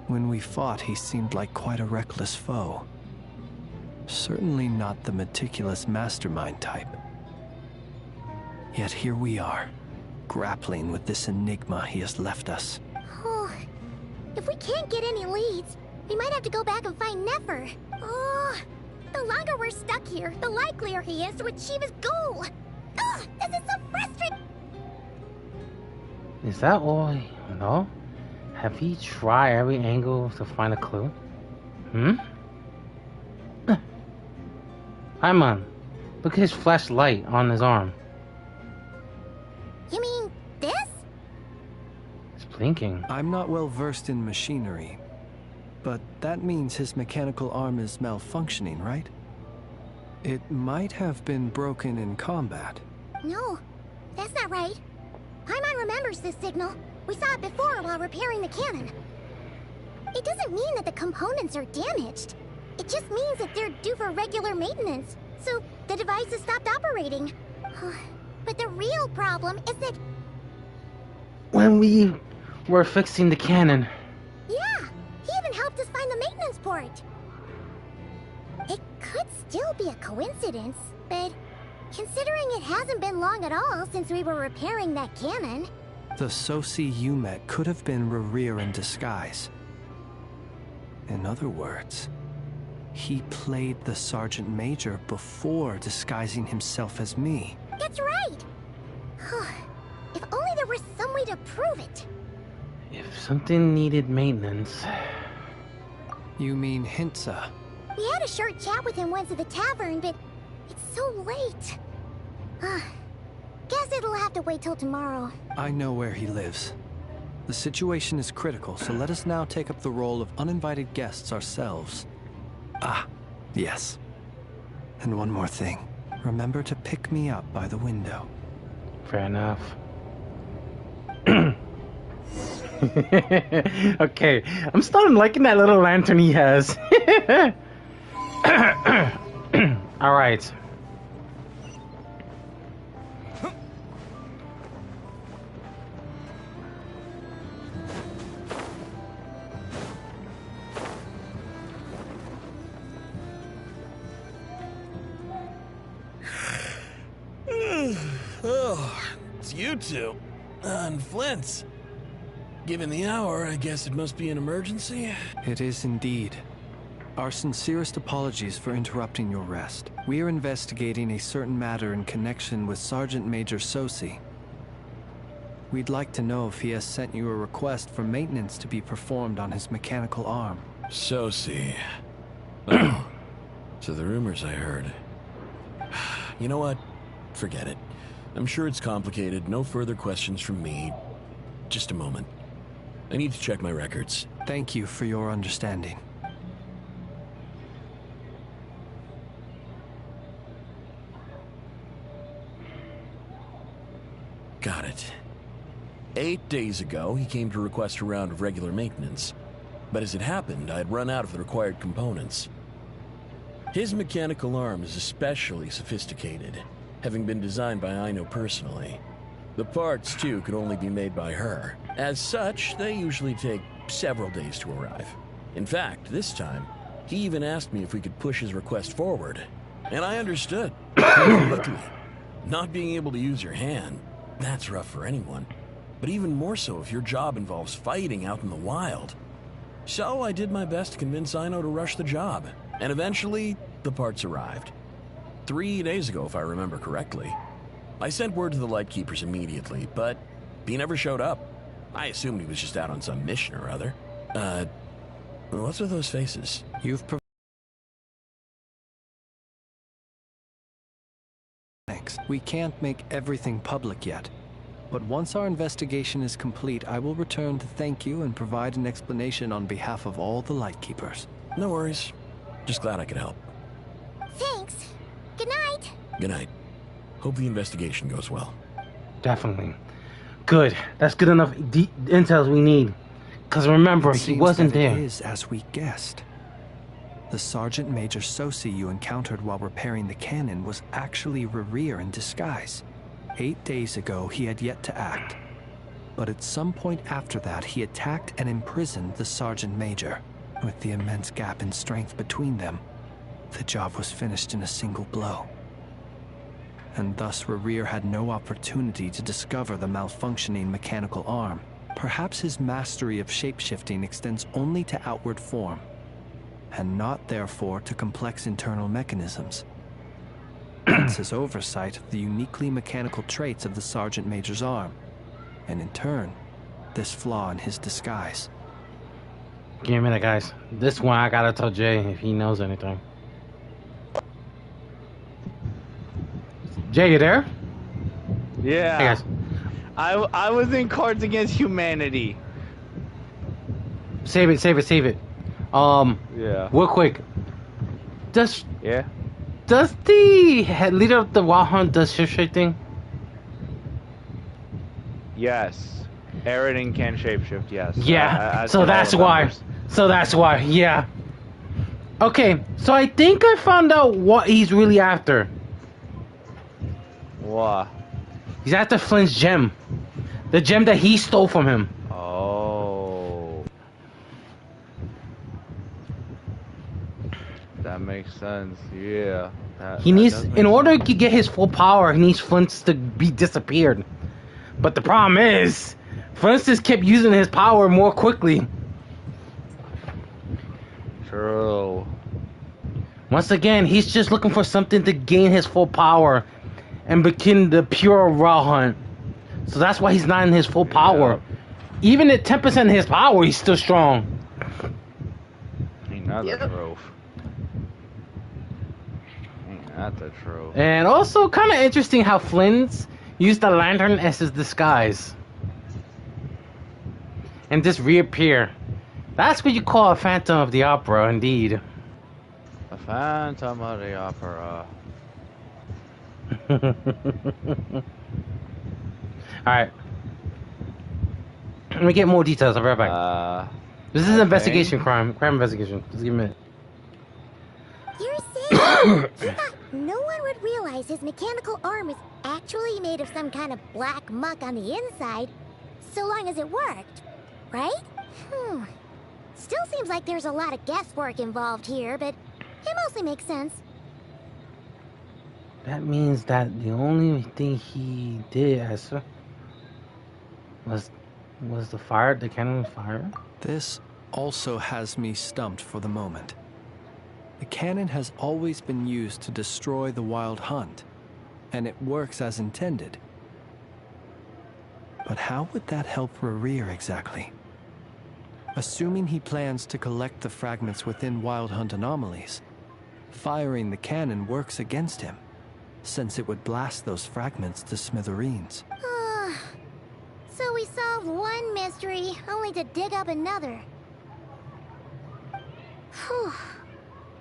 When we fought, he seemed like quite a reckless foe. Certainly not the meticulous mastermind type. Yet here we are, grappling with this enigma he has left us. Oh, if we can't get any leads, we might have to go back and find Nefer. Oh, the longer we're stuck here, the likelier he is to achieve his goal. Oh, this is so frustrating. Is that all? No? Have he tried every angle to find a clue? Paimon, look at his flashlight on his arm. You mean this? It's blinking. I'm not well versed in machinery, but that means his mechanical arm is malfunctioning, right? It might have been broken in combat. No, that's not right. Paimon remembers this signal. We saw it before while repairing the cannon. It doesn't mean that the components are damaged. It just means that they're due for regular maintenance, so the device has stopped operating. But the real problem is that... When we were fixing the cannon... Yeah, he even helped us find the maintenance port. It could still be a coincidence, but considering it hasn't been long at all since we were repairing that cannon... The Soci you met could have been Rerir in disguise. In other words... he played the Sergeant Major before disguising himself as me. That's right! If only there were some way to prove it. If something needed maintenance... You mean Hintsa? We had a short chat with him once at the tavern, but it's so late. Guess it'll have to wait till tomorrow. I know where he lives. The situation is critical, so let us now take up the role of uninvited guests ourselves. Yes. And one more thing. Remember to pick me up by the window. Fair enough. Okay, I'm starting liking that little lantern he has. Alright. Oh, it's you two. And Flint's. Given the hour, I guess it must be an emergency? It is indeed. Our sincerest apologies for interrupting your rest. We are investigating a certain matter in connection with Sergeant Major Sosi. We'd like to know if he has sent you a request for maintenance to be performed on his mechanical arm. Sosi. Oh, so the rumors I heard. You know what? Forget it. I'm sure it's complicated. No further questions from me. Just a moment. I need to check my records. Thank you for your understanding. Got it. 8 days ago, he came to request a round of regular maintenance. But as it happened, I had run out of the required components. His mechanical arm is especially sophisticated, having been designed by Aino personally. The parts, too, could only be made by her. As such, they usually take several days to arrive. In fact, this time, he even asked me if we could push his request forward. And I understood. Completely. Not being able to use your hand, that's rough for anyone. But even more so if your job involves fighting out in the wild. So I did my best to convince Aino to rush the job. And eventually, the parts arrived. 3 days ago, if I remember correctly. I sent word to the Lightkeepers immediately, but he never showed up. I assumed he was just out on some mission or other. What's with those faces? Thanks. We can't make everything public yet. But once our investigation is complete, I will return to thank you and provide an explanation on behalf of all the Lightkeepers. No worries. Just glad I could help. Thanks. Good night. Good night. Hope the investigation goes well. Definitely. Good. That's good enough intel we need. Because remember, he wasn't there. It is as we guessed. The Sergeant Major Sosi you encountered while repairing the cannon was actually Rerir in disguise. 8 days ago, he had yet to act. But at some point after that, he attacked and imprisoned the Sergeant Major. With the immense gap in strength between them, the job was finished in a single blow. And thus Rerir had no opportunity to discover the malfunctioning mechanical arm. Perhaps his mastery of shapeshifting extends only to outward form, and not therefore to complex internal mechanisms. Hence his oversight of the uniquely mechanical traits of the Sergeant Major's arm, and in turn, this flaw in his disguise. Give me a minute, guys. This one I gotta tell Jay if he knows anything. Jay, you there? Yeah. Hey, guys. I was in Cards Against Humanity. Save it. Yeah. Real quick. Does the head leader of the Wild Hunt does shapeshifting? Yes. Eridan can shapeshift, yes. Yeah. So that's why. Yeah. Okay, so I think I found out what he's really after. What? He's after Flint's gem. The gem that he stole from him. Oh. That makes sense, yeah. He needs, in order to get his full power, he needs Flint to be disappeared. But the problem is, Flint just kept using his power more quickly. True. Once again, he's just looking for something to gain his full power and begin the pure raw hunt. So that's why he's not in his full power. Even at 10% of his power, he's still strong. Ain't that the truth. Ain't that the truth. And also, kind of interesting how Flynn's used the lantern as his disguise. And just reappear. That's what you call a Phantom of the Opera, indeed. A Phantom of the Opera. Alright. Let me get more details. I'll be right back. This is an investigation crime investigation. Just give me a minute. You're saying he thought no one would realize his mechanical arm is actually made of some kind of black muck on the inside, so long as it worked, right? Still seems like there's a lot of guesswork involved here, but it mostly makes sense. That means that the only thing he did was the cannon fire? This also has me stumped for the moment. cannon has always been used to destroy the Wild Hunt, and it works as intended. But how would that help Rerir exactly? Assuming he plans to collect the fragments within Wild Hunt anomalies, firing the cannon works against him, since it would blast those fragments to smithereens. So we solved one mystery, only to dig up another. Whew.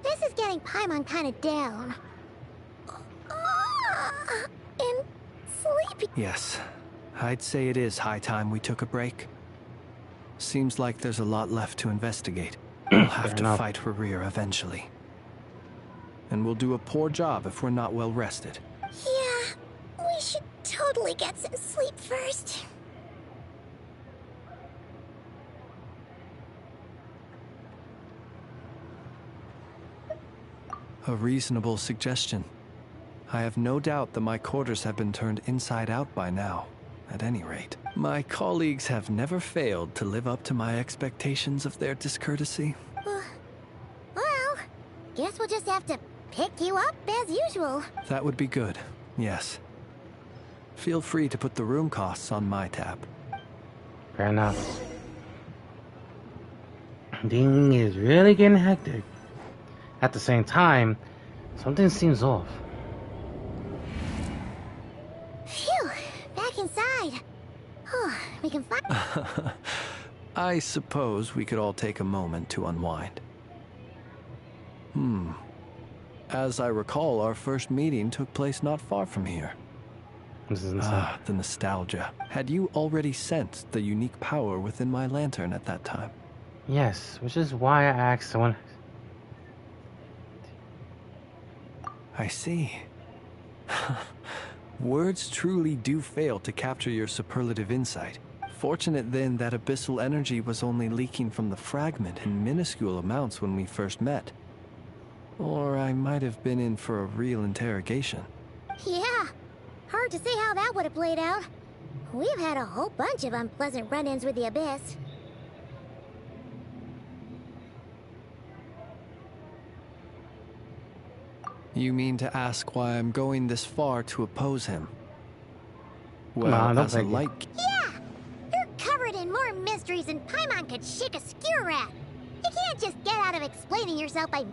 This is getting Paimon kind of down. And sleepy. Yes, I'd say it is high time we took a break. Seems like there's a lot left to investigate. We'll have to fight Rerir eventually. And we'll do a poor job if we're not well rested. Yeah, we should totally get some sleep first. A reasonable suggestion. I have no doubt that my quarters have been turned inside out by now, at any rate. My colleagues have never failed to live up to my expectations of their discourtesy. Well, guess we'll just have to pick you up as usual. That would be good, yes. Feel free to put the room costs on my tab. Fair enough. Thing is really getting hectic. At the same time, something seems off. Phew, back inside. We can find... I suppose we could all take a moment to unwind. As I recall, our first meeting took place not far from here. This is insane. The nostalgia. Had you already sensed the unique power within my lantern at that time? Yes, which is why I asked someone. I see. Words truly do fail to capture your superlative insight. Fortunate then that abyssal energy was only leaking from the fragment in minuscule amounts when we first met. Or I might have been in for a real interrogation. Yeah, hard to say how that would have played out. We've had a whole bunch of unpleasant run-ins with the Abyss. You mean to ask why I'm going this far to oppose him? Well, as a light... Yeah! You're covered in more mysteries than Paimon could shake a skewer at. You can't just get out of explaining yourself by...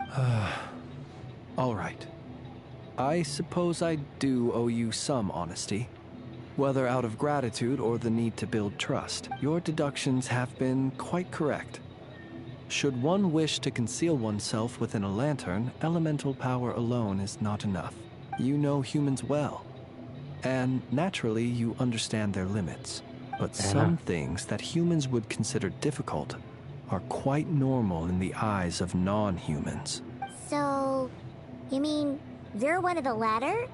All right. I suppose I do owe you some honesty. Whether out of gratitude or the need to build trust, your deductions have been quite correct. Should one wish to conceal oneself within a lantern, elemental power alone is not enough. You know humans well, and naturally you understand their limits. But some things that humans would consider difficult are quite normal in the eyes of non-humans. So, you mean you're one of the latter?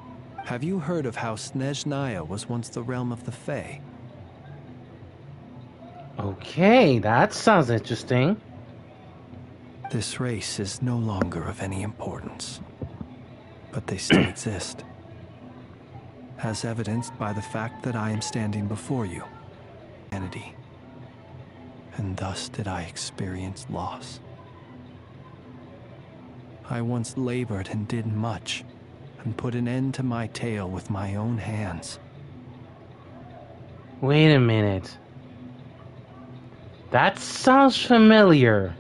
Have you heard of how Snezhnaya was once the realm of the Fae? Okay, that sounds interesting. This race is no longer of any importance, but they still exist. As evidenced by the fact that I am standing before you. Humanity. And thus did I experience loss. I once labored and did much, and put an end to my tale with my own hands. Wait a minute. That sounds familiar.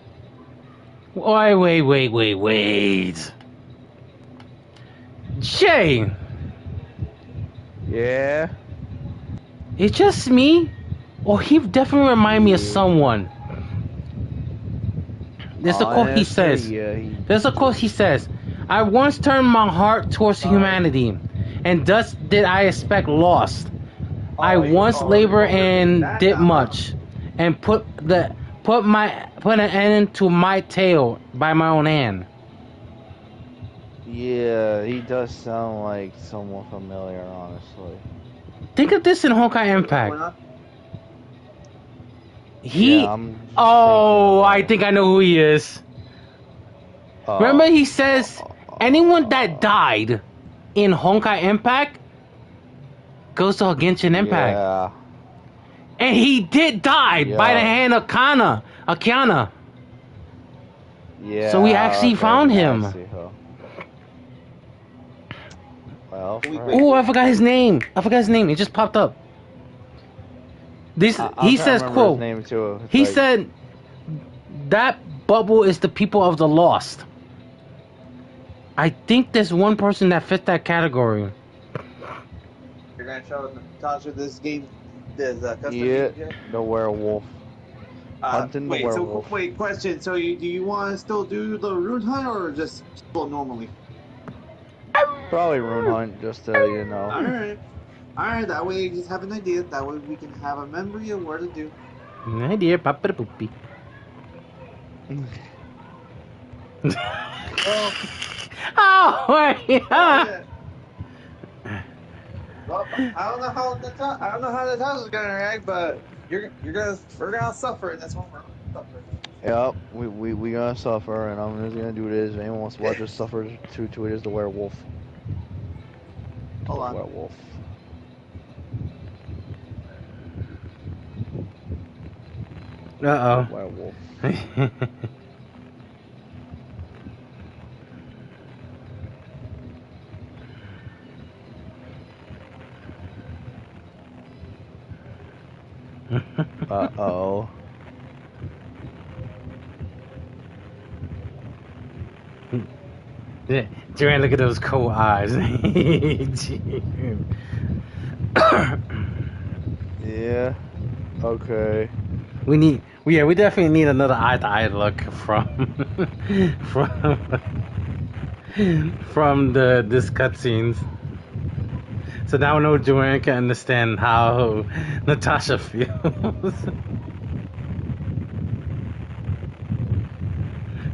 Wait. Jay! Yeah? It's just me? Or he definitely remind me of someone. There's a quote he says. There's a quote he says. I once turned my heart towards humanity, and thus did I expect loss. I once labored and did much, and put an end to my tale by my own hand. Yeah, he does sound like someone familiar, honestly. Think of this in Honkai Impact. I think I know who he is. Remember he says anyone that died in Honkai Impact goes to Genshin Impact. Yeah. And he did die by the hand of Akiana. Yeah. So we actually found him. Well, Oh, I forgot his name. It just popped up. He says, "Quote." Name too. He said that bubble is the people of the lost. I think there's one person that fit that category. You're gonna show Natasha this game, this custom Yeah, game? the werewolf. Hunting the werewolf. So wait, question. So do you want to still do the rune hunt or just go normally? Probably rune hunt, just to All right. That way you just have an idea. That way we can have a memory of what to do. An idea, papa poopy. Oh wait. Well, I don't know how Natasha's gonna react, but we're gonna suffer, and that's what we're gonna suffer. Yep, we gonna suffer, and I'm just gonna do this. If anyone wants to watch us suffer to it is the werewolf. Hold on. Werewolf. Uh-oh. Werewolf. Uh-oh. Yeah, Joanne, look at those cold eyes. Yeah. Okay. We definitely need another eye-to-eye look from this cutscenes. So now I know Joanne can understand how Natasha feels.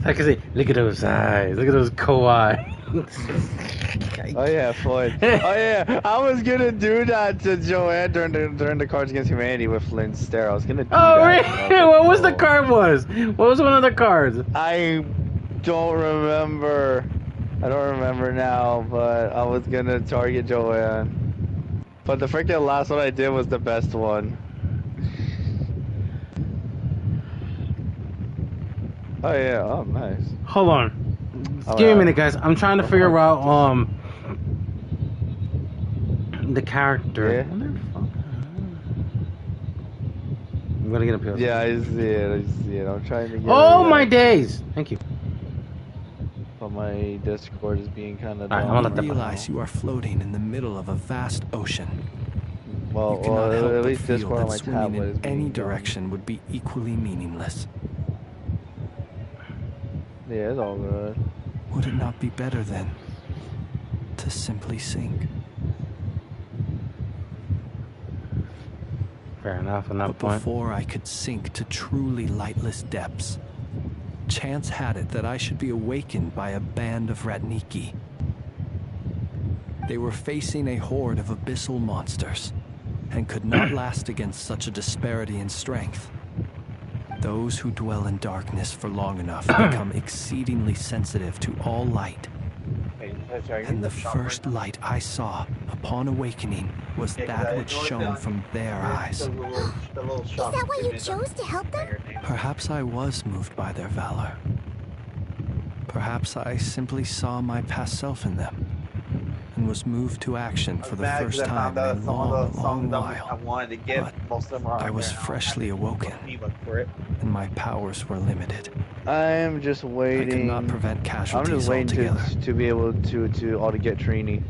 I can say, look at those eyes, look at those cold eyes. Oh yeah, Floyd. Oh yeah, I was gonna do that to Joanne during the Cards Against Humanity with Flynn's stare. I was gonna do that. Really? What was the card was? What was one of the cards? I don't remember. I don't remember now, but I was gonna target Joanne. But the freaking last one I did was the best one. Oh yeah, oh nice. Hold on. Give me a minute, guys. I'm trying to figure out the character. Yeah. I'm gonna get up here. Yeah, I see it. I'm trying to get my days! Thank you. But my Discord is being kind of dumb. You realize you are floating in the middle of a vast ocean. Well, you cannot help at but least feel Discord that on my swimming tablet is in any being direction would be equally meaningless. Yeah, it's all good. Would it not be better then to simply sink? Fair enough on that but point. Before I could sink to truly lightless depths, chance had it that I should be awakened by a band of Ratniki. They were facing a horde of abyssal monsters, and could not last against such a disparity in strength. Those who dwell in darkness for long enough become exceedingly sensitive to all light. And the first light I saw upon awakening was that which shone from their eyes. Is that why you chose to help them? Perhaps I was moved by their valor. Perhaps I simply saw my past self in them, and was moved to action for the first time in a long while. I wanted to get, most of them are I was freshly awoken, and my powers were limited. I'm just waiting. I could not prevent casualties I'm just waiting to be able to get Trini.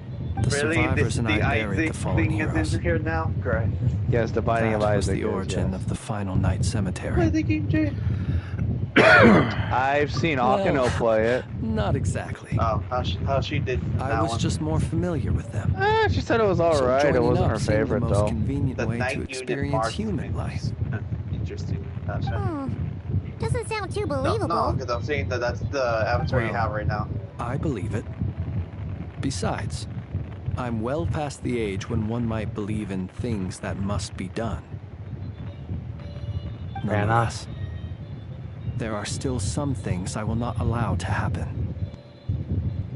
The survivors and I buried the fallen heroes. Here now? Correct. Yes, the Binding of Isaac. That was the origin of the Final Night Cemetery. I've seen Akino play it. Not exactly. Oh, how she did. I was just more familiar with them. She said it was alright. It wasn't her favorite the most though. Convenient way to experience human life. Interesting. Doesn't sound too believable. No, because I'm saying that's the avatar you have right now. I believe it. Besides, I'm well past the age when one might believe in things that must be done. Nonetheless, there are still some things I will not allow to happen.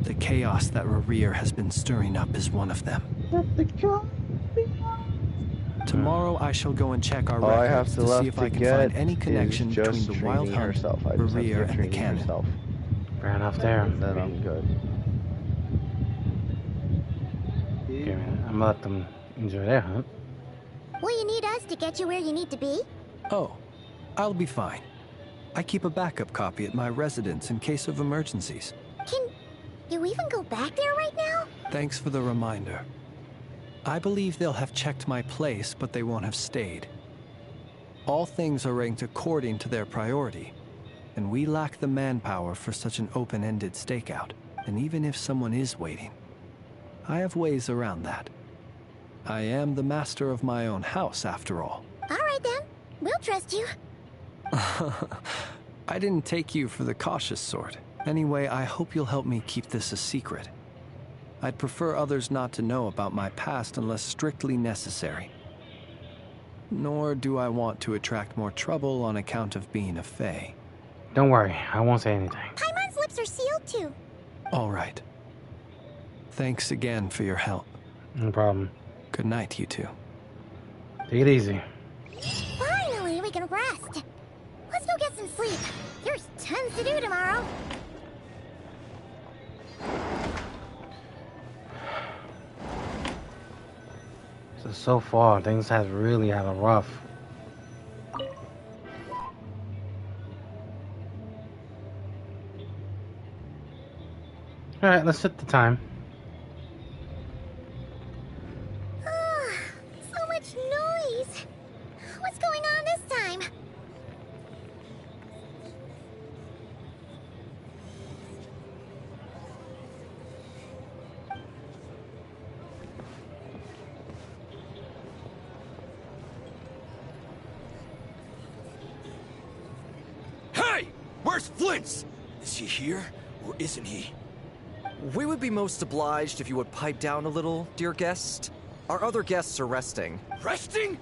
The chaos that Rerir has been stirring up is one of them. Tomorrow I shall go and check our records to see if I can find any connection between the Wild Hunt, Rerir, and the Canon. Fair enough there. Then I'm good. Okay, man. I'm gonna let them enjoy their hunt. Will you need us to get you where you need to be? Oh, I'll be fine. I keep a backup copy at my residence in case of emergencies. Can you even go back there right now? Thanks for the reminder. I believe they'll have checked my place, but they won't have stayed. All things are ranked according to their priority, and we lack the manpower for such an open-ended stakeout. And even if someone is waiting, I have ways around that. I am the master of my own house, after all. All right then, we'll trust you. I didn't take you for the cautious sort. Anyway, I hope you'll help me keep this a secret. I'd prefer others not to know about my past unless strictly necessary. Nor do I want to attract more trouble on account of being a Fae. Don't worry, I won't say anything. Paimon's lips are sealed too. All right. Thanks again for your help. No problem. Good night, you two. Take it easy. Finally, we can rest. Let's go get some sleep. There's tons to do tomorrow. So far, things have really had a rough. Alright, let's set the time. So much noise. What's going on this time? Hey! Where's Flint's? Is he here, or isn't he? We would be most obliged if you would pipe down a little, dear guest. Our other guests are resting. Resting?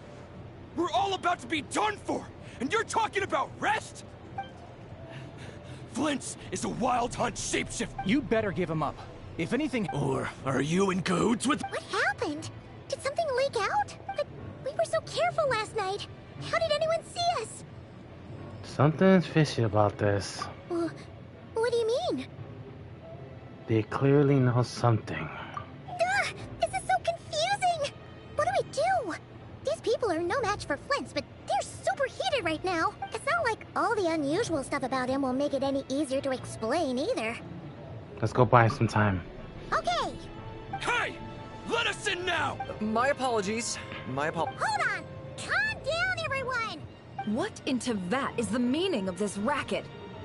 We're all about to be done for, and you're talking about rest? Flint's is a wild hunt shapeshift. You better give him up. If anything... Or are you in cahoots with... What happened? Did something leak out? But we were so careful last night. How did anyone see us? Something's fishy about this. What do you mean? They clearly know something. This is so confusing! What do we do? These people are no match for Flint's, but they're super heated right now. It's not like all the unusual stuff about him will make it any easier to explain either. Let's go buy some time. Okay! Hey! Let us in now! My apologies. Hold on! Calm down, everyone! What in Tevat is the meaning of this racket?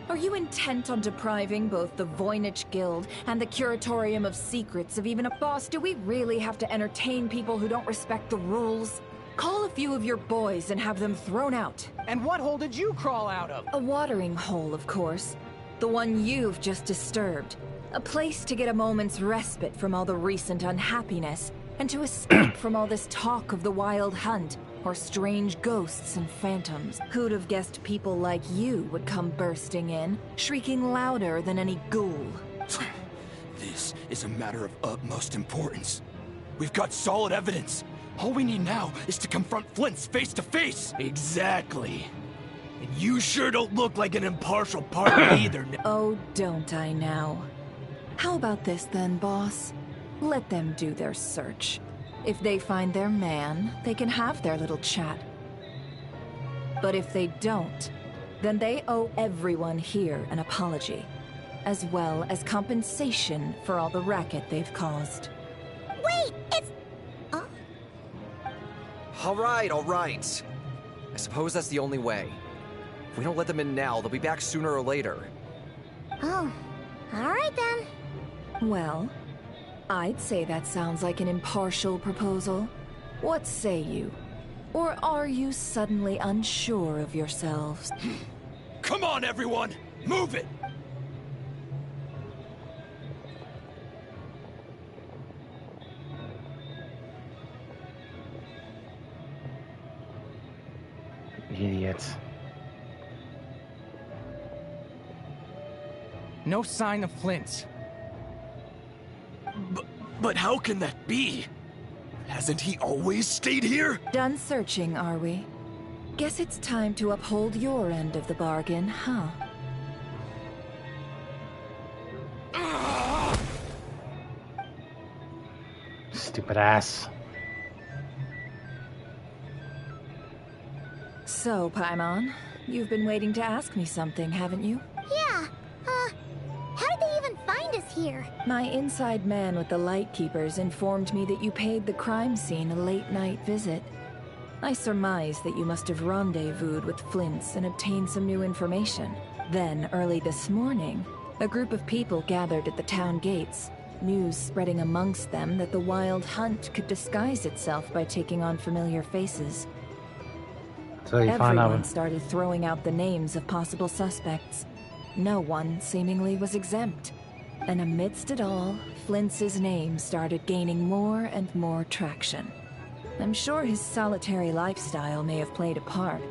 Are you intent on depriving both the Voynich Guild and the Curatorium of Secrets of even a boss? Do we really have to entertain people who don't respect the rules? Call a few of your boys and have them thrown out. And what hole did you crawl out of? A watering hole, of course. The one you've just disturbed. A place to get a moment's respite from all the recent unhappiness, and to escape from all this talk of the wild hunt, or strange ghosts and phantoms. Who'd have guessed people like you would come bursting in, shrieking louder than any ghoul? This is a matter of utmost importance. We've got solid evidence. All we need now is to confront Flint's face to face. Exactly. And you sure don't look like an impartial party either. Oh, don't I now? How about this then, boss? Let them do their search. If they find their man, they can have their little chat. But if they don't, then they owe everyone here an apology, as well as compensation for all the racket they've caused. Wait, it's... All right. I suppose that's the only way. If we don't let them in now, they'll be back sooner or later. Oh, all right then. Well, I'd say that sounds like an impartial proposal. What say you? Or are you suddenly unsure of yourselves? Come on, everyone! Move it! Idiots. No sign of Flint's. But how can that be? Hasn't he always stayed here? Done searching, are we? Guess it's time to uphold your end of the bargain, huh? Stupid ass. So, Paimon, you've been waiting to ask me something, haven't you? Yeah. How did they even find us here? My inside man with the Lightkeepers informed me that you paid the crime scene a late-night visit. I surmise that you must have rendezvoused with Flint's and obtained some new information. Then, early this morning, a group of people gathered at the town gates, news spreading amongst them that the Wild Hunt could disguise itself by taking on familiar faces. So you find Everyone out. started throwing out the names of possible suspects. No one seemingly was exempt. And amidst it all, Flint's name started gaining more and more traction. I'm sure his solitary lifestyle may have played a part,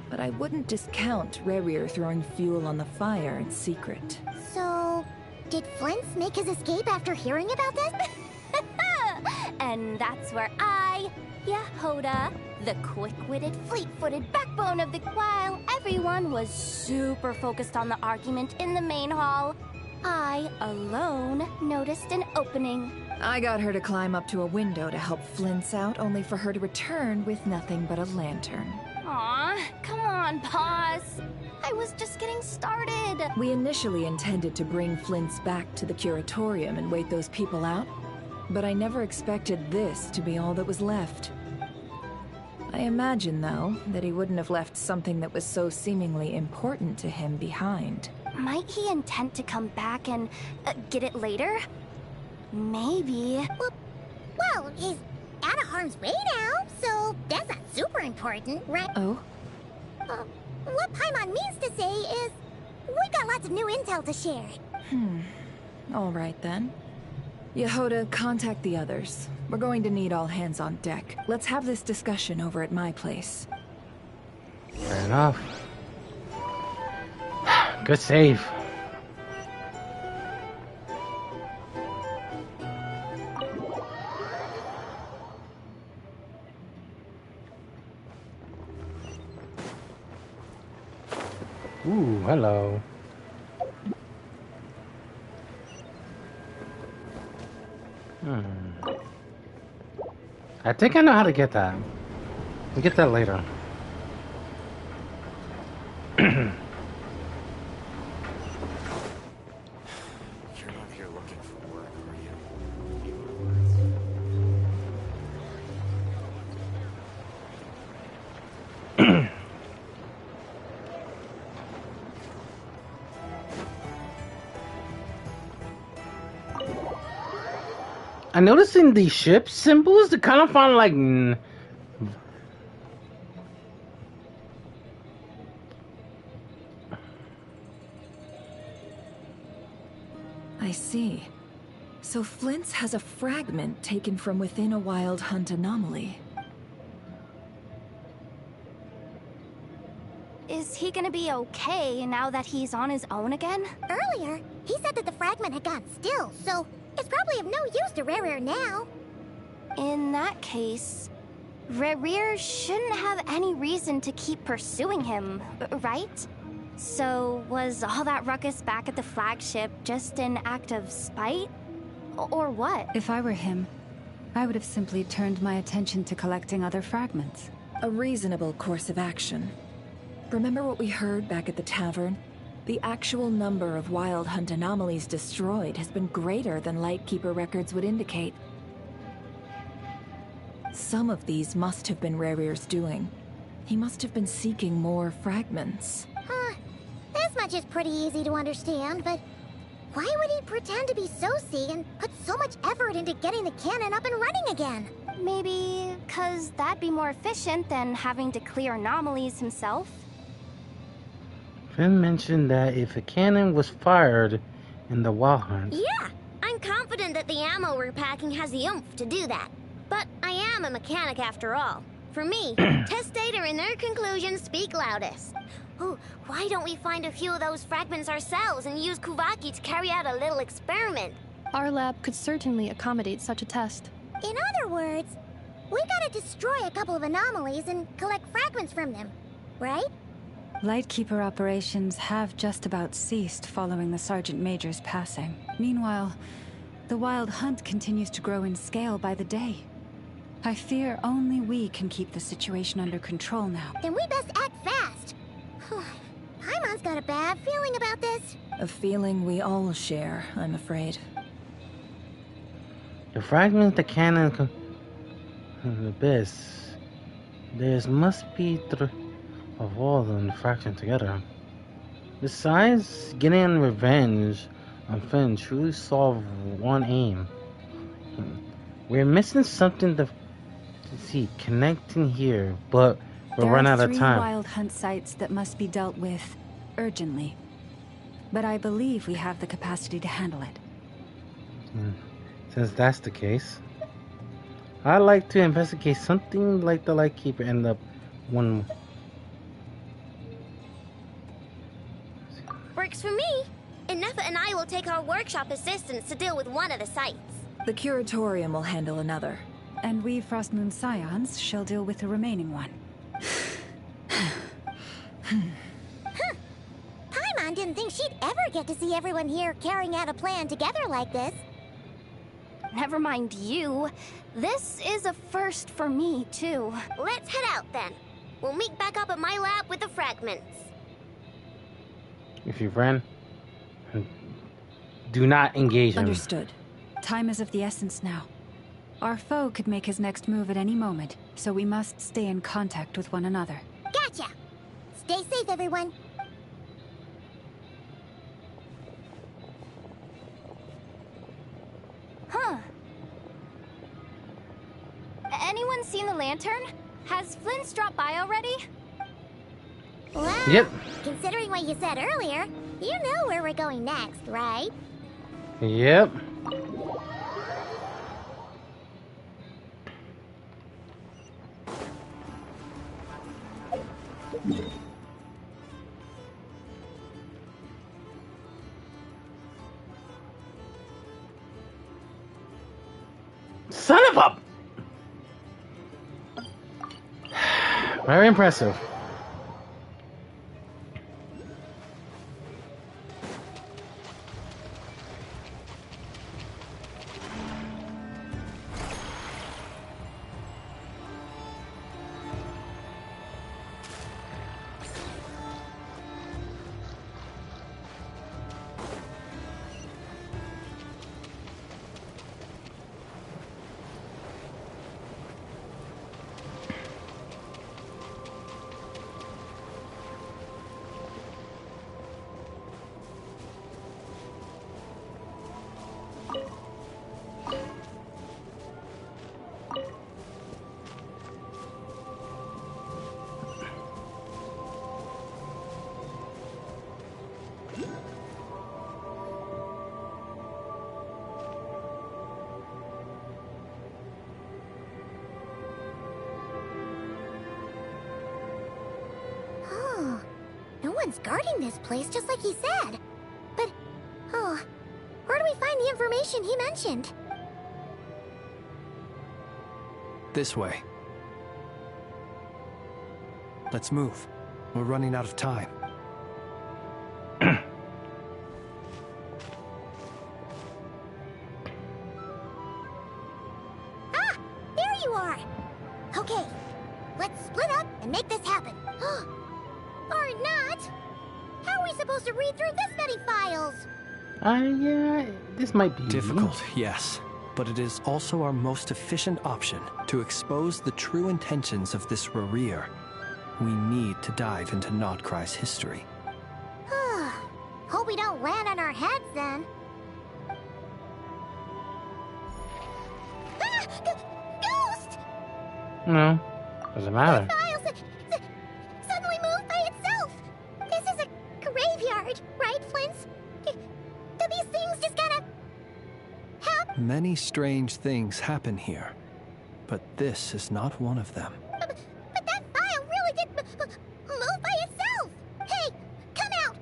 but I wouldn't discount Rerir throwing fuel on the fire in secret. So, did Flint's make his escape after hearing about this? And that's where I, Yehoda, the quick-witted, fleet-footed backbone of the... While everyone was super focused on the argument in the main hall, I, alone, noticed an opening. I got her to climb up to a window to help Flint's out, only for her to return with nothing but a lantern. Aw, come on, pause. I was just getting started. We initially intended to bring Flint's back to the curatorium and wait those people out, but I never expected this to be all that was left. I imagine, though, that he wouldn't have left something that was so seemingly important to him behind. Might he intend to come back and get it later? Maybe. Well, he's out of harm's way now, so that's not super important, right? Oh? What Paimon means to say is, we got lots of new intel to share. All right, then. Yehoda, contact the others. We're going to need all hands on deck. Let's have this discussion over at my place. Fair enough. Good save. Ooh, hello. I think I know how to get that. We'll get that later. You're not here looking for work, are you? I noticed in the ship symbols, they kind of found like. I see. So Flint's has a fragment taken from within a Wild Hunt anomaly. Is he gonna be okay now that he's on his own again? Earlier, he said that the fragment had gone still, so it's probably of no use to Rerir now. In that case, Rerir shouldn't have any reason to keep pursuing him, right? So, was all that ruckus back at the flagship just an act of spite? Or what? If I were him, I would have simply turned my attention to collecting other fragments. A reasonable course of action. Remember what we heard back at the tavern? The actual number of Wild Hunt anomalies destroyed has been greater than Lightkeeper records would indicate. Some of these must have been Rerir's doing. He must have been seeking more fragments. This much is pretty easy to understand, but why would he pretend to be Soci and put so much effort into getting the cannon up and running again? Maybe 'cause that'd be more efficient than having to clear anomalies himself. Finn mentioned that if a cannon was fired in the Wild Hunt. Yeah, I'm confident that the ammo we're packing has the oomph to do that. But I am a mechanic after all. For me, test data and their conclusions speak loudest. Ooh, why don't we find a few of those fragments ourselves and use Kuvaki to carry out a little experiment? Our lab could certainly accommodate such a test. In other words, we gotta destroy a couple of anomalies and collect fragments from them, right? Lightkeeper operations have just about ceased following the Sergeant Major's passing. Meanwhile, The Wild Hunt continues to grow in scale by the day. I fear only we can keep the situation under control now. Then we best act fast. Paimon's got a bad feeling about this. A feeling we all share, I'm afraid. The fragment the cannon the abyss. There must be of all the fraction together. Besides getting revenge on Finn, truly solve one aim. We're missing something to see connecting here, but we'll run out of time. There are 3 Wild Hunt sites that must be dealt with urgently. But I believe we have the capacity to handle it. Since that's the case, I'd like to investigate something like the Lightkeeper end up one. Works for me. Enough and I will take our workshop assistants to deal with one of the sites. The Curatorium will handle another. And we Frostmoon Scions shall deal with the remaining one. Paimon didn't think she'd ever get to see everyone here carrying out a plan together like this. Never mind you. This is a first for me, too. Let's head out then. We'll meet back up at my lab with the fragments. If you ran, do not engage him. Understood. Time is of the essence now. Our foe could make his next move at any moment, so we must stay in contact with one another. Gotcha! Stay safe, everyone. Huh. Anyone seen the lantern? Has Flint's dropped by already? Well, yep. Considering what you said earlier, you know where we're going next, right? Yep. Son of a... Very impressive. No one's guarding this place, just like he said. But, where do we find the information he mentioned? This way. Let's move. We're running out of time. There you are! Okay, let's split up and make this happen. Or not! How are we supposed to read through this many files? Yeah, this might be difficult, yes. But it is also our most efficient option to expose the true intentions of this Rarir. We need to dive into Notcry's history. Hope we don't land on our heads then. Ghost! No, doesn't matter. The files suddenly moved by itself. This is a graveyard, right, Flint's? Do these things just kind of happen? Many strange things happen here, but this is not one of them. But that file really did move by itself. Hey, come out!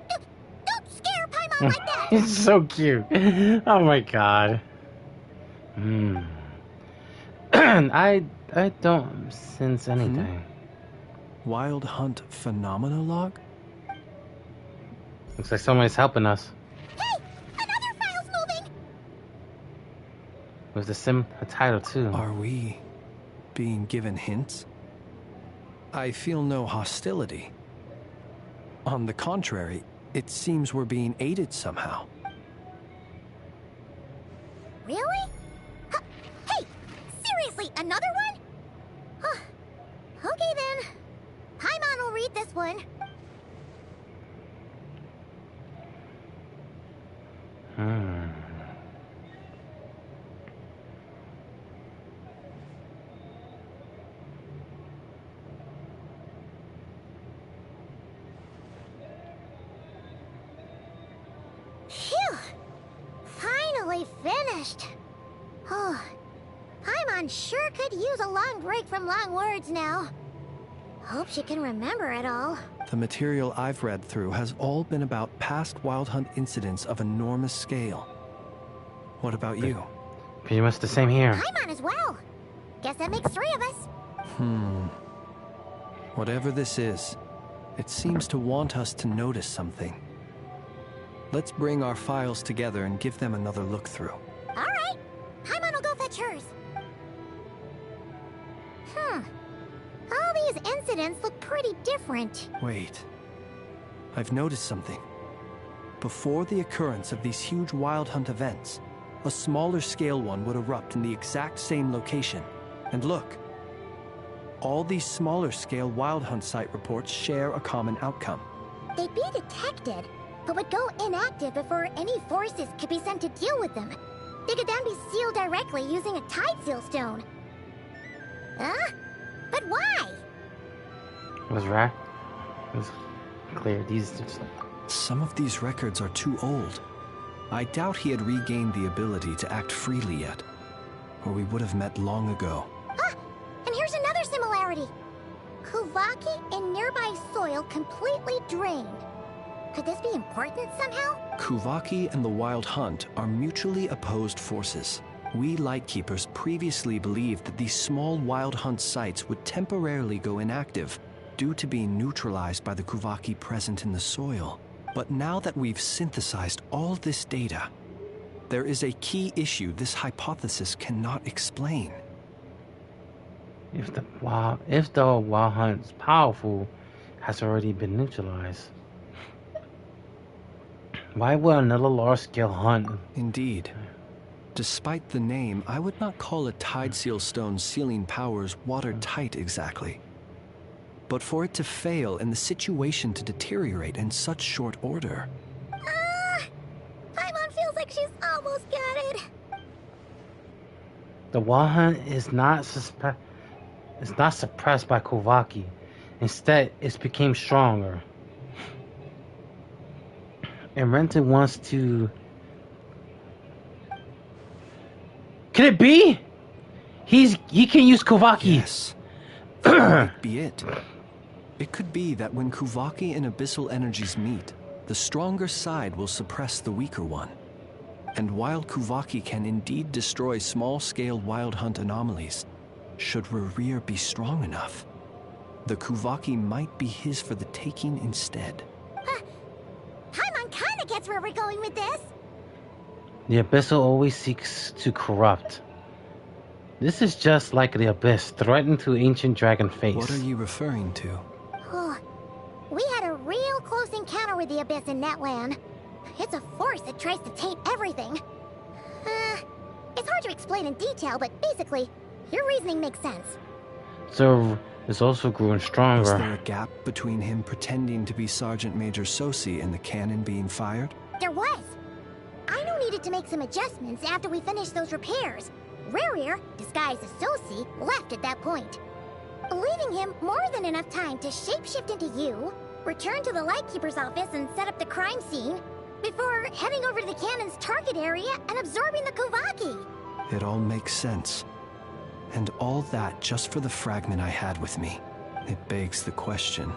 Don't scare Paimon like that. It's so cute. Oh my god. I don't sense anything. Wild Hunt Phenomenologue? Looks like someone's helping us. Hey, another file's moving. With a title too. Are we being given hints? I feel no hostility. On the contrary, it seems we're being aided somehow. Really? Hey, seriously, another one? Okay then. Paimon will read this one. Phew! Finally finished. Oh, Paimon sure could use a long break from long words now. Hope she can remember it all. The material I've read through has all been about past Wild Hunt incidents of enormous scale. What about you? Pretty much the same here. Paimon as well. Guess that makes 3 of us. Whatever this is, it seems to want us to notice something. Let's bring our files together and give them another look through. All right. Paimon will go fetch hers. All these incidents look pretty different. Wait. I've noticed something. Before the occurrence of these huge Wild Hunt events, a smaller scale one would erupt in the exact same location. And look. All these smaller scale Wild Hunt site reports share a common outcome. They'd be detected, but would go inactive before any forces could be sent to deal with them. They could then be sealed directly using a tide seal stone. Huh? But why? It was right. It was clear. Some of these records are too old. I doubt he had regained the ability to act freely yet, or we would have met long ago. And here's another similarity. Kuvaki and nearby soil completely drained. Could this be important somehow? Kuvaki and the Wild Hunt are mutually opposed forces. We Lightkeepers previously believed that these small Wild Hunt sites would temporarily go inactive due to being neutralized by the Kuvaki present in the soil. But now that we've synthesized all this data, there is a key issue this hypothesis cannot explain. If the Wild Hunt's powerful has already been neutralized, why would another large-scale hunt? Indeed. Despite the name, I would not call a tide seal stone's sealing powers watertight exactly. But for it to fail and the situation to deteriorate in such short order... Paimon feels like she's almost got it. The Wild Hunt is not suppressed by Kuvaki. Instead, it's became stronger. And Renton wants to... Could it be? He can use Kuvaki. Yes. That might be it. It could be that when Kuvaki and Abyssal energies meet, the stronger side will suppress the weaker one. And while Kuvaki can indeed destroy small-scale Wild Hunt anomalies, should Rerir be strong enough, the Kuvaki might be his for the taking instead. Paimon kinda gets where we're going with this. The Abyssal always seeks to corrupt. This is just like the Abyss threatened to ancient dragon face. What are you referring to? We had a real close encounter with the Abyss in Netland. It's a force that tries to taint everything. It's hard to explain in detail, but basically, your reasoning makes sense. So, it's also growing stronger. Was there a gap between him pretending to be Sergeant Major Sosi and the cannon being fired? There was. Aino needed to make some adjustments after we finished those repairs. Rerir, disguised as Sosi, left at that point, leaving him more than enough time to shapeshift into you, return to the Lightkeeper's office and set up the crime scene, before heading over to the cannon's target area and absorbing the Kuvaki. It all makes sense. And all that just for the fragment I had with me. It begs the question,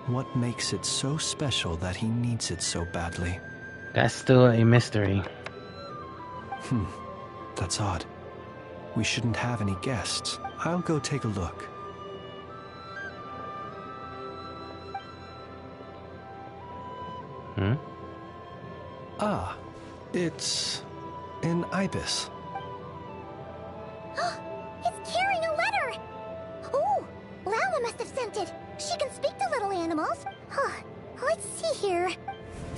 what makes it so special that he needs it so badly? That's still a mystery. That's odd. We shouldn't have any guests. I'll go take a look. Hmm? Ah, it's an ibis.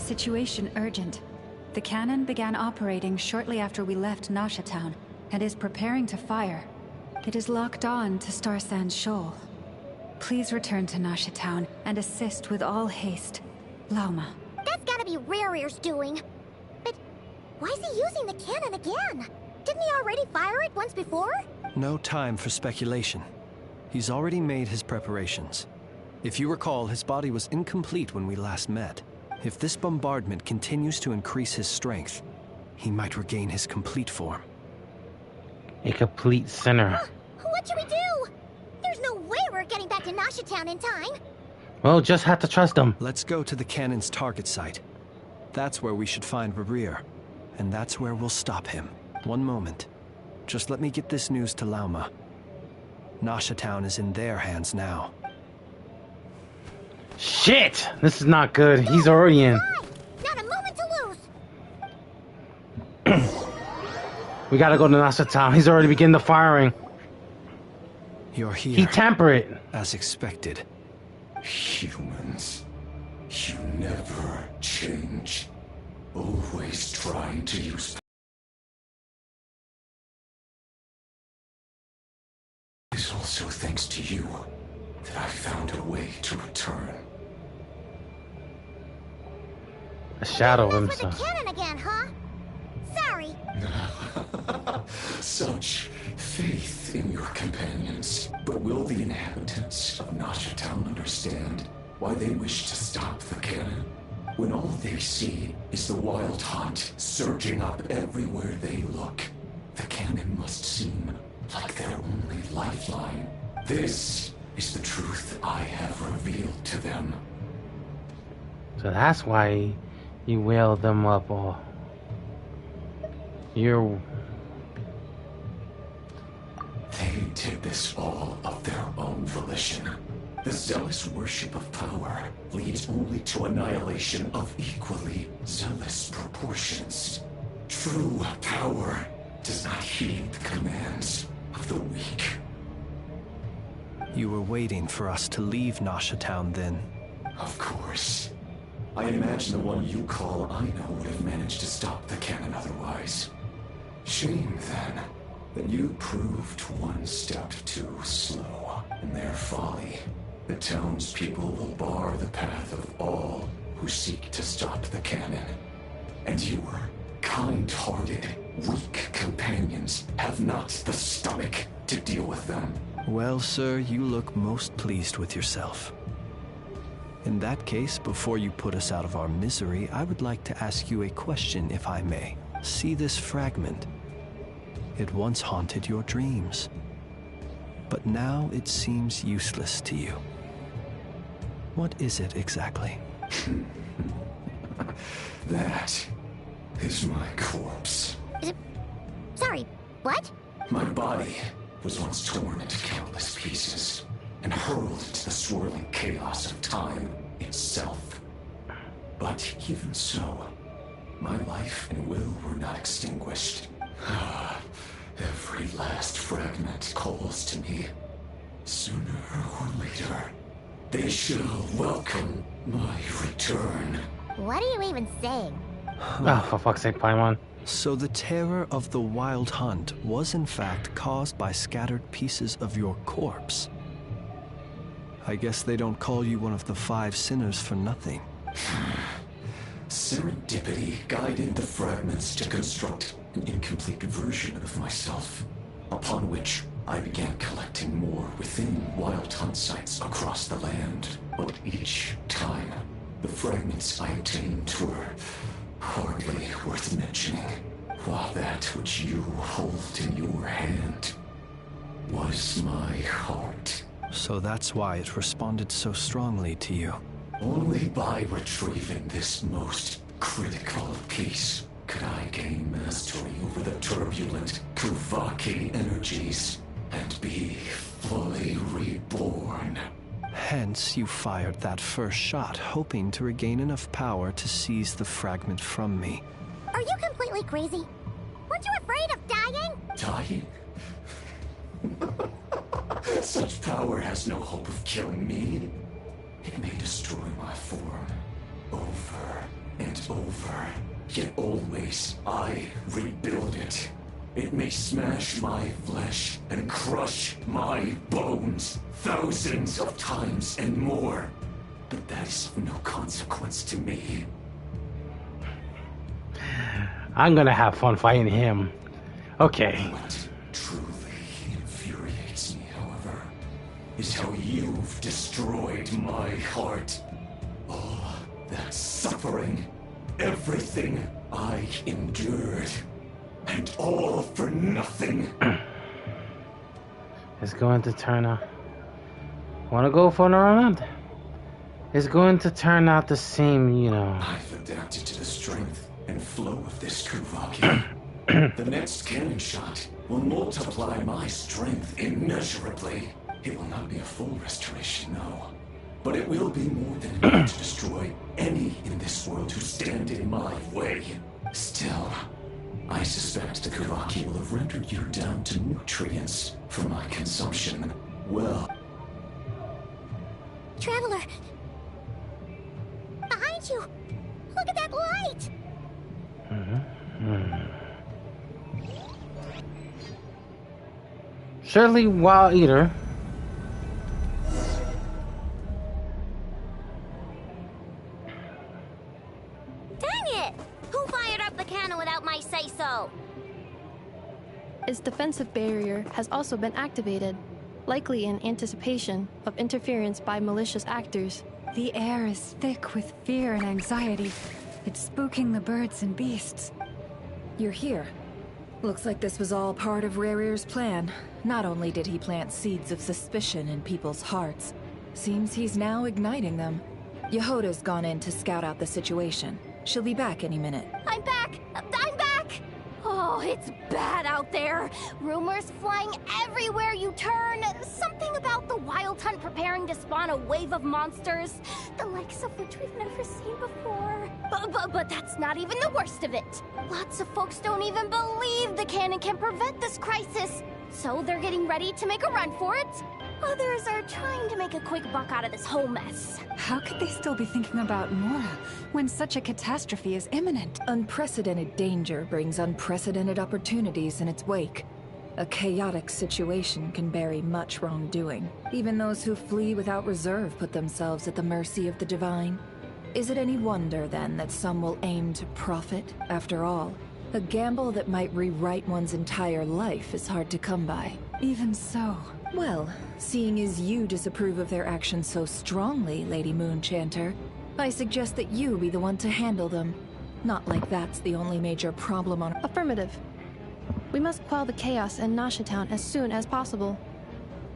situation urgent. The cannon began operating shortly after we left Nasha Town, and is preparing to fire. It is locked on to Star Sand Shoal. Please return to Nasha Town and assist with all haste. Lauma. That's gotta be Rerear's doing. But why is he using the cannon again? Didn't he already fire it once before? No time for speculation. He's already made his preparations. If you recall, his body was incomplete when we last met. If this bombardment continues to increase his strength, he might regain his complete form. A complete sinner. What should we do? There's no way we're getting back to Nasha Town in time. Well, just have to trust him. Let's go to the cannon's target site. That's where we should find Rerear. And that's where we'll stop him. One moment. Just let me get this news to Lauma. Nasha Town is in their hands now. Shit! This is not good. He's already in. Not a moment to lose. We gotta go to Nasha Town. He's already beginning the firing. You're here. He temperate. As expected. Humans, you never change. Always trying to use. It's also thanks to you that I found a way to return. A shadow of With the himself. cannon again, huh? Sorry. Such faith in your companions. But will the inhabitants of Nasha Town understand why they wish to stop the cannon? When all they see is the wild hunt surging up everywhere they look, the cannon must seem like their only lifeline. This is the truth I have revealed to them. So that's why you wailed them up all. You're... They did this all of their own volition. The zealous worship of power leads only to annihilation of equally zealous proportions. True power does not heed the commands of the weak. You were waiting for us to leave Nasha Town then? Of course. I imagine the one you call Aina would have managed to stop the cannon otherwise. Shame, then, that you proved one step too slow. In their folly, the townspeople will bar the path of all who seek to stop the cannon. And your kind-hearted, weak companions have not the stomach to deal with them. Well, sir, you look most pleased with yourself. In that case, before you put us out of our misery, I would like to ask you a question, if I may. See this fragment? It once haunted your dreams, but now it seems useless to you. What is it exactly? That is my corpse. Sorry, what? My body was once torn into countless pieces and hurled into the swirling chaos of time itself. But even so, my life and will were not extinguished. Every last fragment calls to me. Sooner or later, they shall welcome my return. What are you even saying? Oh, for fuck's sake, Paimon. So the terror of the wild hunt was in fact caused by scattered pieces of your corpse. I guess they don't call you one of the 5 sinners for nothing. Serendipity guided the fragments to construct an incomplete version of myself, upon which I began collecting more within wild hunt sites across the land. But each time, the fragments I obtained were hardly worth mentioning, while that which you hold in your hand was my heart. So that's why it responded so strongly to you. Only by retrieving this most critical piece could I gain mastery over the turbulent Kuvaki energies and be fully reborn. Hence, you fired that first shot, hoping to regain enough power to seize the fragment from me. Are you completely crazy? Weren't you afraid of dying? Dying? Such power has no hope of killing me. It may destroy my form over and over. Yet always I rebuild it. It may smash my flesh and crush my bones thousands of times and more. But that is of no consequence to me. I'm gonna have fun fighting him. Okay. What truly infuriates me, however, is how you've destroyed my heart. All that suffering, everything I endured, and all for nothing. It's going to turn out. Wanna go for another round? It's going to turn out the same, you know. I've adapted to the strength and flow of this Kuvaki. The next cannon shot will multiply my strength immeasurably. It will not be a full restoration, no. But it will be more than enough to destroy any in this world who stand in my way. Still, I suspect the Kuvaki will have rendered you down to nutrients for my consumption. Well... Traveler! Behind you! Look at that light! Surely, Wild Eater. Dang it! Who fired up the cannon without my say-so? Its defensive barrier has also been activated, likely in anticipation of interference by malicious actors. The air is thick with fear and anxiety. It's spooking the birds and beasts. You're here. Looks like this was all part of Rarir's plan. Not only did he plant seeds of suspicion in people's hearts, seems he's now igniting them. Yehoda's gone in to scout out the situation. She'll be back any minute. I'm back! I'm back! Oh, it's bad out there. Rumors flying everywhere you turn. Something about the Wild Hunt preparing to spawn a wave of monsters, the likes of which we've never seen before. But that's not even the worst of it. Lots of folks don't even believe the cannon can prevent this crisis. So they're getting ready to make a run for it. Others are trying to make a quick buck out of this whole mess. How could they still be thinking about Nora when such a catastrophe is imminent? Unprecedented danger brings unprecedented opportunities in its wake. A chaotic situation can bury much wrongdoing. Even those who flee without reserve put themselves at the mercy of the divine. Is it any wonder, then, that some will aim to profit? After all, a gamble that might rewrite one's entire life is hard to come by. Even so... Well, seeing as you disapprove of their actions so strongly, Lady Moonchanter, I suggest that you be the one to handle them. Not like that's the only major problem on... Affirmative. We must quell the chaos in Nasha Town as soon as possible.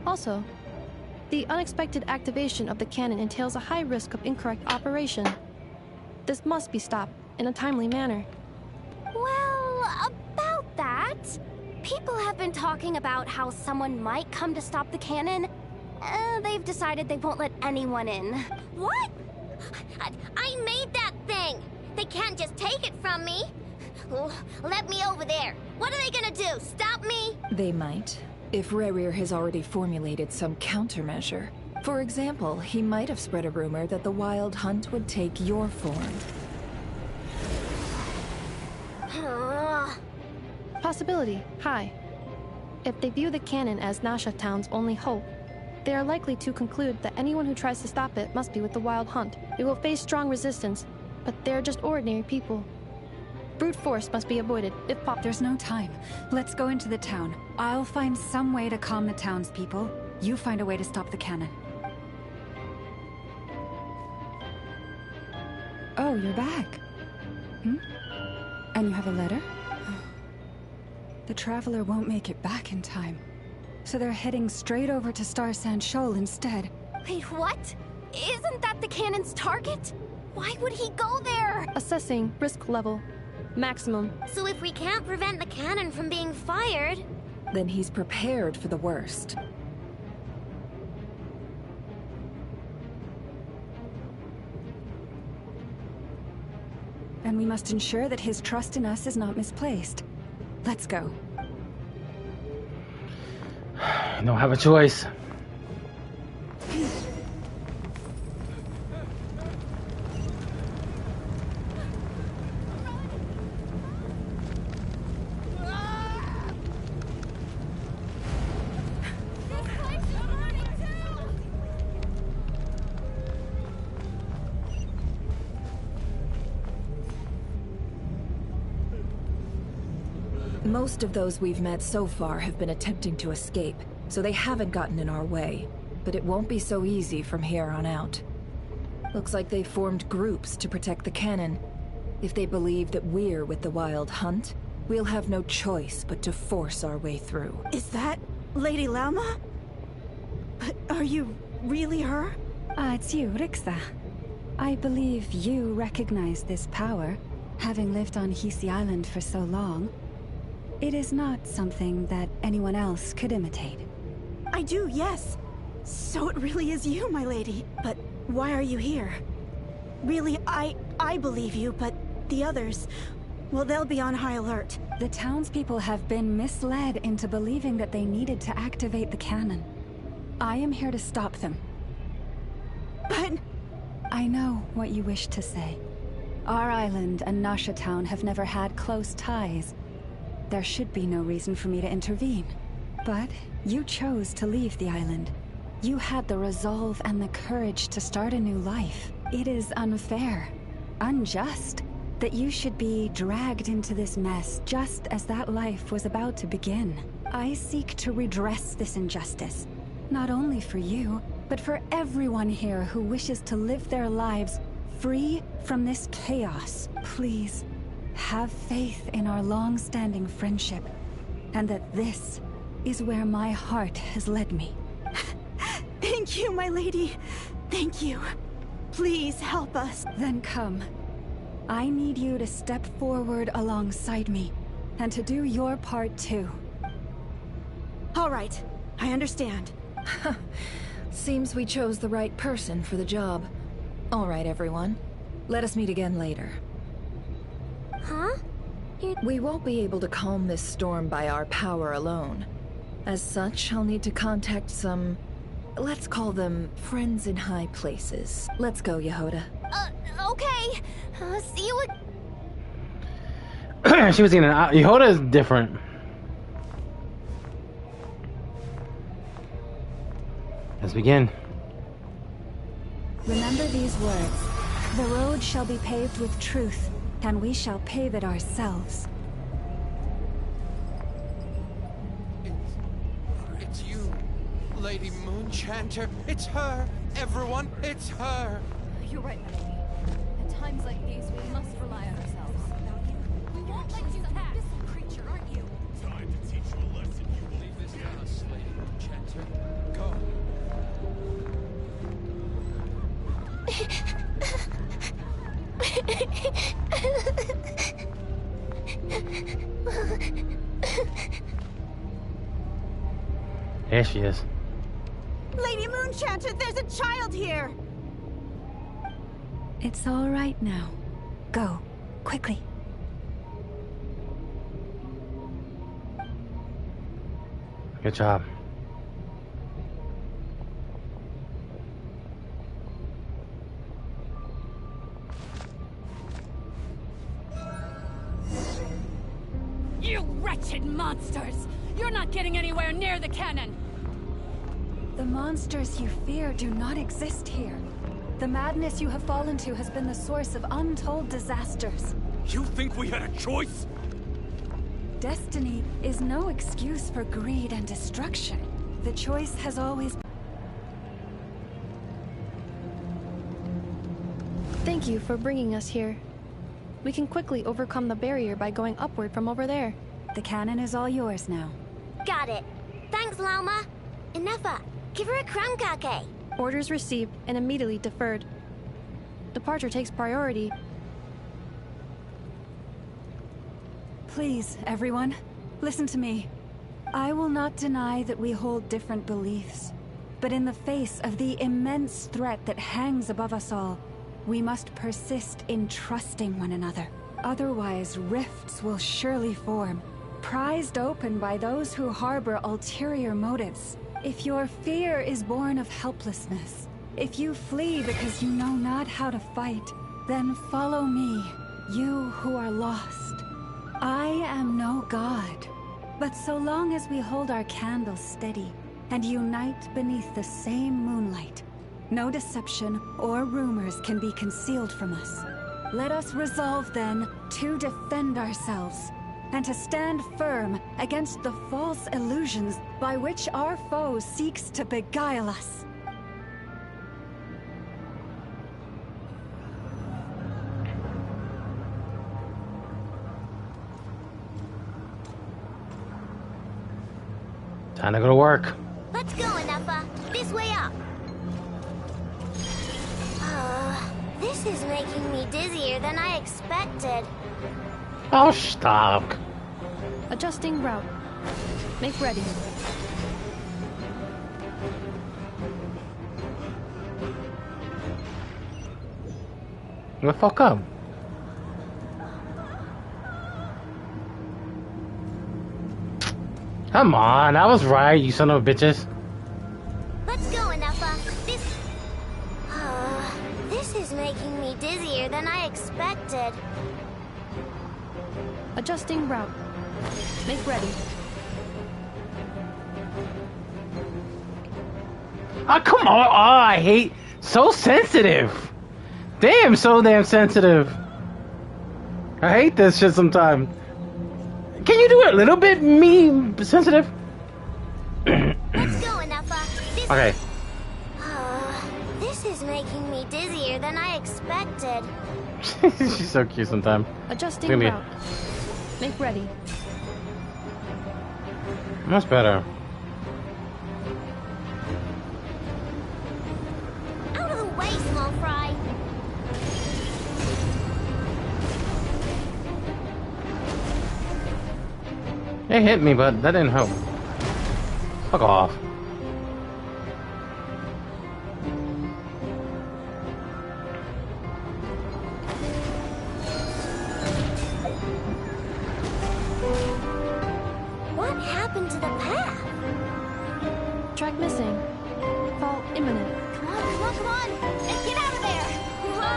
Also, the unexpected activation of the cannon entails a high risk of incorrect operation. This must be stopped in a timely manner. Well, about that... People have been talking about how someone might come to stop the cannon. They've decided they won't let anyone in. What? I made that thing! They can't just take it from me! Let me over there. What are they gonna do? Stop me? They might, if Rarir has already formulated some countermeasure. For example, he might have spread a rumor that the Wild Hunt would take your form. Possibility high. If they view the cannon as Nasha Town's only hope, they are likely to conclude that anyone who tries to stop it must be with the Wild Hunt. It will face strong resistance, but they're just ordinary people. Brute force must be avoided, if possible. There's no time. Let's go into the town. I'll find some way to calm the townspeople. You find a way to stop the cannon. Oh, you're back. And you have a letter? The Traveler won't make it back in time. So they're heading straight over to Star Sand Shoal instead. Wait, what? Isn't that the cannon's target? Why would he go there? Assessing risk level. Maximum. So if we can't prevent the cannon from being fired... Then he's prepared for the worst. And we must ensure that his trust in us is not misplaced. Let's go. I don't have a choice. Most of those we've met so far have been attempting to escape, so they haven't gotten in our way. But it won't be so easy from here on out. Looks like they've formed groups to protect the cannon. If they believe that we're with the Wild Hunt, we'll have no choice but to force our way through. Is that Lady Lauma? But are you really her? It's you, Rixa. I believe you recognize this power, having lived on Hisi Island for so long. It is not something that anyone else could imitate. I do, yes. So it really is you, my lady. But why are you here? Really, I believe you, but the others, well, they'll be on high alert. The townspeople have been misled into believing that they needed to activate the cannon. I am here to stop them. But... I know what you wish to say. Our island and Nasha Town have never had close ties. There should be no reason for me to intervene. But you chose to leave the island. You had the resolve and the courage to start a new life. It is unfair, unjust, that you should be dragged into this mess just as that life was about to begin. I seek to redress this injustice, not only for you, but for everyone here who wishes to live their lives free from this chaos. Please, have faith in our long-standing friendship, and that this is where my heart has led me. Thank you, my lady. Thank you. Please help us. Then come. I need you to step forward alongside me, and to do your part too. All right, I understand. Seems we chose the right person for the job. All right, everyone. Let us meet again later. Huh? We won't be able to calm this storm by our power alone. As such, I'll need to contact some... let's call them friends in high places. Let's go, Yehoda. Okay. See you She was in an... Yehoda is different. Let's begin. Remember these words. The road shall be paved with truth, and we shall pave it ourselves. It's you, Lady Moonchanter. It's her. Everyone, it's her. You're right, Melody. At times like these, we must rely on ourselves. We won't let you pass, creature, aren't you? Time to teach you a lesson. You will leave this to us, Lady Moonchanter. Go. There she is. Lady Moonchanter, there's a child here! It's all right now. Go, quickly. Good job. You wretched monsters! You're not getting anywhere near the cannon! The monsters you fear do not exist here. The madness you have fallen to has been the source of untold disasters. You think we had a choice? Destiny is no excuse for greed and destruction. The choice has always... Thank you for bringing us here. We can quickly overcome the barrier by going upward from over there. The cannon is all yours now. Got it. Thanks, Lauma. Inefa, give her a crankake. Orders received and immediately deferred. Departure takes priority. Please, everyone, listen to me. I will not deny that we hold different beliefs, but in the face of the immense threat that hangs above us all, we must persist in trusting one another. Otherwise, rifts will surely form, prized open by those who harbor ulterior motives. If your fear is born of helplessness, if you flee because you know not how to fight, then follow me, you who are lost. I am no god, but so long as we hold our candles steady and unite beneath the same moonlight, no deception or rumors can be concealed from us. Let us resolve then to defend ourselves and to stand firm against the false illusions by which our foe seeks to beguile us. Time to go to work. Let's go, Anafa. This way up. This is making me dizzier than I expected. Oh, stop. Adjusting route. Make ready. The fuck up. Come on, I was right, you son of a bitches. Let's go, Anafa. This is making me dizzier than I expected. Adjusting route. Make ready. Oh, come on. Oh, I hate... So sensitive. Damn, so damn sensitive. I hate this shit sometimes. Can you do it a little bit sensitive? Let's go, Anafa. Okay. This is making me dizzier than I expected. She's so cute sometimes. Adjusting route. Make ready. Much better. Out of the way, small fry. It hit me, but that didn't help. Fuck off. What happened to the path? Track missing. Fall imminent. Come on, come on, come on! Let's get out of there! Whoa,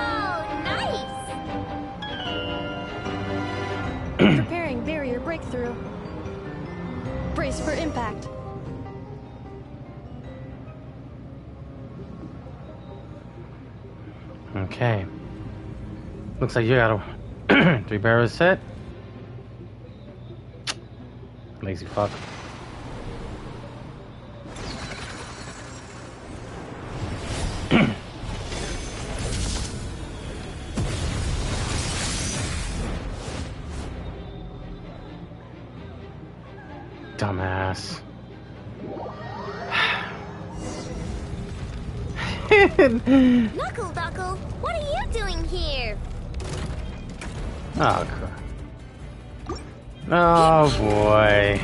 nice! Preparing barrier breakthrough. Brace for impact. Okay. Looks like you got a 3 barrels set. Lazy fuck. Dumbass. Knuckle Duckle, what are you doing here? Oh, crap. Oh, boy.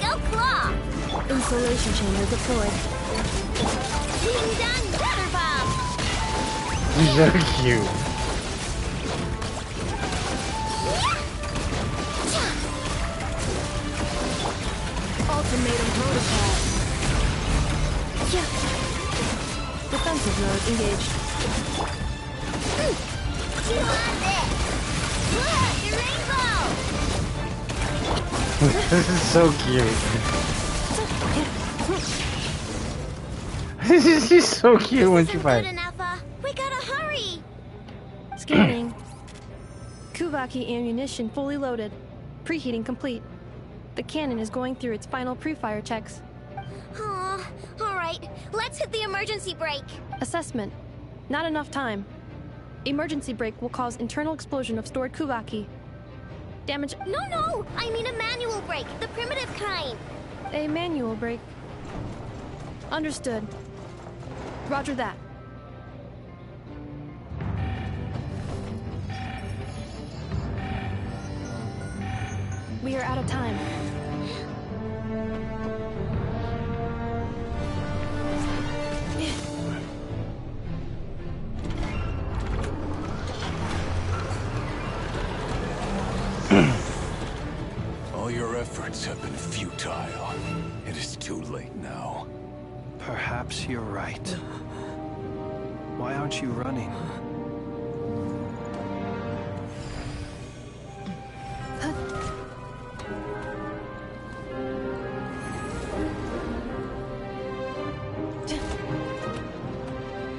Go Claw! Insulation chamber deployed. Being done, Butter Bomb! He's so cute. Ultimatum protocol. Yeah. Defensive mode engaged. You want this? Look, your rainbow! This is so cute. She's so cute when she fights. We gotta hurry! Scanning. Kuvaki ammunition fully loaded. Preheating complete. The cannon is going through its final pre-fire checks. Aw, alright. Let's hit the emergency brake. Assessment. Not enough time. Emergency brake will cause internal explosion of stored Kuvaki. Damage. No! I mean a manual brake, the primitive kind. A manual brake. Understood. Roger that. We are out of time. All your efforts have been futile. It is too late now. Perhaps you're right. Why aren't you running?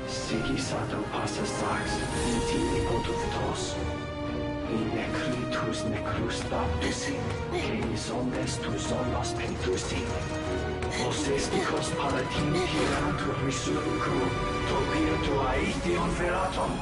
Siki Sato Pasa Socks, Niti tutos. In necritus necrus baptisi, que omnes tu zonos pentusi. Osesticos palatin pirantur resurcu, topirtu aetheon feratum.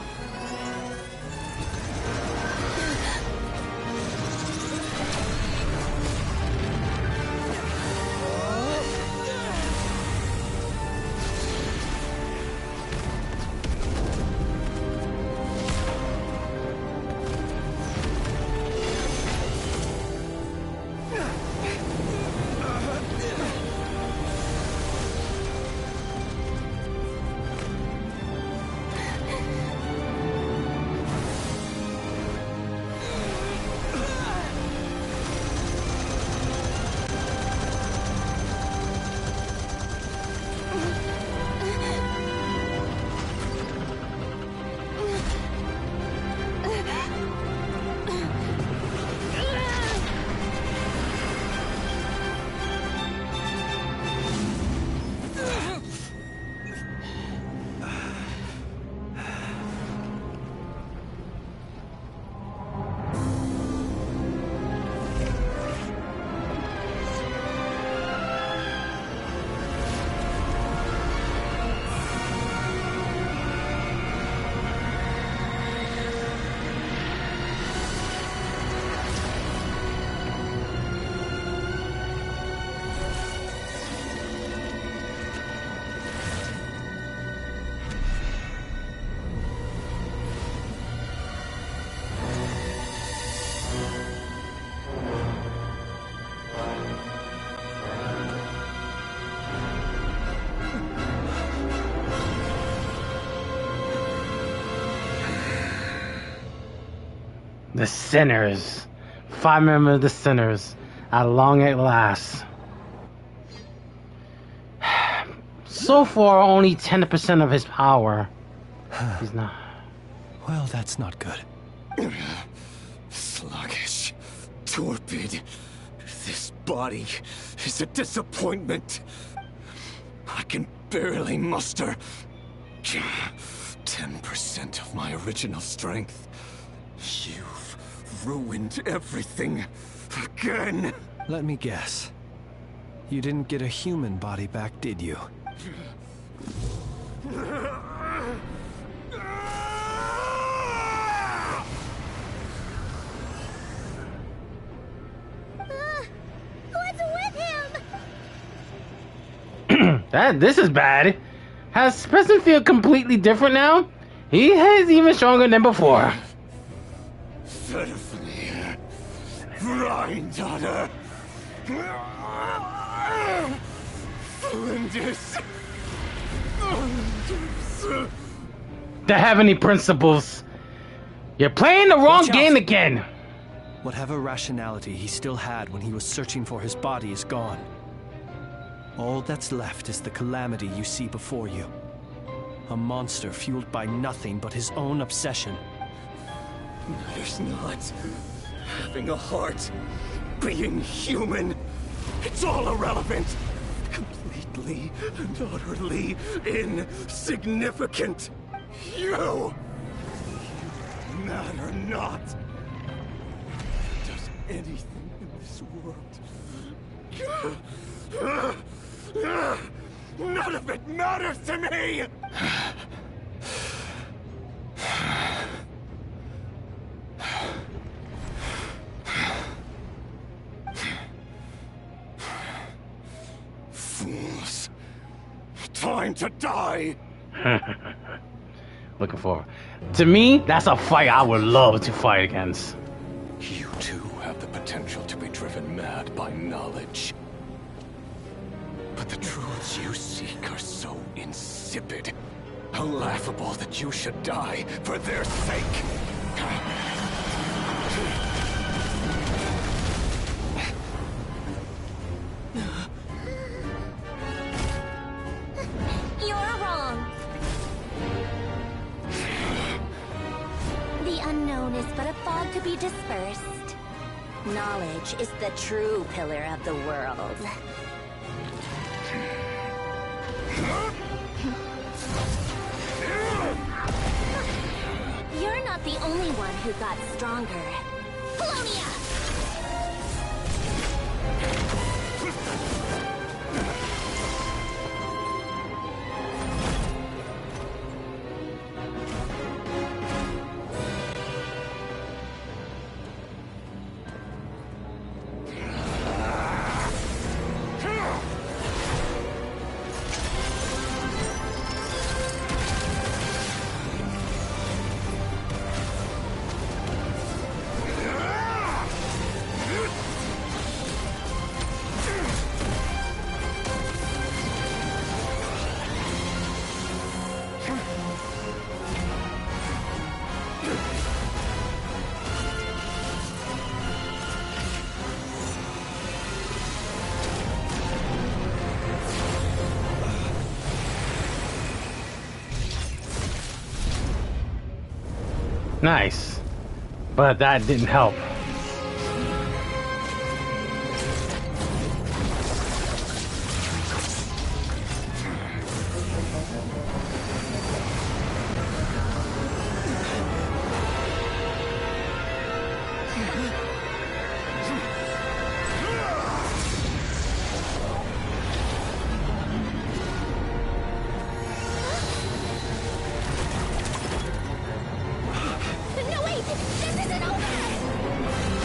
The sinners. 5 members of the sinners. At long at last. So far, only 10% of his power. He's not. Well, that's not good. Sluggish. Torpid. This body is a disappointment. I can barely muster 10% of my original strength. You've ruined everything again. Let me guess. You didn't get a human body back, did you? What's with him? This is bad. Has Preston feel completely different now? He is even stronger than before. Ferfnir, Grinddaughter, Flinders. The heavenly principles. You're playing the wrong game again. Whatever rationality he still had when he was searching for his body is gone. All that's left is the calamity you see before you. A monster fueled by nothing but his own obsession. Matters not. Having a heart, being human, it's all irrelevant. Completely and utterly insignificant. You matter not. Does anything in this world? None of it matters to me! Fools. Time to die! Looking forward. To me, that's a fight I would love to fight against. You too have the potential to be driven mad by knowledge. But the truths you seek are so insipid, laughable that you should die for their sake. You're wrong. The unknown is but a fog to be dispersed. Knowledge is the true pillar of the world. You're not the only one who got stronger. Polonia! Nice. But that didn't help.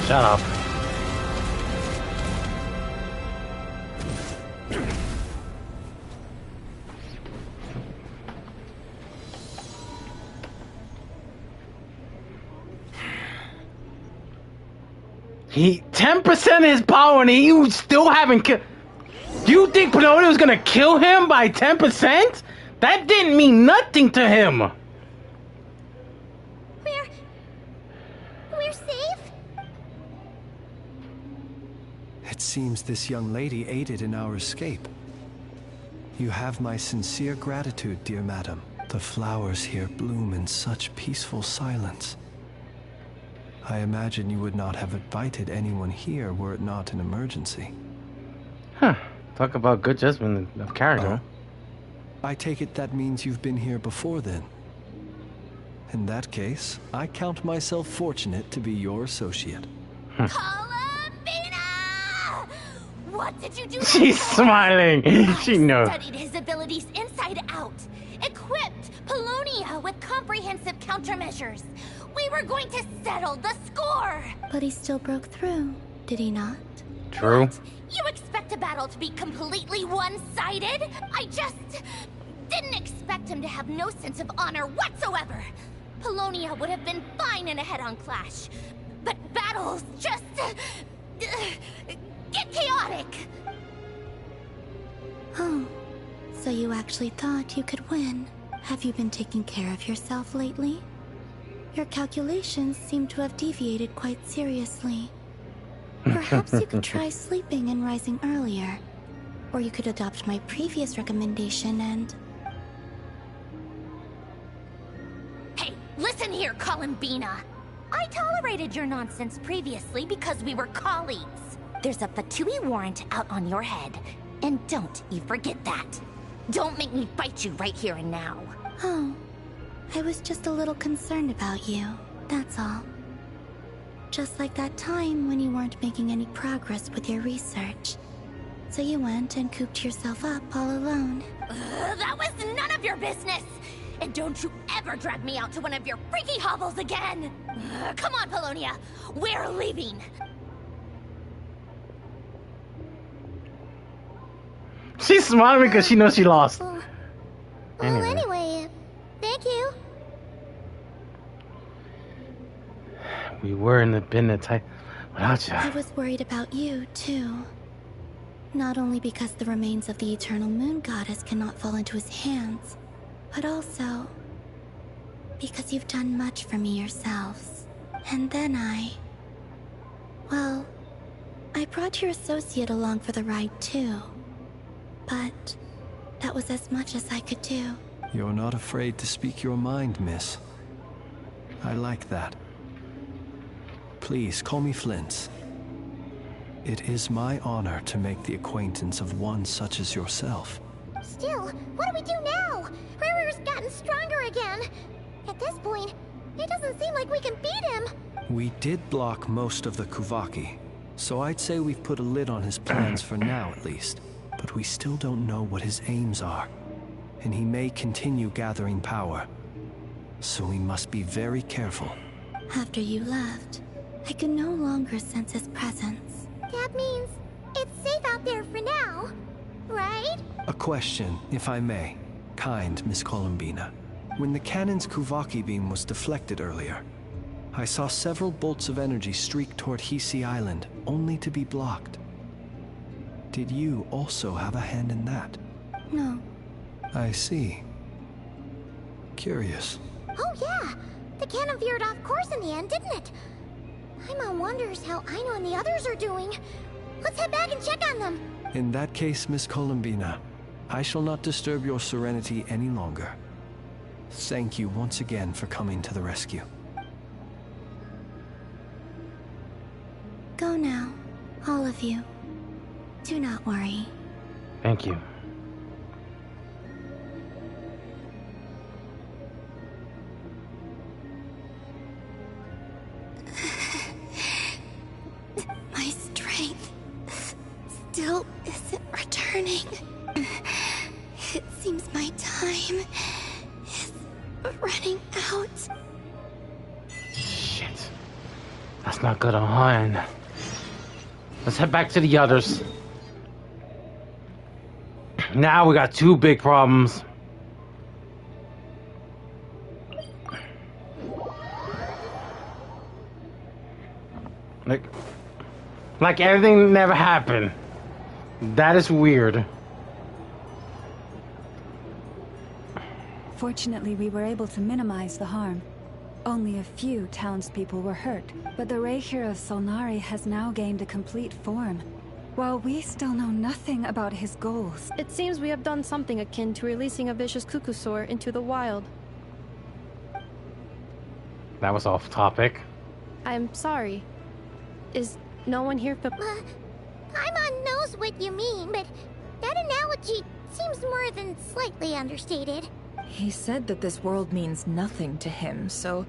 Shut up. He 10% his power and he still haven't killed. You think Polonia was gonna kill him by 10%? That didn't mean nothing to him. We're safe? It seems this young lady aided in our escape. You have my sincere gratitude, dear madam. The flowers here bloom in such peaceful silence. I imagine you would not have invited anyone here were it not an emergency. Huh. Talk about good judgment of character. I take it that means you've been here before then. In that case, I count myself fortunate to be your associate. What did you do? She's smiling. She knows. I studied his abilities inside out. Equipped Polonia with comprehensive countermeasures. We were going to settle the score. But he still broke through, did he not? True. What? You expect a battle to be completely one-sided? I just didn't expect him to have no sense of honor whatsoever. Polonia would have been fine in a head-on clash. But battles just get chaotic. Oh, so you actually thought you could win. Have you been taking care of yourself lately? Your calculations seem to have deviated quite seriously. Perhaps you could try sleeping and rising earlier. Or you could adopt my previous recommendation and... Hey, listen here, Columbina. I tolerated your nonsense previously because we were colleagues. There's a Fatui warrant out on your head. And don't you forget that. Don't make me fight you right here and now. Oh, I was just a little concerned about you, that's all. Just like that time when you weren't making any progress with your research. So you went and cooped yourself up all alone. That was none of your business! And don't you ever drag me out to one of your freaky hovels again! Come on, Polonia! We're leaving! She's smiling because she knows she lost. Well, anyway, thank you. We were in the bin of tight without you. I was worried about you, too. Not only because the remains of the eternal moon goddess cannot fall into his hands, but also because you've done much for me yourselves. And then well, I brought your associate along for the ride, too. But that was as much as I could do. You're not afraid to speak your mind, miss. I like that. Please, call me Flint. It is my honor to make the acquaintance of one such as yourself. Still, what do we do now? Riri's gotten stronger again. At this point, It doesn't seem like we can beat him. We did block most of the Kuvaki, so I'd say we've put a lid on his plans for now at least. But we still don't know what his aims are, and he may continue gathering power. So we must be very careful. After you left, I could no longer sense his presence. That means it's safe out there for now, right? A question, if I may. Kind Miss Columbina. When the cannon's Kuvaki beam was deflected earlier, I saw several bolts of energy streak toward Hisi Island, only to be blocked. Did you also have a hand in that? No. I see. Curious. Oh yeah, the cannon veered off course in the end, didn't it? Paimon wonders how Aino and the others are doing. Let's head back and check on them. In that case, Miss Columbina, I shall not disturb your serenity any longer. Thank you once again for coming to the rescue. Go now, all of you. Do not worry. Thank you. My strength still isn't returning. It seems my time is running out. Shit. That's not good on Han. Let's head back to the others. Now we got two big problems. Like everything never happened. That is weird. Fortunately, we were able to minimize the harm. Only a few townspeople were hurt, but the Rei hero Solnari has now gained a complete form. While we still know nothing about his goals. It seems we have done something akin to releasing a vicious Kukusaur into the wild. That was off topic. I'm sorry. Is no one here Paimon knows what you mean, but that analogy seems more than slightly understated. He said that this world means nothing to him, so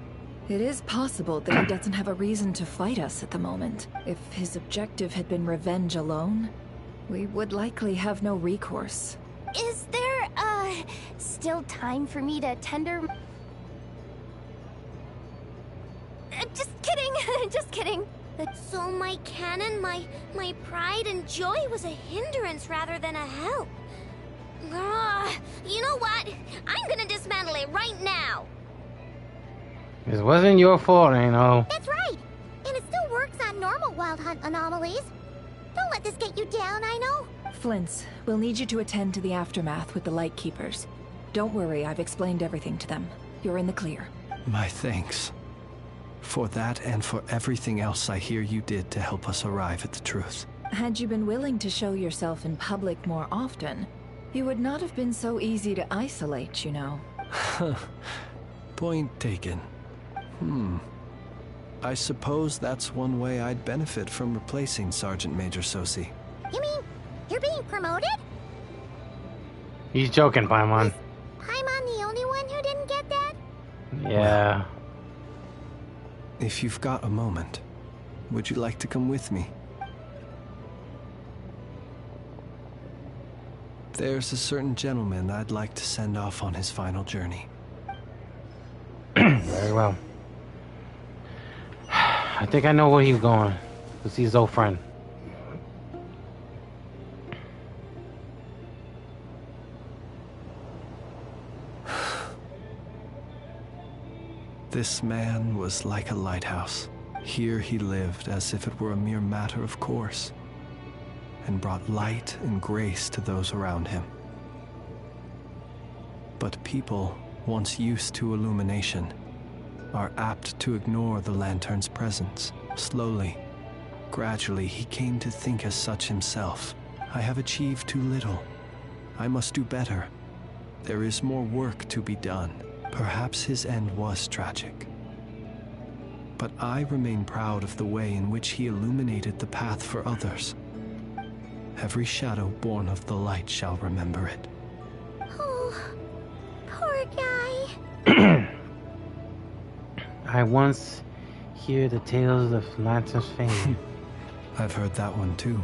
it is possible that he doesn't have a reason to fight us at the moment. If his objective had been revenge alone, we would likely have no recourse. Is there, still time for me to tender... Just kidding, just kidding. So my cannon, my pride and joy was a hindrance rather than a help. You know what? I'm gonna dismantle it right now. This wasn't your fault, Aino. That's right. And it still works on normal Wild Hunt anomalies. Don't let this get you down, Aino. Flint's, we'll need you to attend to the aftermath with the Lightkeepers. Don't worry, I've explained everything to them. You're in the clear. My thanks. For that and for everything else I hear you did to help us arrive at the truth. Had you been willing to show yourself in public more often, you would not have been so easy to isolate, you know. Point taken. I suppose that's one way I'd benefit from replacing Sergeant Major Sosi. You mean you're being promoted? He's joking, Paimon. Is Paimon the only one who didn't get that? Yeah. If you've got a moment, would you like to come with me? There's a certain gentleman I'd like to send off on his final journey. Very well. I think I know where he's going. To see his old friend. This man was like a lighthouse. Here he lived as if it were a mere matter of course, and brought light and grace to those around him. But people, once used to illumination, are apt to ignore the lantern's presence. Slowly, gradually, he came to think as such himself. I have achieved too little. I must do better. There is more work to be done. Perhaps his end was tragic. But I remain proud of the way in which he illuminated the path for others. Every shadow born of the light shall remember it. Oh, poor guy. I once hear the tales of Lantern's fame. I've heard that one too.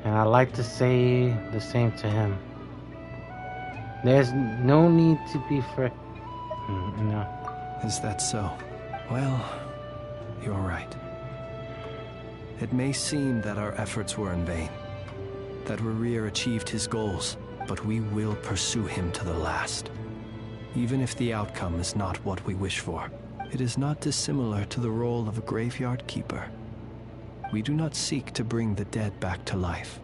And I'd like to say the same to him. There's no need to be no. Is that so? Well, you're right. It may seem that our efforts were in vain, that Rerir achieved his goals, but we will pursue him to the last. Even if the outcome is not what we wish for, it is not dissimilar to the role of a graveyard keeper. We do not seek to bring the dead back to life,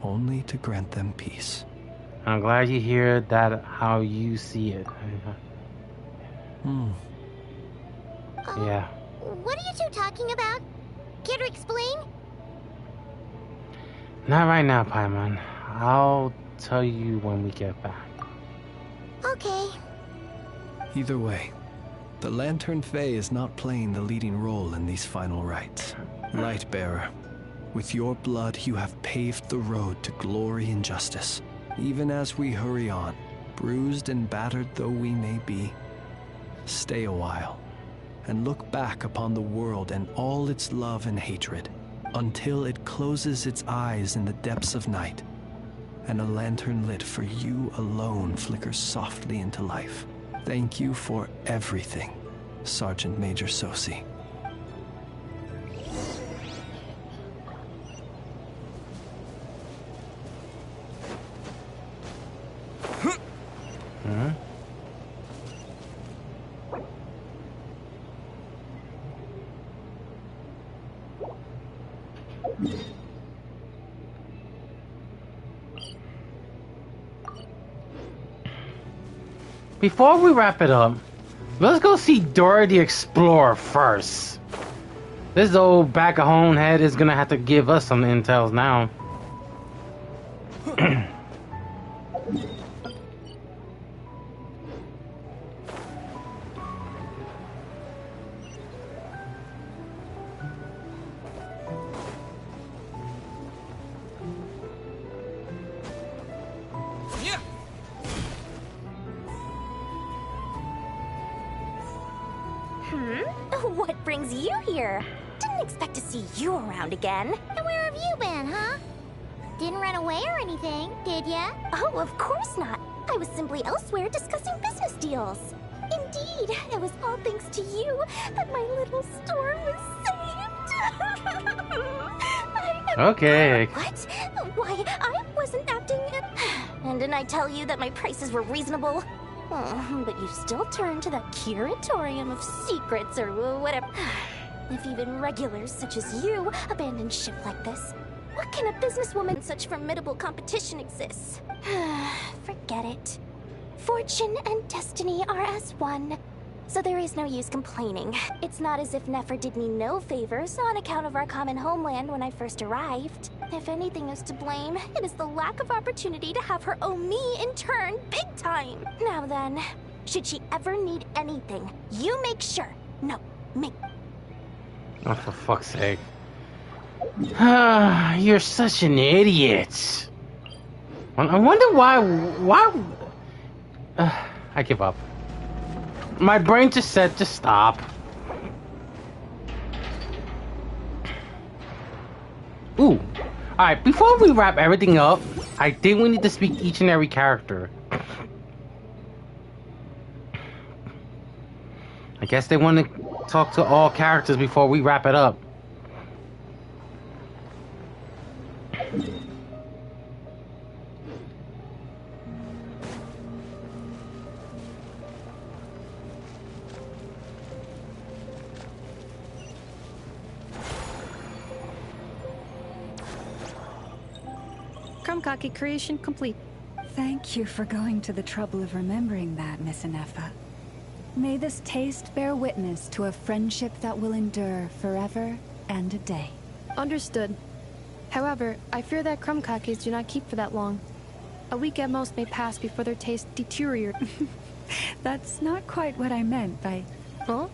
only to grant them peace. I'm glad you hear that how you see it. Yeah. What are you two talking about? Care to explain? Not right now, Paimon. I'll tell you when we get back. Okay. Either way, the Lantern Fae is not playing the leading role in these final rites. Lightbearer, with your blood you have paved the road to glory and justice. Even as we hurry on, bruised and battered though we may be, stay a while and look back upon the world and all its love and hatred until it closes its eyes in the depths of night and a lantern lit for you alone flickers softly into life. Thank you for everything, Sergeant Major Sosi. Before we wrap it up, let's go see Dora the Explorer first. This old back-of-home head is gonna have to give us some intels now. What brings you here? Didn't expect to see you around again. And where have you been, huh? Didn't run away or anything, did ya? Oh, of course not. I was simply elsewhere discussing business deals. Indeed, it was all thanks to you that my little store was saved. Okay. What? Why, I wasn't acting... And didn't I tell you that my prices were reasonable? Oh, but you still turn to that curatorium of secrets or whatever. If even regulars such as you abandon ship like this, what can a businesswoman in such formidable competition exists? Forget it. Fortune and destiny are as one, so there is no use complaining. It's not as if Nefer did me no favors on account of our common homeland when I first arrived. If anything is to blame, it is the lack of opportunity to have her owe me in turn big time. Now then, should she ever need anything, you make sure. No, me. Oh, for fuck's sake. You're such an idiot. I wonder why... I give up. My brain just said, just stop. Ooh. Alright, before we wrap everything up, I think we need to speak each and every character. I guess they want to talk to all characters before we wrap it up. Krumkaki creation complete. Thank you for going to the trouble of remembering that, Miss Inefa. May this taste bear witness to a friendship that will endure forever and a day. Understood. However, I fear that Krumkakis do not keep for that long. A week at most may pass before their taste deteriorates. That's not quite what I meant by... Huh?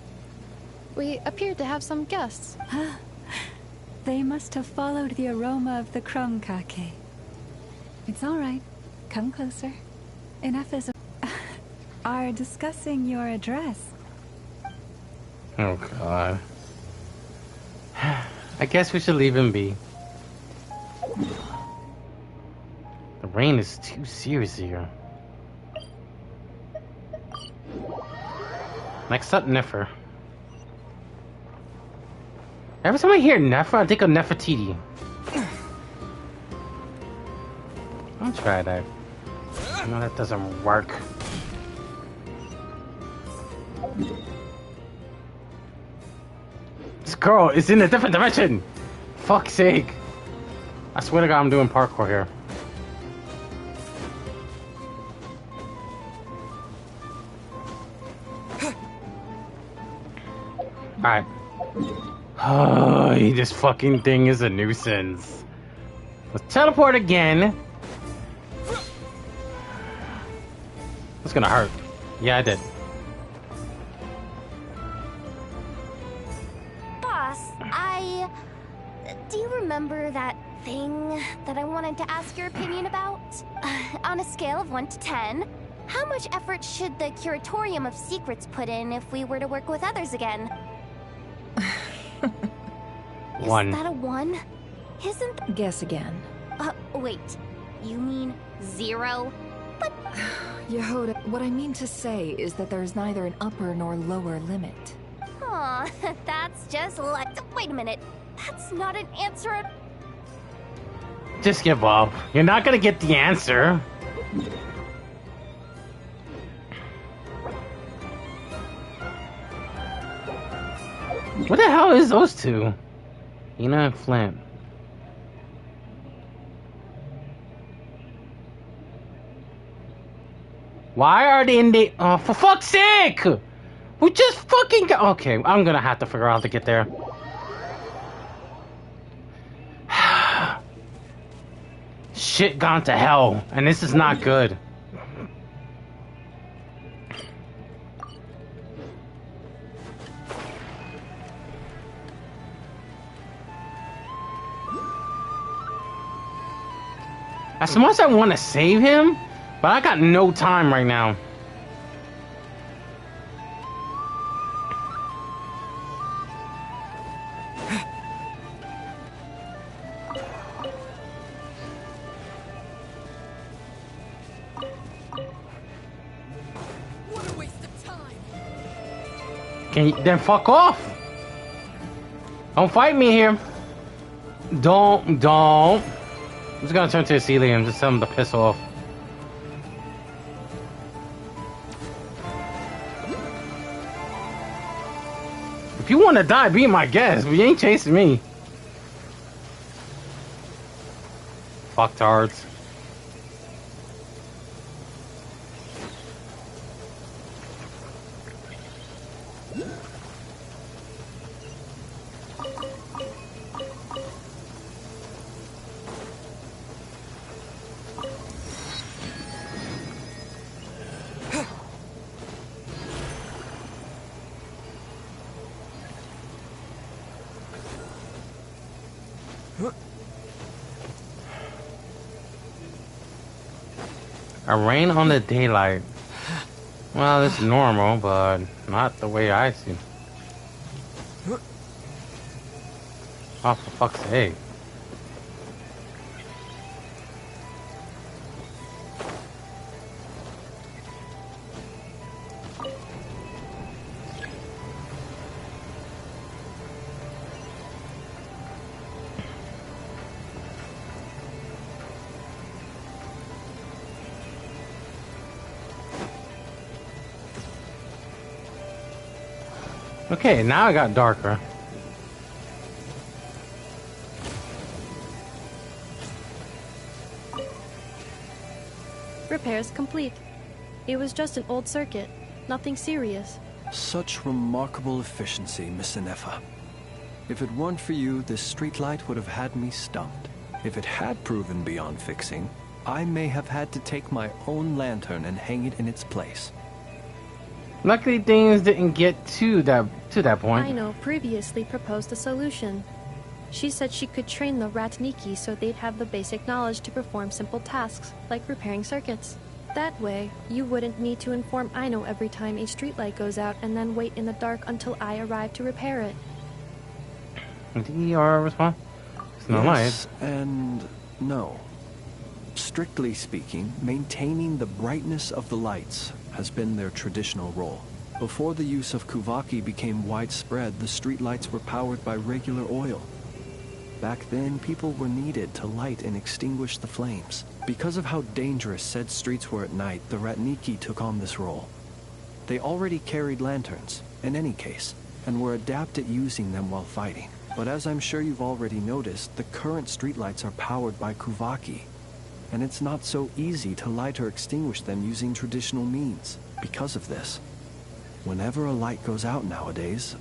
We appeared to have some guests. They must have followed the aroma of the Krumkake. It's all right. Come closer. Enough is... are discussing your address. Oh god. I guess we should leave him be. The rain is too serious here. Next up, Nefer. Every time I hear Nefer, I think of Nefertiti. I'll try that. No, that doesn't work. This girl is in a different dimension! Fuck's sake. I swear to God, I'm doing parkour here. Alright. Oh, this fucking thing is a nuisance. Let's teleport again. It's gonna hurt. Yeah, I did. Boss, do you remember that thing that I wanted to ask your opinion about? On a scale of 1 to 10, how much effort should the Curatorium of Secrets put in if we were to work with others again? 1. Is that a 1? Isn't... Guess again. Wait. You mean 0? But... Yehuda, what I mean to say is that there's neither an upper nor lower limit. Aw, that's just like... Wait a minute. That's not an answer. Just give up. You're not gonna get the answer. What the hell is those two? Ina and Flint. Why are they in the... Oh, for fuck's sake! We just fucking got... Okay, I'm gonna have to figure out how to get there. Shit gone to hell, and this is not good. As much as I want to save him, but I got no time right now. What a waste of time. Can you then fuck off? Don't fight me here. Don't. I'm just gonna turn to a ceiling and just tell him to piss off. If you want to die, be my guest, but you ain't chasing me. Fucktards. A rain on the daylight. Well, it's normal, but not the way I see. Oh, for fuck's sake. Okay, now it got darker. Repairs complete. It was just an old circuit. Nothing serious. Such remarkable efficiency, Miss Inefa. If it weren't for you, this streetlight would have had me stumped. If it had proven beyond fixing, I may have had to take my own lantern and hang it in its place. Luckily, things didn't get to that point. Aino previously proposed a solution. She said she could train the Ratniki so they'd have the basic knowledge to perform simple tasks, like repairing circuits. That way, you wouldn't need to inform Aino every time a streetlight goes out and then wait in the dark until I arrive to repair it. Your response? It's not yes and no. Strictly speaking, maintaining the brightness of the lights has been their traditional role. Before the use of Kuvaki became widespread, the streetlights were powered by regular oil. Back then, people were needed to light and extinguish the flames. Because of how dangerous said streets were at night, the Ratniki took on this role. They already carried lanterns, in any case, and were adept at using them while fighting. But as I'm sure you've already noticed, the current streetlights are powered by Kuvaki, and it's not so easy to light or extinguish them using traditional means. Because of this, whenever a light goes out nowadays,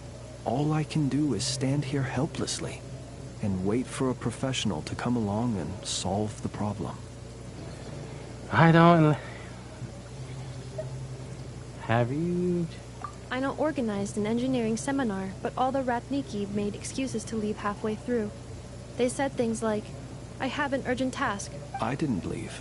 all I can do is stand here helplessly and wait for a professional to come along and solve the problem. I don't... Have you... Aino organized an engineering seminar, but all the Ratniki made excuses to leave halfway through. They said things like, I have an urgent task. I didn't leave.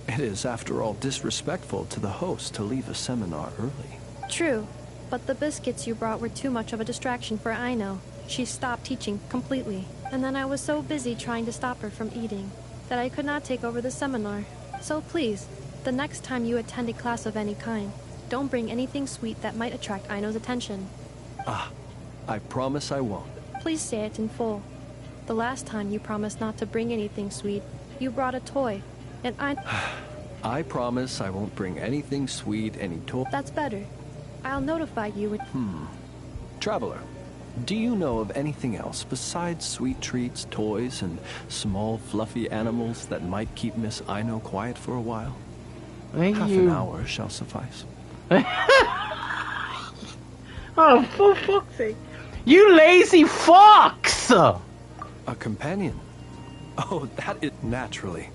It is, after all, disrespectful to the host to leave a seminar early. True, but the biscuits you brought were too much of a distraction for Aino. She stopped teaching completely, and then I was so busy trying to stop her from eating that I could not take over the seminar. So please, the next time you attend a class of any kind, don't bring anything sweet that might attract Aino's attention. Ah, I promise I won't. Please say it in full. The last time you promised not to bring anything sweet, you brought a toy, and I promise I won't bring anything sweet, any toy. That's better. I'll notify you when... Traveler, do you know of anything else besides sweet treats, toys, and small fluffy animals that might keep Miss Aino quiet for a while? Half an hour shall suffice. Oh, for fuck's sake. You lazy fox! A companion? Oh, that is naturally.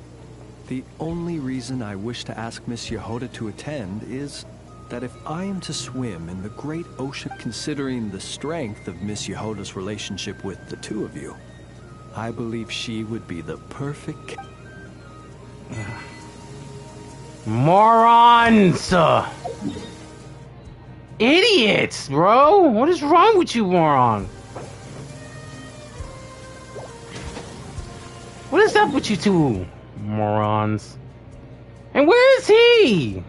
The only reason I wish to ask Miss Yehoda to attend is that if I am to swim in the great ocean, considering the strength of Miss Yehoda's relationship with the two of you, I believe she would be the perfect... Morons! Idiots, bro! What is wrong with you, moron? What is up with you two morons? And where is he?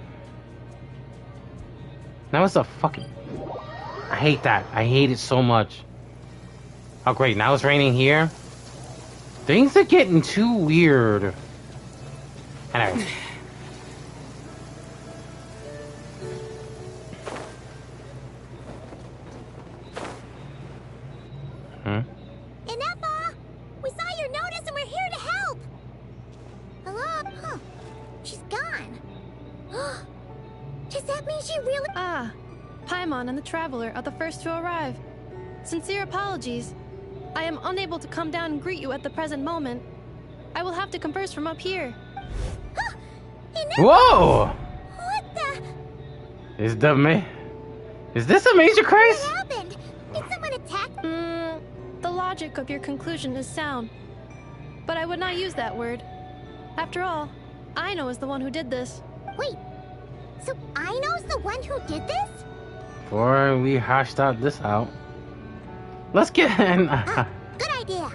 Now it's a fucking... I hate that. I hate it so much. Oh great, now it's raining here. Things are getting too weird. Anyway. Inepa! We saw your notice and we're here to help! Hello? Huh. She's gone. Does that mean she really... Ah, Paimon and the Traveler are the first to arrive. Sincere apologies. I am unable to come down and greet you at the present moment. I will have to converse from up here. Whoa! What the... Is this a major crisis? What happened? Did someone attack... The logic of your conclusion is sound. But I would not use that word. After all, Aino is the one who did this. Wait, so Aino's the one who did this? Before we hashed this out, let's get in. Good idea.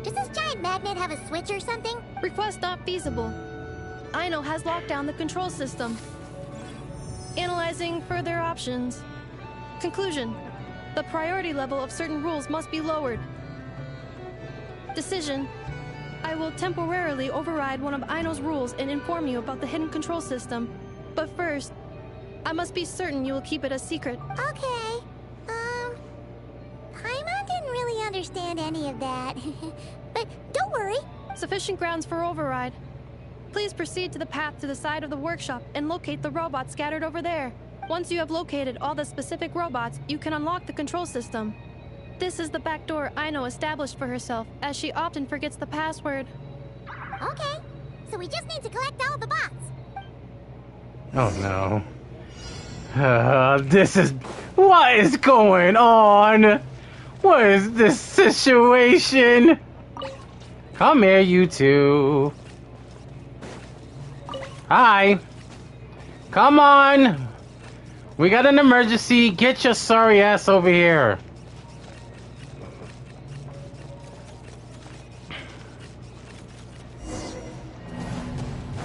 Does this giant magnet have a switch or something? Request not feasible. Aino has locked down the control system. Analyzing further options. Conclusion. The priority level of certain rules must be lowered. Decision. I will temporarily override one of Aino's rules and inform you about the hidden control system. But first, I must be certain you will keep it a secret. Okay. Paimon didn't really understand any of that. But don't worry. Sufficient grounds for override. Please proceed to the path to the side of the workshop and locate the robots scattered over there. Once you have located all the specific robots, you can unlock the control system. This is the back door Aino established for herself, as she often forgets the password. Okay, so we just need to collect all the bots. Oh no. This is... What is going on? What is this situation? Come here, you two. Hi. Come on! We got an emergency. Get your sorry ass over here.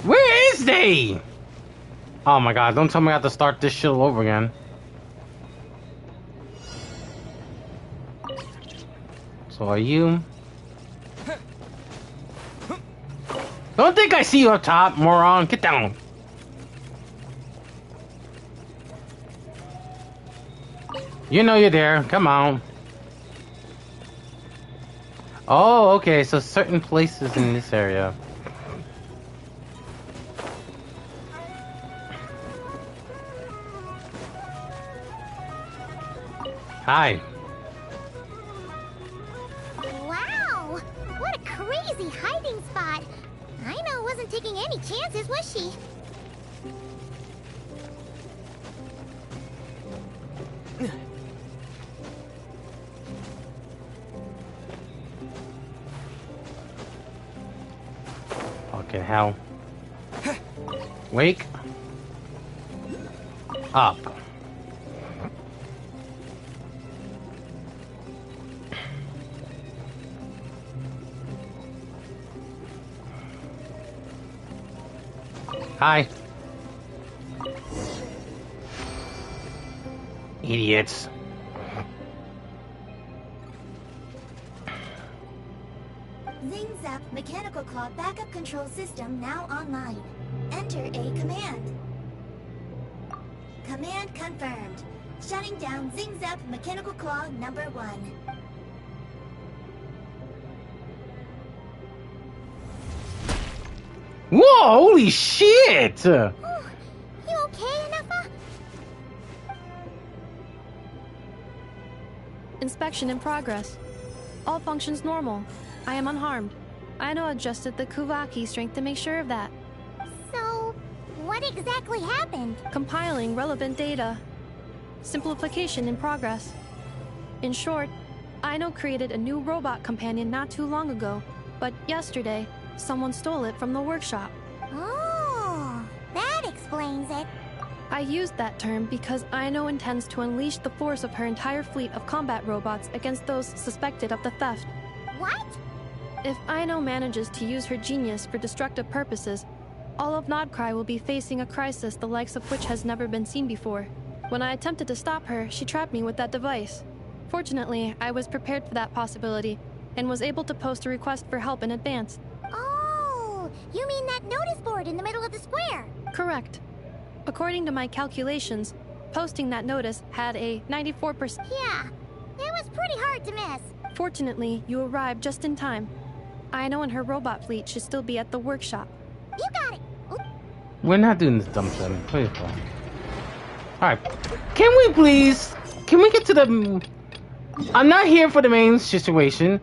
Where is they? Oh my god, don't tell me I have to start this shit all over again. So are you? Don't think I see you up top, moron. Get down. You know you're there. Come on. Oh, okay. So certain places in this area. Hi. Wow! What a crazy hiding spot! Aino wasn't taking any chances, was she? Fucking hell. Wake up. Hi. Idiots. Zing Zap Mechanical Claw Backup Control System now online. Enter a command. Command confirmed. Shutting down Zing Zap Mechanical Claw number 1. Whoa, holy shit! You okay, Anafa? Inspection in progress. All functions normal. I am unharmed. Aino adjusted the Kuvaki strength to make sure of that. So, what exactly happened? Compiling relevant data. Simplification in progress. In short, Aino created a new robot companion not too long ago, but yesterday, someone stole it from the workshop. Oh, that explains it. I used that term because Aino intends to unleash the force of her entire fleet of combat robots against those suspected of the theft. What? If Aino manages to use her genius for destructive purposes, all of Nodcry will be facing a crisis the likes of which has never been seen before. When I attempted to stop her, she trapped me with that device. Fortunately, I was prepared for that possibility, and was able to post a request for help in advance. Oh, you mean that notice board in the middle of the square? Correct. According to my calculations, posting that notice had a 94%. Yeah, it was pretty hard to miss. Fortunately, you arrived just in time. Aino and her robot fleet should still be at the workshop. You got it. We're not doing this dumb shit. Please, alright. Can we please? Can we get to the... I'm not here for the main situation.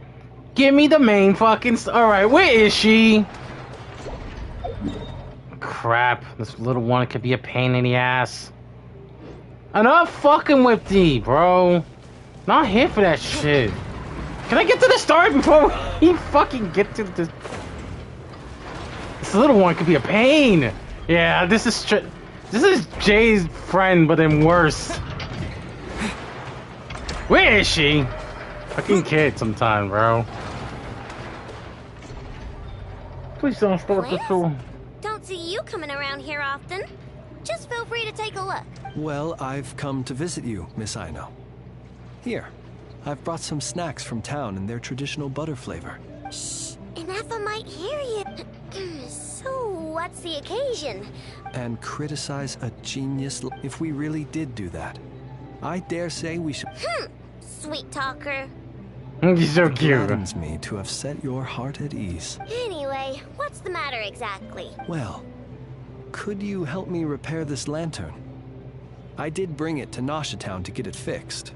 Give me the main fucking... Alright, where is she? Crap. This little one could be a pain in the ass. Enough fucking with me, bro. Not here for that shit. Can I get to the story before we fucking get to this? This little one could be a pain. Yeah, this is Jay's friend, but then worse. Where is she? Fucking kid sometime, bro. Please don't start the show. Don't see you coming around here often. Just feel free to take a look. Well, I've come to visit you, Miss Aino. Here, I've brought some snacks from town in their traditional butter flavor. Shh, Anafa might hear you. So, what's the occasion? And criticize a genius if we really did do that. I dare say we should... Sweet talker. He's so cute. It gladdens me to have set your heart at ease. Anyway, what's the matter exactly? Well, could you help me repair this lantern? I did bring it to Noshatown to get it fixed,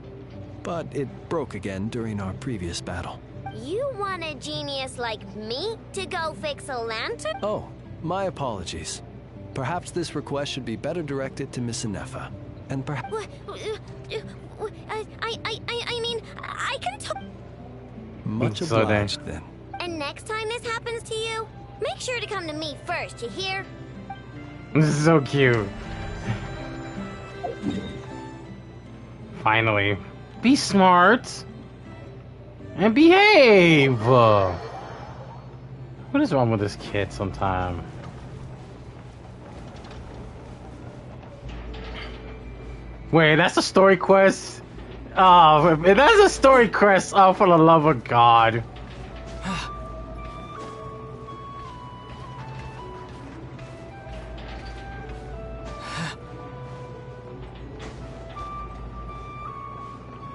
but it broke again during our previous battle. You want a genius like me to go fix a lantern? Oh, my apologies. Perhaps this request should be better directed to Miss Inefa, and perhaps... I mean, I can talk... Much obliged, then. And next time this happens to you, make sure to come to me first, you hear? This is so cute. Finally. Be smart. And behave. What is wrong with this kid sometime? Wait, that's a story quest? Oh, that's a story quest. Oh, for the love of God.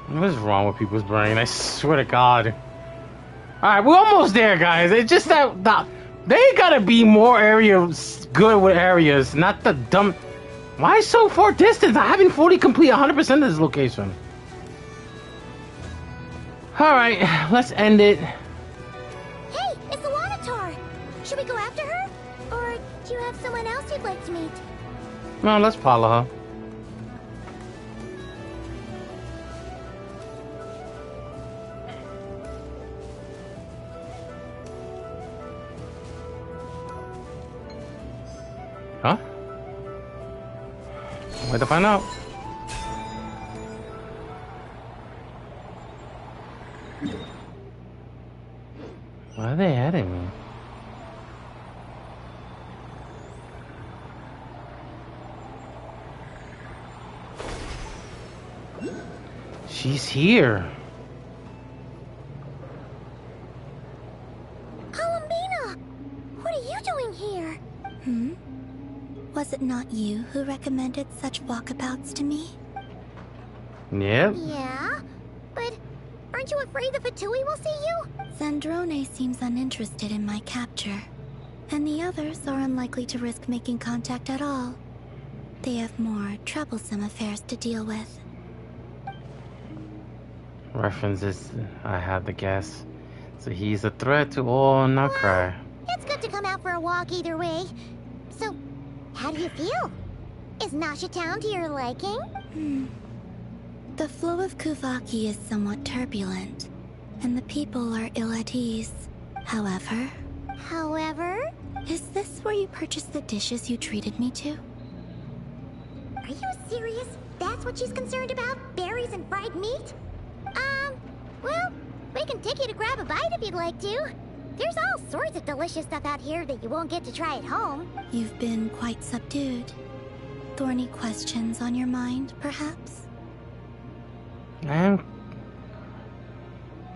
What is wrong with people's brain? I swear to God. Alright, we're almost there, guys. It's just that they gotta be more areas good with areas, not the dumb. Why so far distance? I haven't fully complete 100% of this location. Alright, let's end it. Hey, it's the Wanatar! Should we go after her? Or do you have someone else you'd like to meet? No, let's follow her. Huh? Wait to find out. Why are they adding me? She's here. Columbina! What are you doing here? Was it not you who recommended such walkabouts to me? Yep. Yeah? But aren't you afraid the Fatui will see you? Zandrone seems uninterested in my capture, and the others are unlikely to risk making contact at all. They have more troublesome affairs to deal with. References, I have to guess. So he's a threat to all Nutcry. It's good to come out for a walk either way. So, how do you feel? Is Nasha Town to your liking? The flow of Kuvaki is somewhat turbulent, and the people are ill at ease. However... Is this where you purchased the dishes you treated me to? Are you serious? That's what she's concerned about? Berries and fried meat? Well, we can take you to grab a bite if you'd like to. There's all sorts of delicious stuff out here that you won't get to try at home. You've been quite subdued. Thorny questions on your mind, perhaps? I am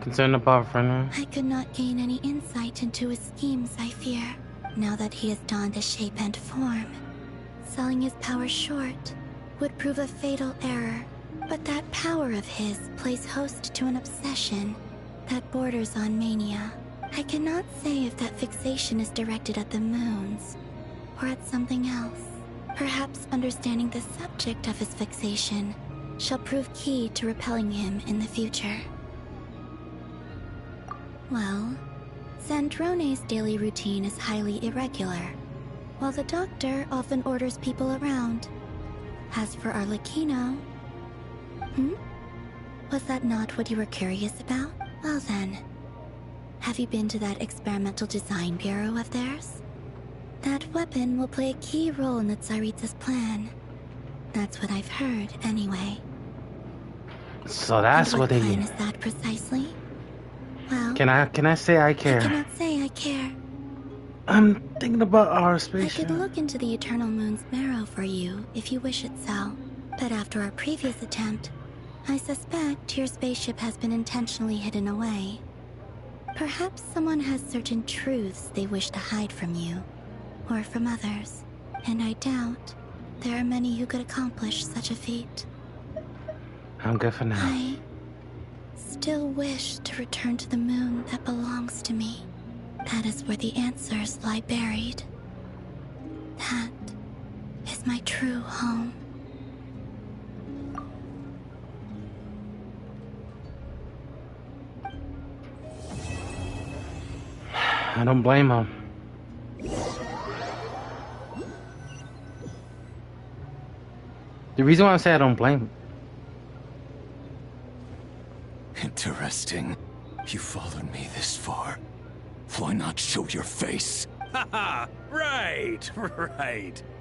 concerned about Frenner. I could not gain any insight into his schemes, I fear, now that he has donned a shape and form. Selling his power short would prove a fatal error, but that power of his plays host to an obsession that borders on mania. I cannot say if that fixation is directed at the moons, or at something else. Perhaps understanding the subject of his fixation shall prove key to repelling him in the future. Well, Zandrone's daily routine is highly irregular, while the doctor often orders people around. As for Arlecchino... Was that not what you were curious about? Well then, have you been to that experimental design bureau of theirs? That weapon will play a key role in the Tsaritsa's plan. That's what I've heard, anyway. So that's what they plan mean. Is that precisely? Well, Can I say I care? I cannot say I care. I'm thinking about our I spaceship. could look into the Eternal Moon's marrow for you if you wish it so. But after our previous attempt, I suspect your spaceship has been intentionally hidden away. Perhaps someone has certain truths they wish to hide from you, or from others, and I doubt there are many who could accomplish such a feat. I'm good for now. I still wish to return to the moon that belongs to me. That is where the answers lie buried. That is my true home. I don't blame him. The reason why I say I don't blame him. Interesting. You followed me this far. Why not show your face? Haha! Right!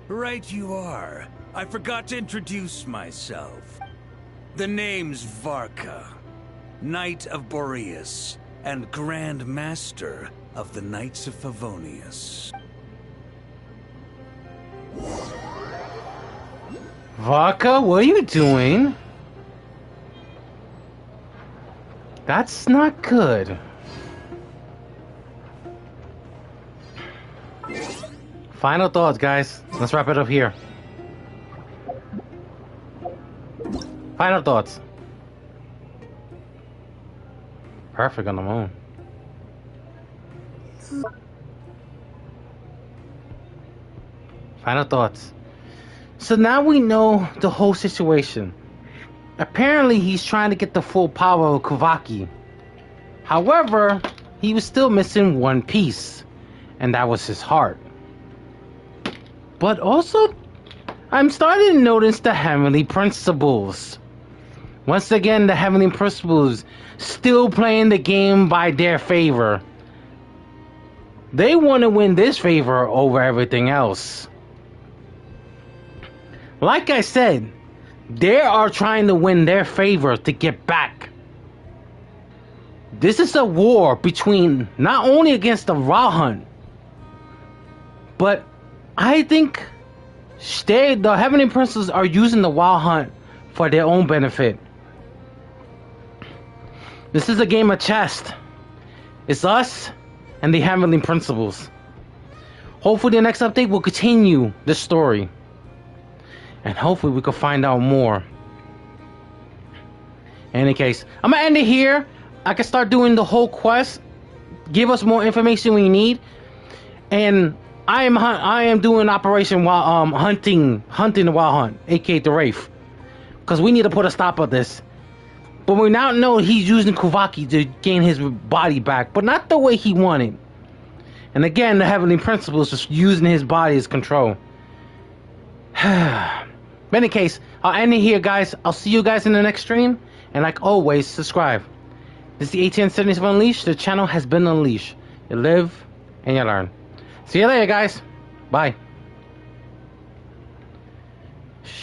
Right you are. I forgot to introduce myself. The name's Varka, Knight of Boreas, and Grand Master of the Knights of Favonius. Varka, what are you doing? That's not good. Final thoughts, guys. Let's wrap it up here. Final thoughts. Perfect on the moon. Final thoughts. So now we know the whole situation. Apparently he's trying to get the full power of Kavaki. However, he was still missing one piece, and that was his heart. But also, I'm starting to notice the heavenly principles. Once again, the heavenly principles still playing the game by their favor. They want to win this favor over everything else. Like I said, they are trying to win their favor to get back. This is a war between not only against the Raw Hunt, but I think the Heavenly Princes are using the Wild Hunt for their own benefit. This is a game of chess. It's us and the Heavenly Principles. Hopefully the next update will continue the story. And hopefully we can find out more. In any case, I'm going to end it here. I can start doing the whole quest. Give us more information we need. And I am doing Operation while hunting the Wild Hunt, aka the Wraith. Because we need to put a stop on this. But we now know he's using Kavaki to gain his body back. But not the way he wanted. And again, the Heavenly Principles just using his body as control. In any case, I'll end it here, guys. I'll see you guys in the next stream. And like always, subscribe. This is the ATM 77 Unleashed. The channel has been unleashed. You live and you learn. See you later, guys. Bye.